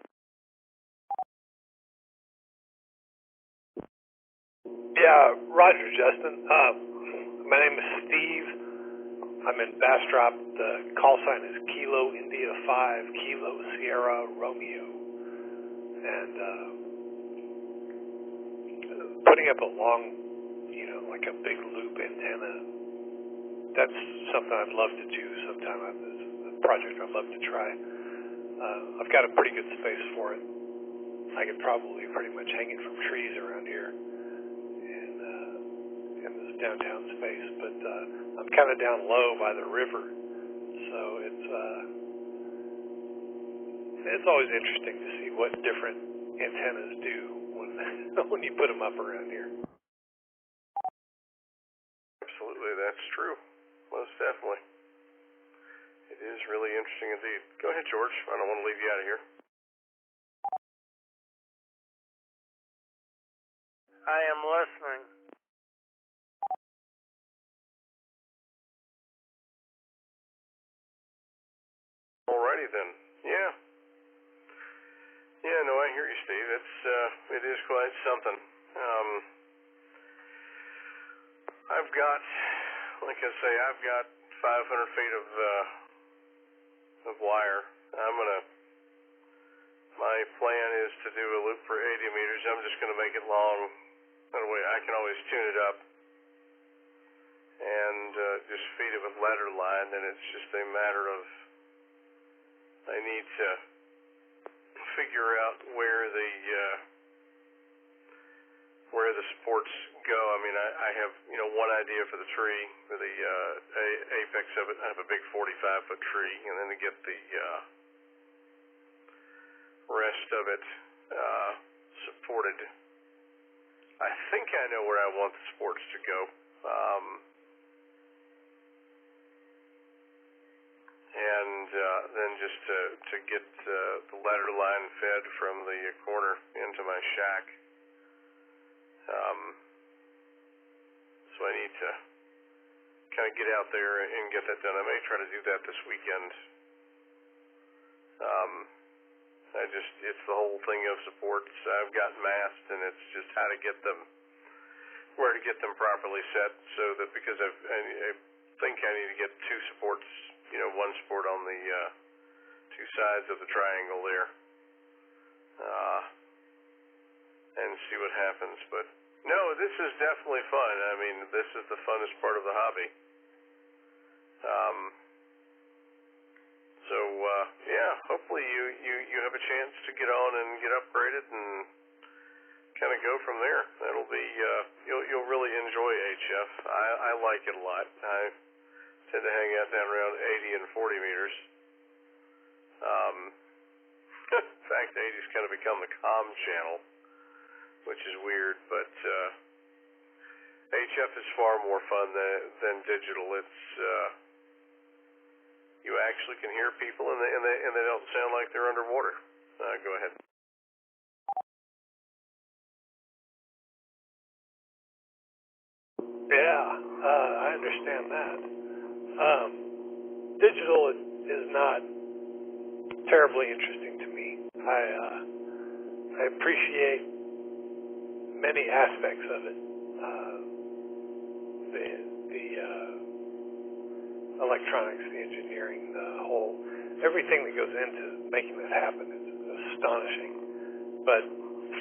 Speaker 19: Yeah, Roger, Justin. My name is Steve. I'm in Bastrop. The call sign is Kilo India 5, Kilo Sierra Romeo. And putting up a long, like a big loop antenna, that's something I'd love to do sometime. It's a project I'd love to try. I've got a pretty good space for it. I could probably pretty much hang it from trees around here in this downtown space, but I'm kind of down low by the river, so it's always interesting to see what different antennas do when you put them up around here.
Speaker 7: Absolutely, that's true. Most definitely. It is really interesting indeed. Go ahead, George. I don't want to leave you out of here.
Speaker 18: I am listening.
Speaker 7: Alrighty then. Yeah. Yeah, no, I hear you, Steve. It is quite something. I've got, like I say, I've got 500 feet of wire. My plan is to do a loop for 80 meters. I'm just going to make it long. That way I can always tune it up and just feed it with ladder line. Then it's just a matter of I need to figure out where the supports go. I mean, I have one idea for the tree, for the apex of it. I have a big 45-foot tree, and then to get the rest of it supported. I think I know where I want the supports to go. And then just to get the ladder line fed from the corner into my shack. So I need to kind of get out there and get that done. I may try to do that this weekend. It's the whole thing of supports. I've got masked, and it's just how to get them, where to get them properly set, so that because I think I need to get two supports, one support on the two sides of the triangle there, and see what happens. But no, this is definitely fun. I mean, this is the funnest part of the hobby. So yeah, hopefully you have a chance to get on and get upgraded and kind of go from there. That'll be you'll really enjoy HF. I like it a lot. I tend to hang out down around 80 and 40 meters. In fact, 80's kind of become the comm channel, which is weird, but HF is far more fun than digital. It's you actually can hear people, and they don't sound like they're underwater. Go ahead.
Speaker 19: Yeah, I understand that. Digital is not terribly interesting to me. I appreciate many aspects of it. The electronics, the engineering, everything that goes into making this happen is astonishing. But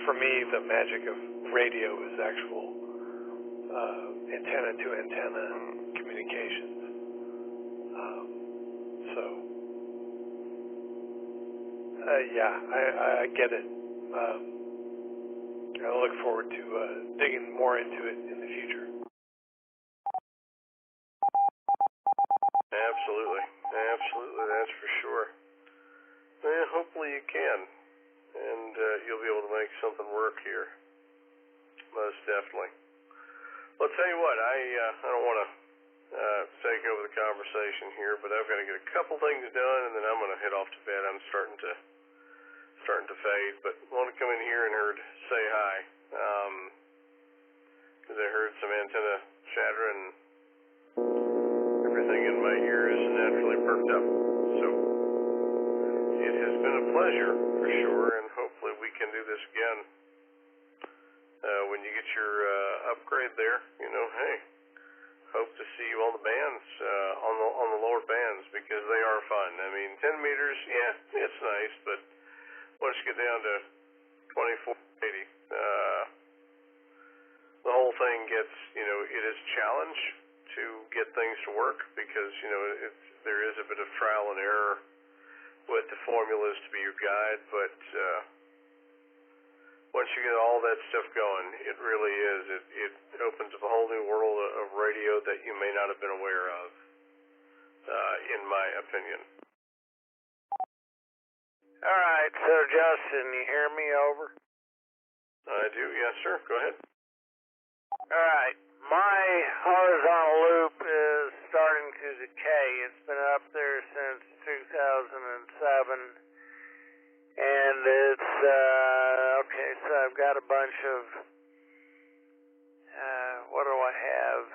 Speaker 19: for me, the magic of radio is actual antenna to antenna communications. Yeah, I get it. I look forward to digging more into it in the future.
Speaker 7: Absolutely, that's for sure. Yeah, hopefully you can, and you'll be able to make something work here. Most definitely. Well, I'll tell you what, I don't want to take over the conversation here, but I've got to get a couple things done, and then I'm going to head off to bed. I'm starting to fade, but I want to come in here and say hi, because I heard some antenna chatter and everything in my ears naturally perked up. So it has been a pleasure for sure, and hopefully we can do this again. When you get your upgrade there, hey, hope to see you on the bands, on the lower bands, because they are fun. I mean, 10 meters, yeah, it's nice, but once you get down to 2480, the whole thing gets, it is a challenge to get things to work, because there is a bit of trial and error with the formulas to be your guide, but once you get all that stuff going, it really is. It opens up a whole new world of radio that you may not have been aware of, in my opinion.
Speaker 18: All right, so Justin, you hear me over?
Speaker 7: I do, yes, sir. Go ahead.
Speaker 18: All right, my horizontal loop is starting to decay. It's been up there since 2007. And it's, okay, so I've got a bunch of, what do I have?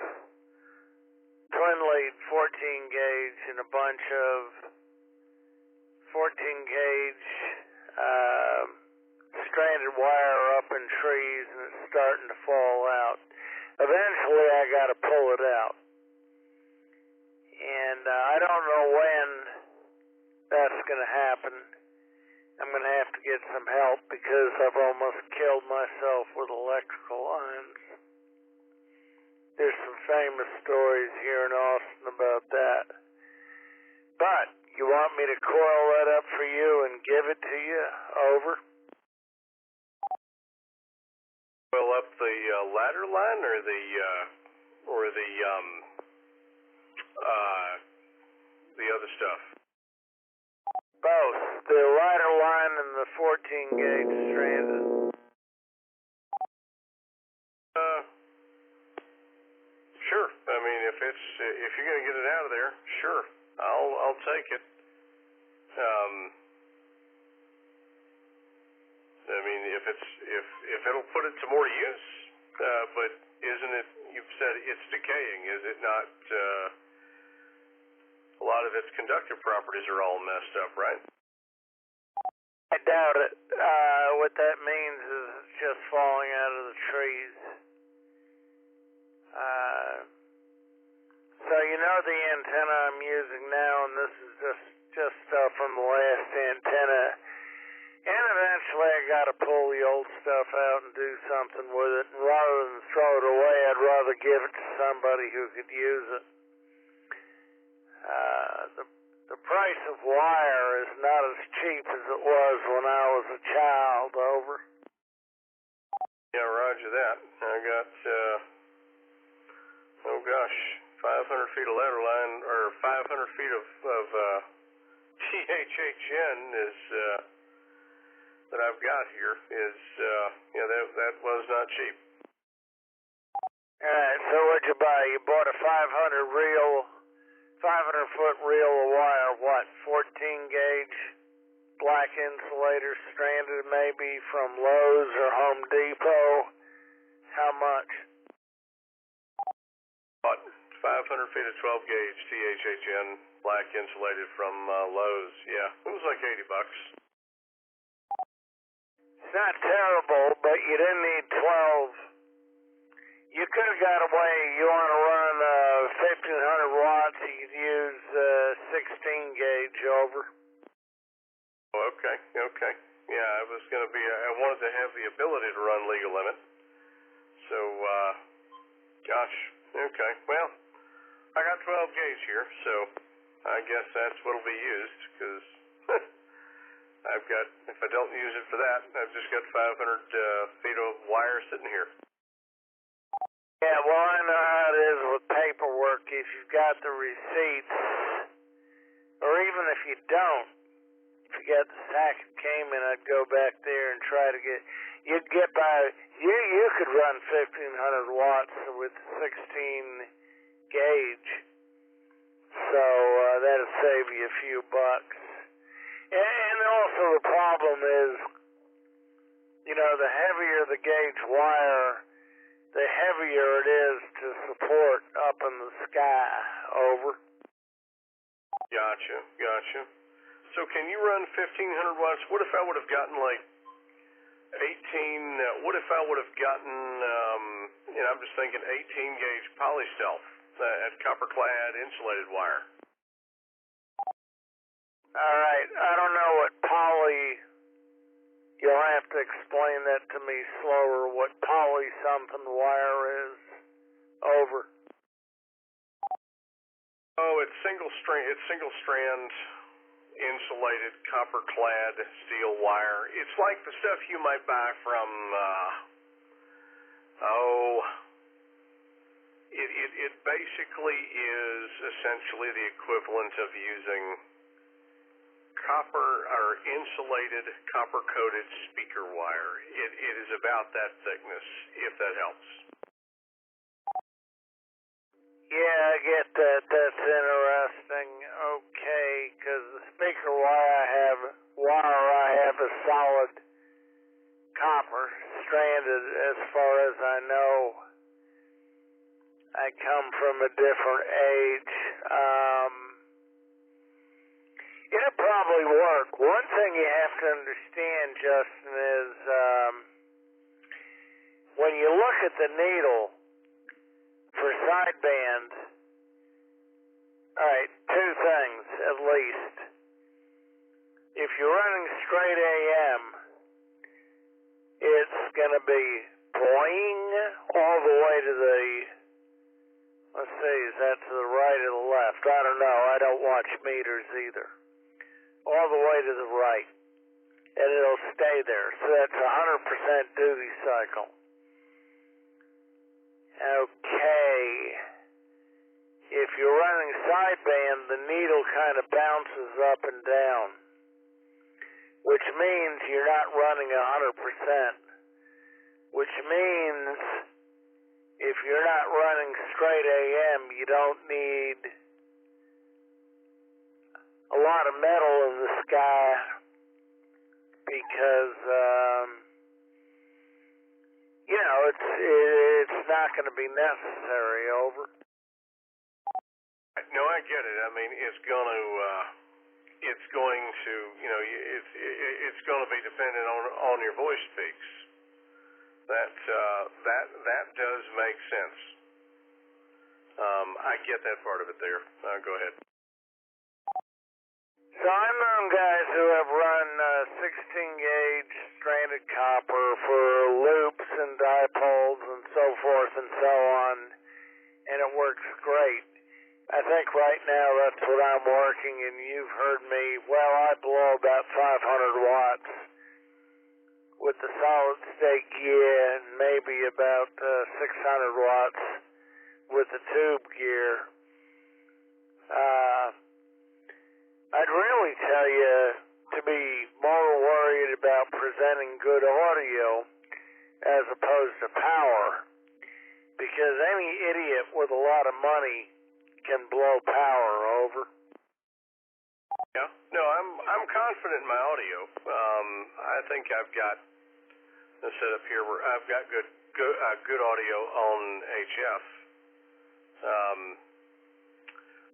Speaker 18: Twin lead 14 gauge and a bunch of 14 gauge, stranded wire up in trees, and it's starting to fall out. Eventually I got to pull it out. And and I don't know when that's going to happen. I'm going to have to get some help because I've almost killed myself with electrical lines. There's some famous stories here in Austin about that. But you want me to coil that up for you and give it to you? Over.
Speaker 7: Coil up the ladder line or the other stuff?
Speaker 18: Both. The ladder line and the 14 gauge stranded.
Speaker 7: Sure. I mean, if you're gonna get it out of there, sure, I'll take it. I mean, if it'll put it to more use, but isn't it? You've said it's decaying. Is it not? A lot of its conductive properties are all messed up, right?
Speaker 18: I doubt it. What that means is it's just falling out of the trees. So you know the antenna I'm using now, and this is just stuff from the last antenna. And eventually I got to pull the old stuff out and do something with it. And rather than throw it away, I'd rather give it to somebody who could use it. The price of wire is not as cheap as it was when I was a child. Over.
Speaker 7: Yeah, roger that. I got, 500 feet of ladder line, or 500 feet of THHN is, that I've got here is, that was not cheap.
Speaker 18: Alright, so what'd you buy? You bought a 500-foot reel of wire, what, 14 gauge black insulator stranded maybe from Lowe's or Home Depot? How much?
Speaker 7: Bought 500 feet of 12 gauge THHN black insulated from Lowe's. Yeah, it was like $80.
Speaker 18: It's not terrible, but you didn't need 12. You could have got away. You want to run 1,500 watts, you could use 16 gauge. Over.
Speaker 7: Oh, okay. Yeah, I wanted to have the ability to run legal limit. So, okay. Well, I got 12 gauge here, so I guess that's what'll be used, because if I don't use it for that, I've just got 500 feet of wire sitting here.
Speaker 18: Yeah, well, I know how it is with paperwork. If you've got the receipts, or even if you don't, if you got the sack of Cayman, I'd go back there and try to get. You'd get by. You could run 1,500 watts with 16 gauge, so that'd save you a few bucks. And also the problem is, the heavier the gauge wire, the heavier it is to support up in the sky. Over.
Speaker 7: Gotcha. So can you run 1,500 watts? What if I would have gotten like 18, what if I would have gotten, I'm just thinking 18 gauge polystealth at copper clad insulated wire?
Speaker 18: Alright, I don't know what you'll have to explain that to me slower, what poly something wire is. Over.
Speaker 7: Oh, it's single strand insulated copper clad steel wire. It's like the stuff you might buy from it basically is essentially the equivalent of using copper or insulated copper coated speaker wire. It is about that thickness, if that helps.
Speaker 18: Yeah, I get that. That's interesting. Okay, because the speaker wire I have is solid copper, stranded as far as I know. I come from a different age. It'll probably work. One thing you have to understand, Justin, is when you look at the needle for sideband, alright, least. If you're running straight AM, it's going to be boing all the way to the, let's see, is that to the right or the left? I don't know. I don't watch meters either. All the way to the right. And it'll stay there. So that's 100% duty cycle. Okay. If you're running sideband, the needle kind of bounces up and down, which means you're not running 100%, which means if you're not running straight AM, you don't need a lot of metal in the sky because, it's not going to be necessary, over.
Speaker 7: No, I get it. I mean, it's going to, it's going to be dependent on your voice speaks. That does make sense. I get that part of it there. Go ahead.
Speaker 18: So I've known guys who have run 16-gauge stranded copper for loops and dipoles and so forth and so on, and it works great. I think right now that's what I'm working, and you've heard me, well, I blow about 500 watts with the solid state gear and maybe about 600 watts with the tube gear. I'd really tell you to be more worried about presenting good audio as opposed to power, because any idiot with a lot of money can blow power, over.
Speaker 7: Yeah, no, I'm confident in my audio. I think I've got a setup here where I've got good audio on HF.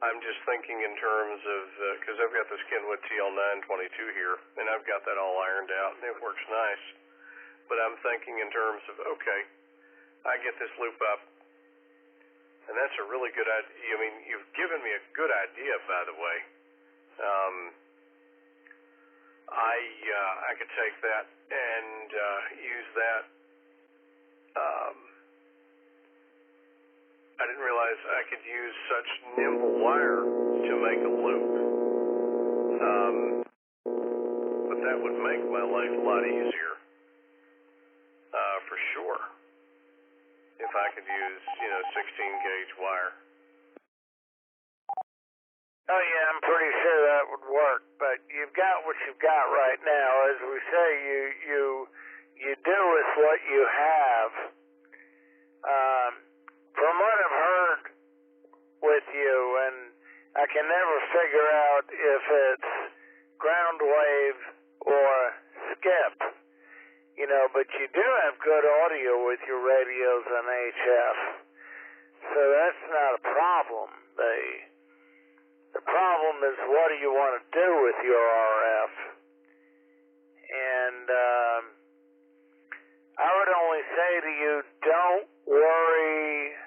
Speaker 7: I'm just thinking in terms of, because I've got this Kenwood TL922 here, and I've got that all ironed out, and it works nice. But I'm thinking in terms of, okay, I get this loop up, and that's a really good idea. I mean, you've given me a good idea, by the way. I could take that and use that. I didn't realize I could use such nimble wire to make a loop. But that would make my life a lot easier, for sure, if I could use, 16-gauge wire.
Speaker 18: Oh yeah, I'm pretty sure that would work, but you've got what you've got right now. As we say, you do with what you have. From what I've heard with you, and I can never figure out if it's ground wave or skip, but you do have good audio with your radios on HF, so that's not a problem. The problem is, what do you want to do with your RF? And I would only say to you, don't worry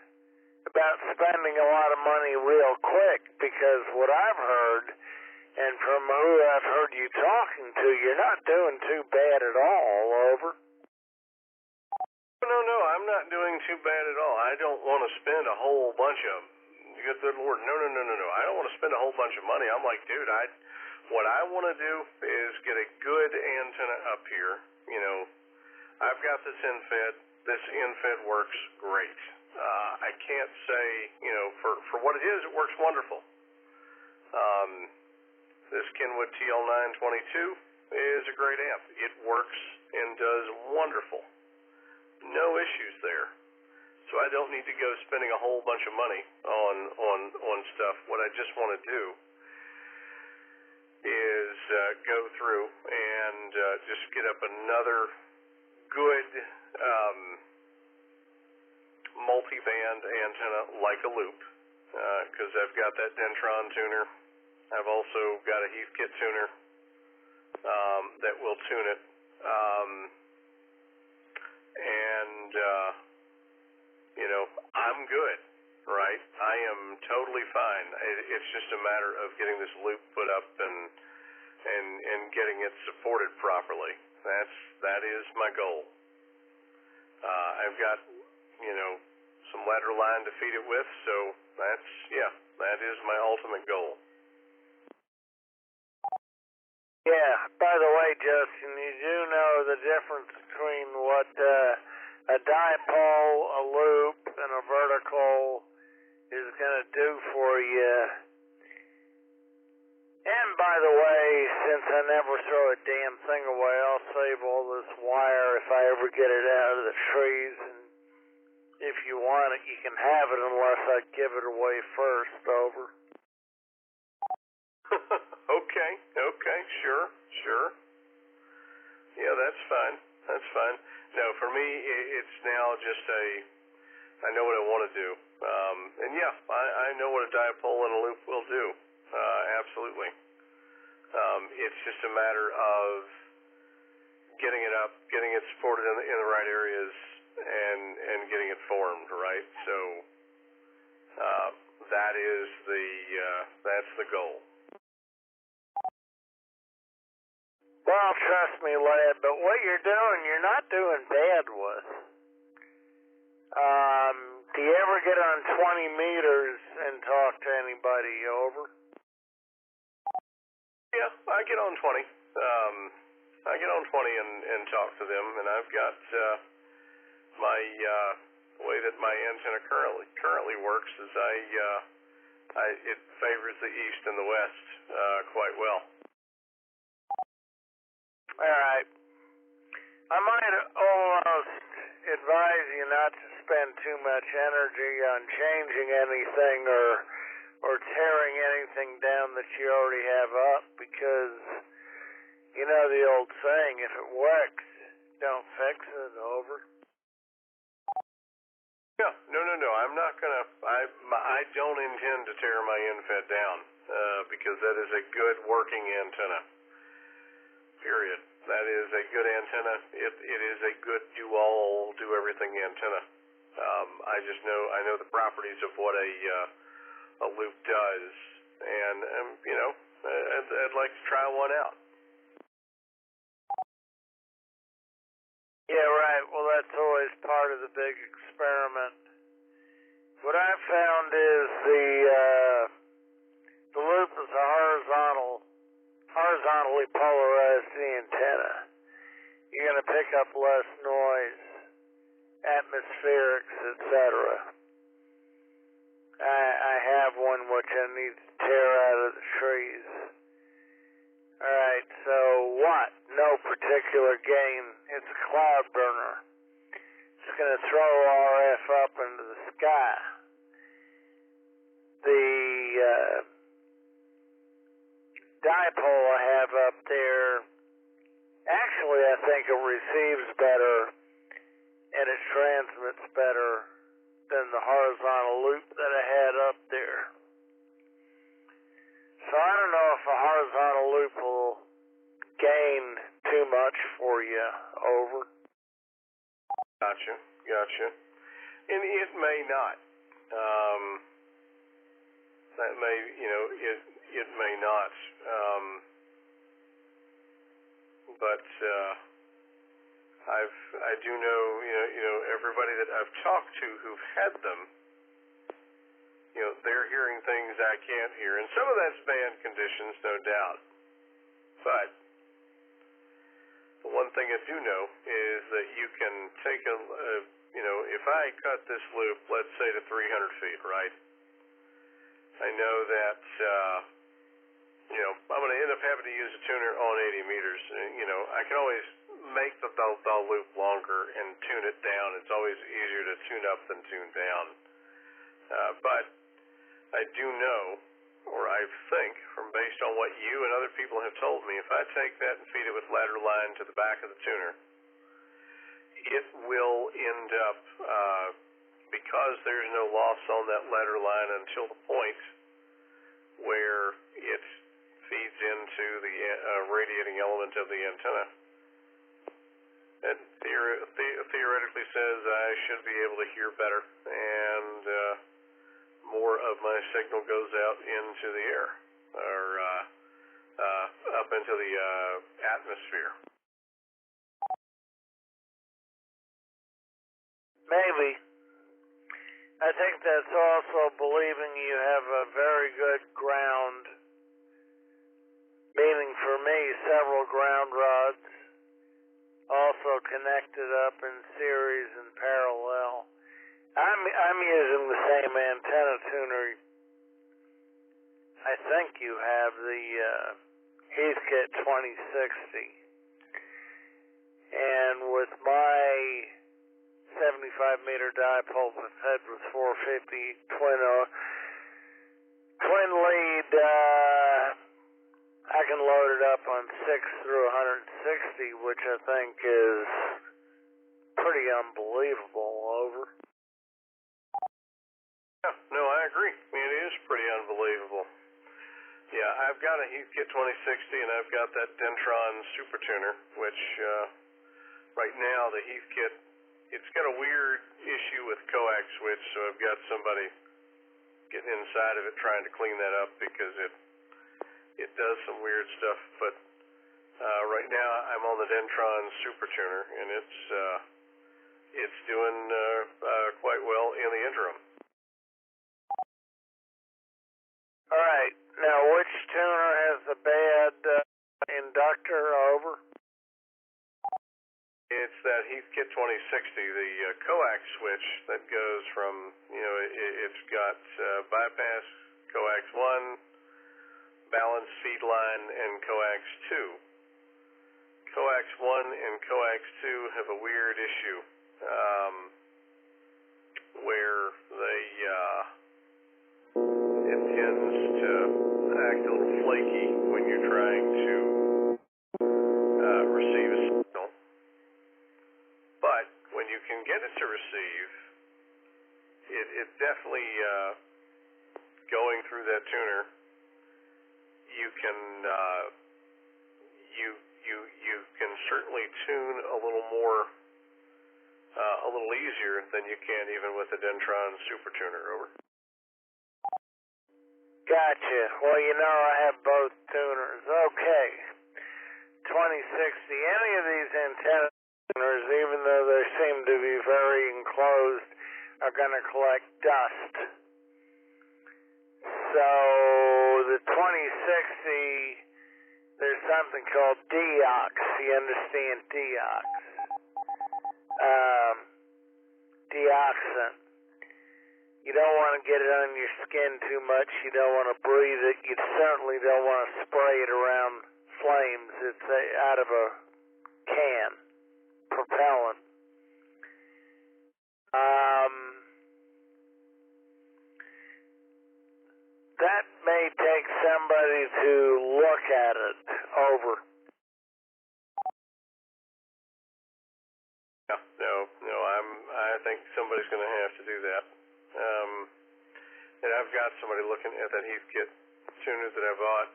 Speaker 18: about spending a lot of money real quick, because what I've heard, and from who I've heard you talking to, you're not doing too bad at all, over.
Speaker 7: No, I'm not doing too bad at all. I don't want to spend a whole bunch of, good Lord, no. I don't want to spend a whole bunch of money. I'm like, dude, what I want to do is get a good antenna up here. I've got this infed. This infed works great. I can't say, for what it is, it works wonderful. This Kenwood TL922 is a great amp. It works and does wonderful. No issues there. So I don't need to go spending a whole bunch of money on stuff. What I just want to do is go through and just get up another good multi-band antenna like a loop, because I've got that Dentron tuner. I've also got a Heathkit tuner that will tune it. I'm good. right? I am totally fine. It's just a matter of getting this loop put up and getting it supported properly. That is my goal. I've got, some lateral line to feed it with, so that is my ultimate goal.
Speaker 18: Yeah, by the way, Justin, you do know the difference between what a dipole, a loop, and a vertical is going to do for you. And by the way, since I never throw a damn thing away, I'll save all this wire if I ever get it out of the trees. And if you want it, you can have it unless I give it away first. Over.
Speaker 7: Okay, sure. Yeah, that's fine. No, for me, it's now just I know what I want to do. And yeah, I know what a dipole and a loop will do. Absolutely. It's just a matter of getting it up, getting it supported in the right areas, and getting it formed, right? So that's the goal.
Speaker 18: Well, trust me, lad, but what you're doing, you're not doing bad with. Do you ever get on 20 meters and talk to anybody? Over?
Speaker 7: Yeah, I get on 20. I get on 20 and talk to them, and I've got my way that my antenna currently works is it favors the east and the west quite well.
Speaker 18: All right. I might almost advise you not to spend too much energy on changing anything or tearing anything down that you already have up, because you know the old saying, if it works, don't fix it. Over.
Speaker 7: Yeah, no. I'm not gonna. I don't intend to tear my infed down because that is a good working antenna. Period. That is a good antenna. It is a good do everything antenna. I know the properties of what a loop does, and I'd like to try one out.
Speaker 18: Yeah, right. Well, that's always part of the big experiment. What I found is the loop is a horizontally polarized antenna. You're going to pick up less noise, atmospherics, etc. I have one which I need to tear out of the trees. Alright, so what? No particular gain. It's a cloud burner. It's going to throw RF up into the sky. The dipole I have up there, actually I think it receives better and it transmits better than the horizontal loop that I had up there. So I don't know if a horizontal loop will gain too much for you. Over.
Speaker 7: Gotcha. And it may not. That may, it may not. But I do know, everybody that I've talked to who've had them, they're hearing things I can't hear, and some of that's band conditions, no doubt. But the one thing I do know is that you can take if I cut this loop, let's say to 300 feet, right? I know that, I'm going to end up having to use a tuner on 80 meters. I can always make the loop longer and tune it down. It's always easier to tune up than tune down. But I do know, or I think, from based on what you and other people have told me, if I take that and feed it with lateral line to the back of the tuner, it will end up, because there's no loss on that lateral line until the point where it feeds into the radiating element of the antenna. It theoretically says I should be able to hear better, and more of my signal goes out into the air or up into the atmosphere.
Speaker 18: Maybe. I think that's also believing you have a very good ground, meaning for me, several ground rods also connected up in series and parallel. I'm using the same antenna tuner. I think you have the Heathkit 2060. And with my 75-meter dipole with head with 450 twin lead, I can load it up on 6 through 160, which I think is pretty unbelievable. Over.
Speaker 7: Yeah, no, I agree. It is pretty unbelievable. Yeah, I've got a Heathkit 2060 and I've got that Dentron Super Tuner, which right now the Heathkit, it's got a weird issue with coax switch, so I've got somebody getting inside of it trying to clean that up because it does some weird stuff. But right now I'm on the Dentron Super Tuner and it's doing quite well in the interim.
Speaker 18: All right. Now, which tuner has the bad inductor? Over.
Speaker 7: It's that Heathkit 2060, the coax switch that goes from, it's got bypass coax 1, balance feed line, and coax 2. Coax 1 and coax 2 have a weird issue where it tends to act a little flaky when you're trying to receive a signal. But when you can get it to receive, it definitely, going through that tuner, you can you can certainly tune a little more, a little easier than you can even with the Dentron Super Tuner. Over.
Speaker 18: Gotcha. Well, I have both tuners. Okay. 2060. Any of these antenna tuners, even though they seem to be very enclosed, are going to collect dust. So the 2060, there's something called deox. You understand deox? Deoxant. You don't want to get it on your skin too much. You don't want to breathe it. You certainly don't want to spray it around flames. It's out of a can. Propellant. That may take somebody to look at it. Over.
Speaker 7: No, I think somebody's going to have to do that. And I've got somebody looking at that Heathkit tuner that I bought,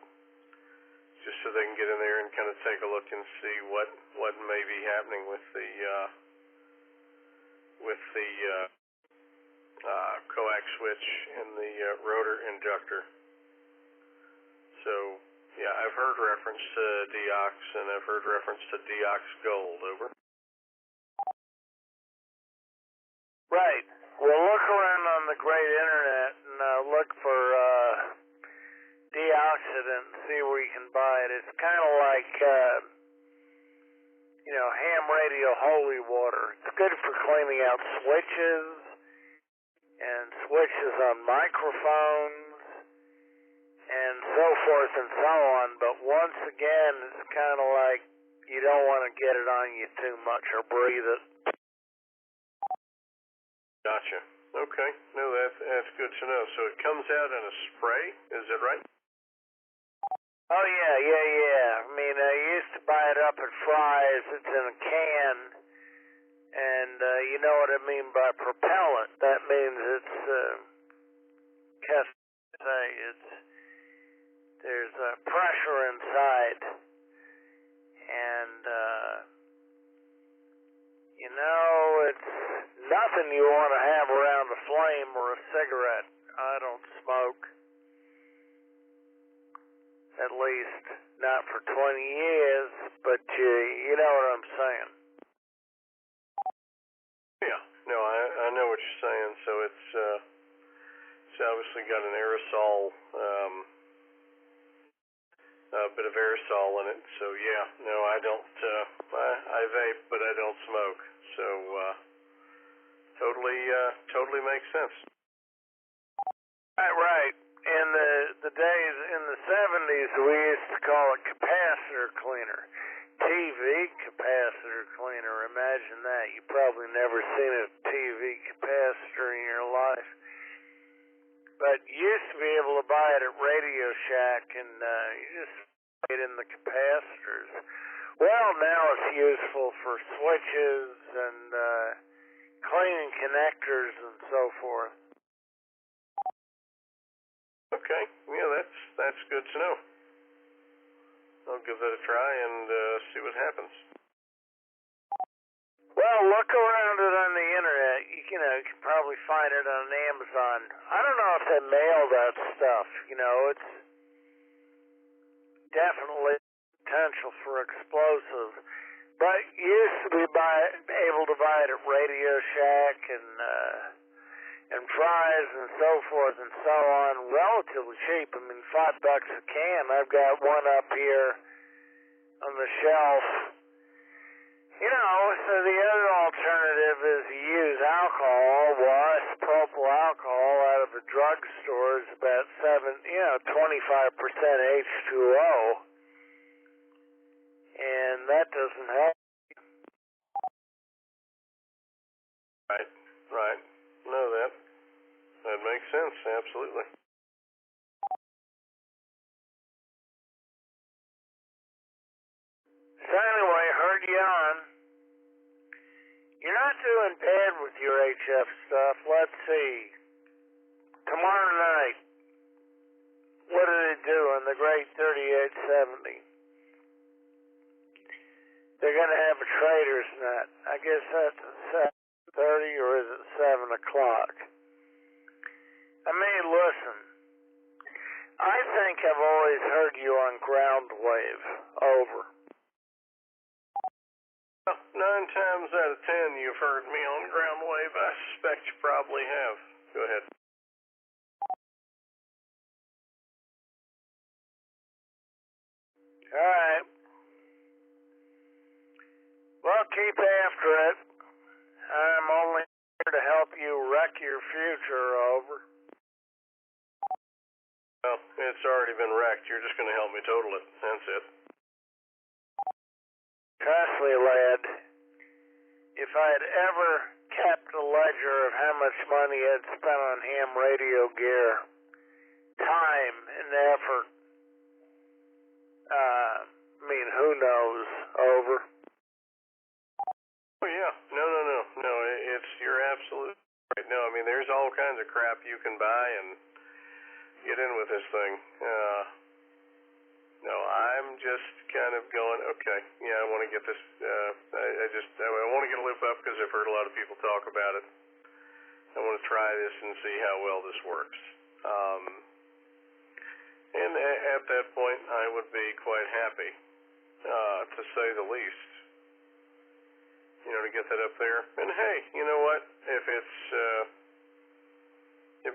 Speaker 7: just so they can get in there and kind of take a look and see what may be happening with the coax switch and the rotor inductor. So yeah, I've heard reference to deox and I've heard reference to deox gold. Over.
Speaker 18: Right. Well, look around on the great internet and look for deoxidant and see where you can buy it. It's kind of like, ham radio holy water. It's good for cleaning out switches and switches on microphones and so forth and so on. But once again, it's kind of like you don't want to get it on you too much or breathe it.
Speaker 7: Gotcha. Okay. No, that's good to know. So it comes out in a spray, is it right?
Speaker 18: Oh, yeah. I mean, I used to buy it up at Fry's. It's in a can. And you know what I mean by propellant. That means there's pressure inside. And, it's nothing you want to have around a flame or a cigarette. I don't smoke. At least not for 20 years, but you know what I'm saying.
Speaker 7: Yeah, no, I know what you're saying. So it's obviously got an aerosol, a bit of aerosol in it. So yeah, no, I don't. I vape, but I don't smoke. So totally makes sense.
Speaker 18: Right. In the days in the 70s, we used to call it capacitor cleaner. TV capacitor cleaner. Imagine that. You probably never seen a TV capacitor in your life. But you used to be able to buy it at Radio Shack, and you just put it in the capacitors. Well, now it's useful for switches and cleaning connectors and so forth.
Speaker 7: Okay, yeah, that's good to know. I'll give that a try and see what happens.
Speaker 18: Well, look around it on the internet. You know, you can probably find it on Amazon. I don't know if they mail that stuff. You know, it's definitely potential for explosive. But you used to be able to buy it at Radio Shack and Fry's and so forth and so on, relatively cheap. I mean, $5 a can. I've got one up here on the shelf. You know, so the other alternative is to use alcohol. Well, propyl alcohol out of a drugstore is about 25% H2O. And that doesn't help.
Speaker 7: Right. No, that makes sense, absolutely.
Speaker 18: So anyway, heard you on. You're not doing bad with your HF stuff. Let's see. Tomorrow night, what did it do on the great 3870? They're going to have a trader's net. I guess that's at 7:30 or is it 7 o'clock? I mean, listen. I think I've always heard you on ground wave. Over.
Speaker 7: 9 times out of 10 you've heard me on ground wave. I suspect you probably have. Go ahead.
Speaker 18: All right. Well, keep after it. I'm only here to help you wreck your future, over.
Speaker 7: Well, it's already been wrecked. You're just going to help me total it. That's it.
Speaker 18: Trust me, lad. If I had ever kept a ledger of how much money I'd spent on ham radio gear, time and effort, who knows, over.
Speaker 7: Oh, yeah. No. You're absolutely right. No, I mean, there's all kinds of crap you can buy and get in with this thing. No, I'm just kind of going, okay, yeah, I want to get this, I want to get a loop up because I've heard a lot of people talk about it. I want to try this and see how well this works. And at that point, I would be quite happy, to say the least, to get that up there. And hey, you know what? If it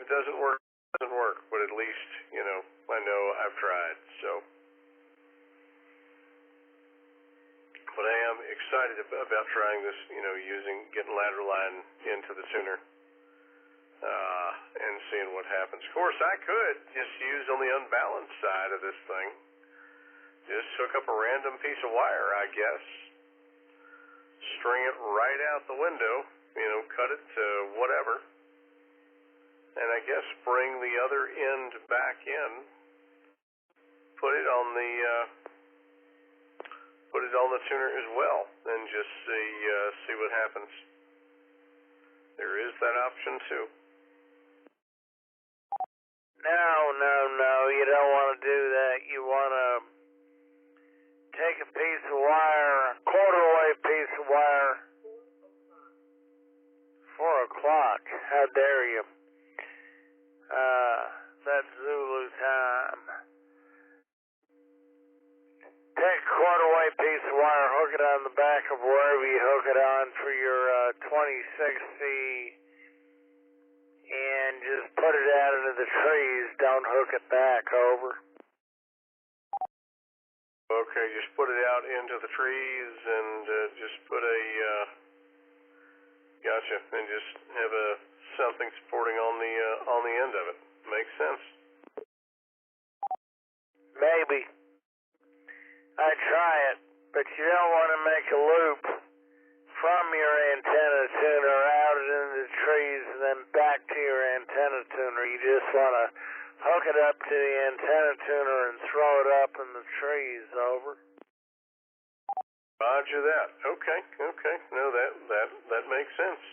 Speaker 7: doesn't work, it doesn't work. But at least, I know I've tried. So, but I am excited about trying this. Getting lateral line into the tuner, and seeing what happens. Of course, I could just use on the unbalanced side of this thing. Just hook up a random piece of wire, I guess. String it right out the window, cut it to whatever, and I guess bring the other end back in, put it on the tuner as well, and just see what happens. There is that option too.
Speaker 18: No, you don't want to do that. You want to take a piece of wire, a quarter-wave piece of wire, 4 o'clock. How dare you? Zulu time. Take a quarter-weight piece of wire, hook it on the back of wherever you hook it on for your 2060, and just put it out into the trees. Don't hook it back, over.
Speaker 7: Okay, just put it out into the trees and just put a, gotcha, and just have something supporting on the end of it. Makes sense.
Speaker 18: Maybe. I'd try it, but you don't want to make a loop from your antenna tuner out into the trees and then back to your antenna tuner. You just want to hook it up to the antenna tuner and throw it up in the trees, over.
Speaker 7: Roger that. Okay. No, that makes sense.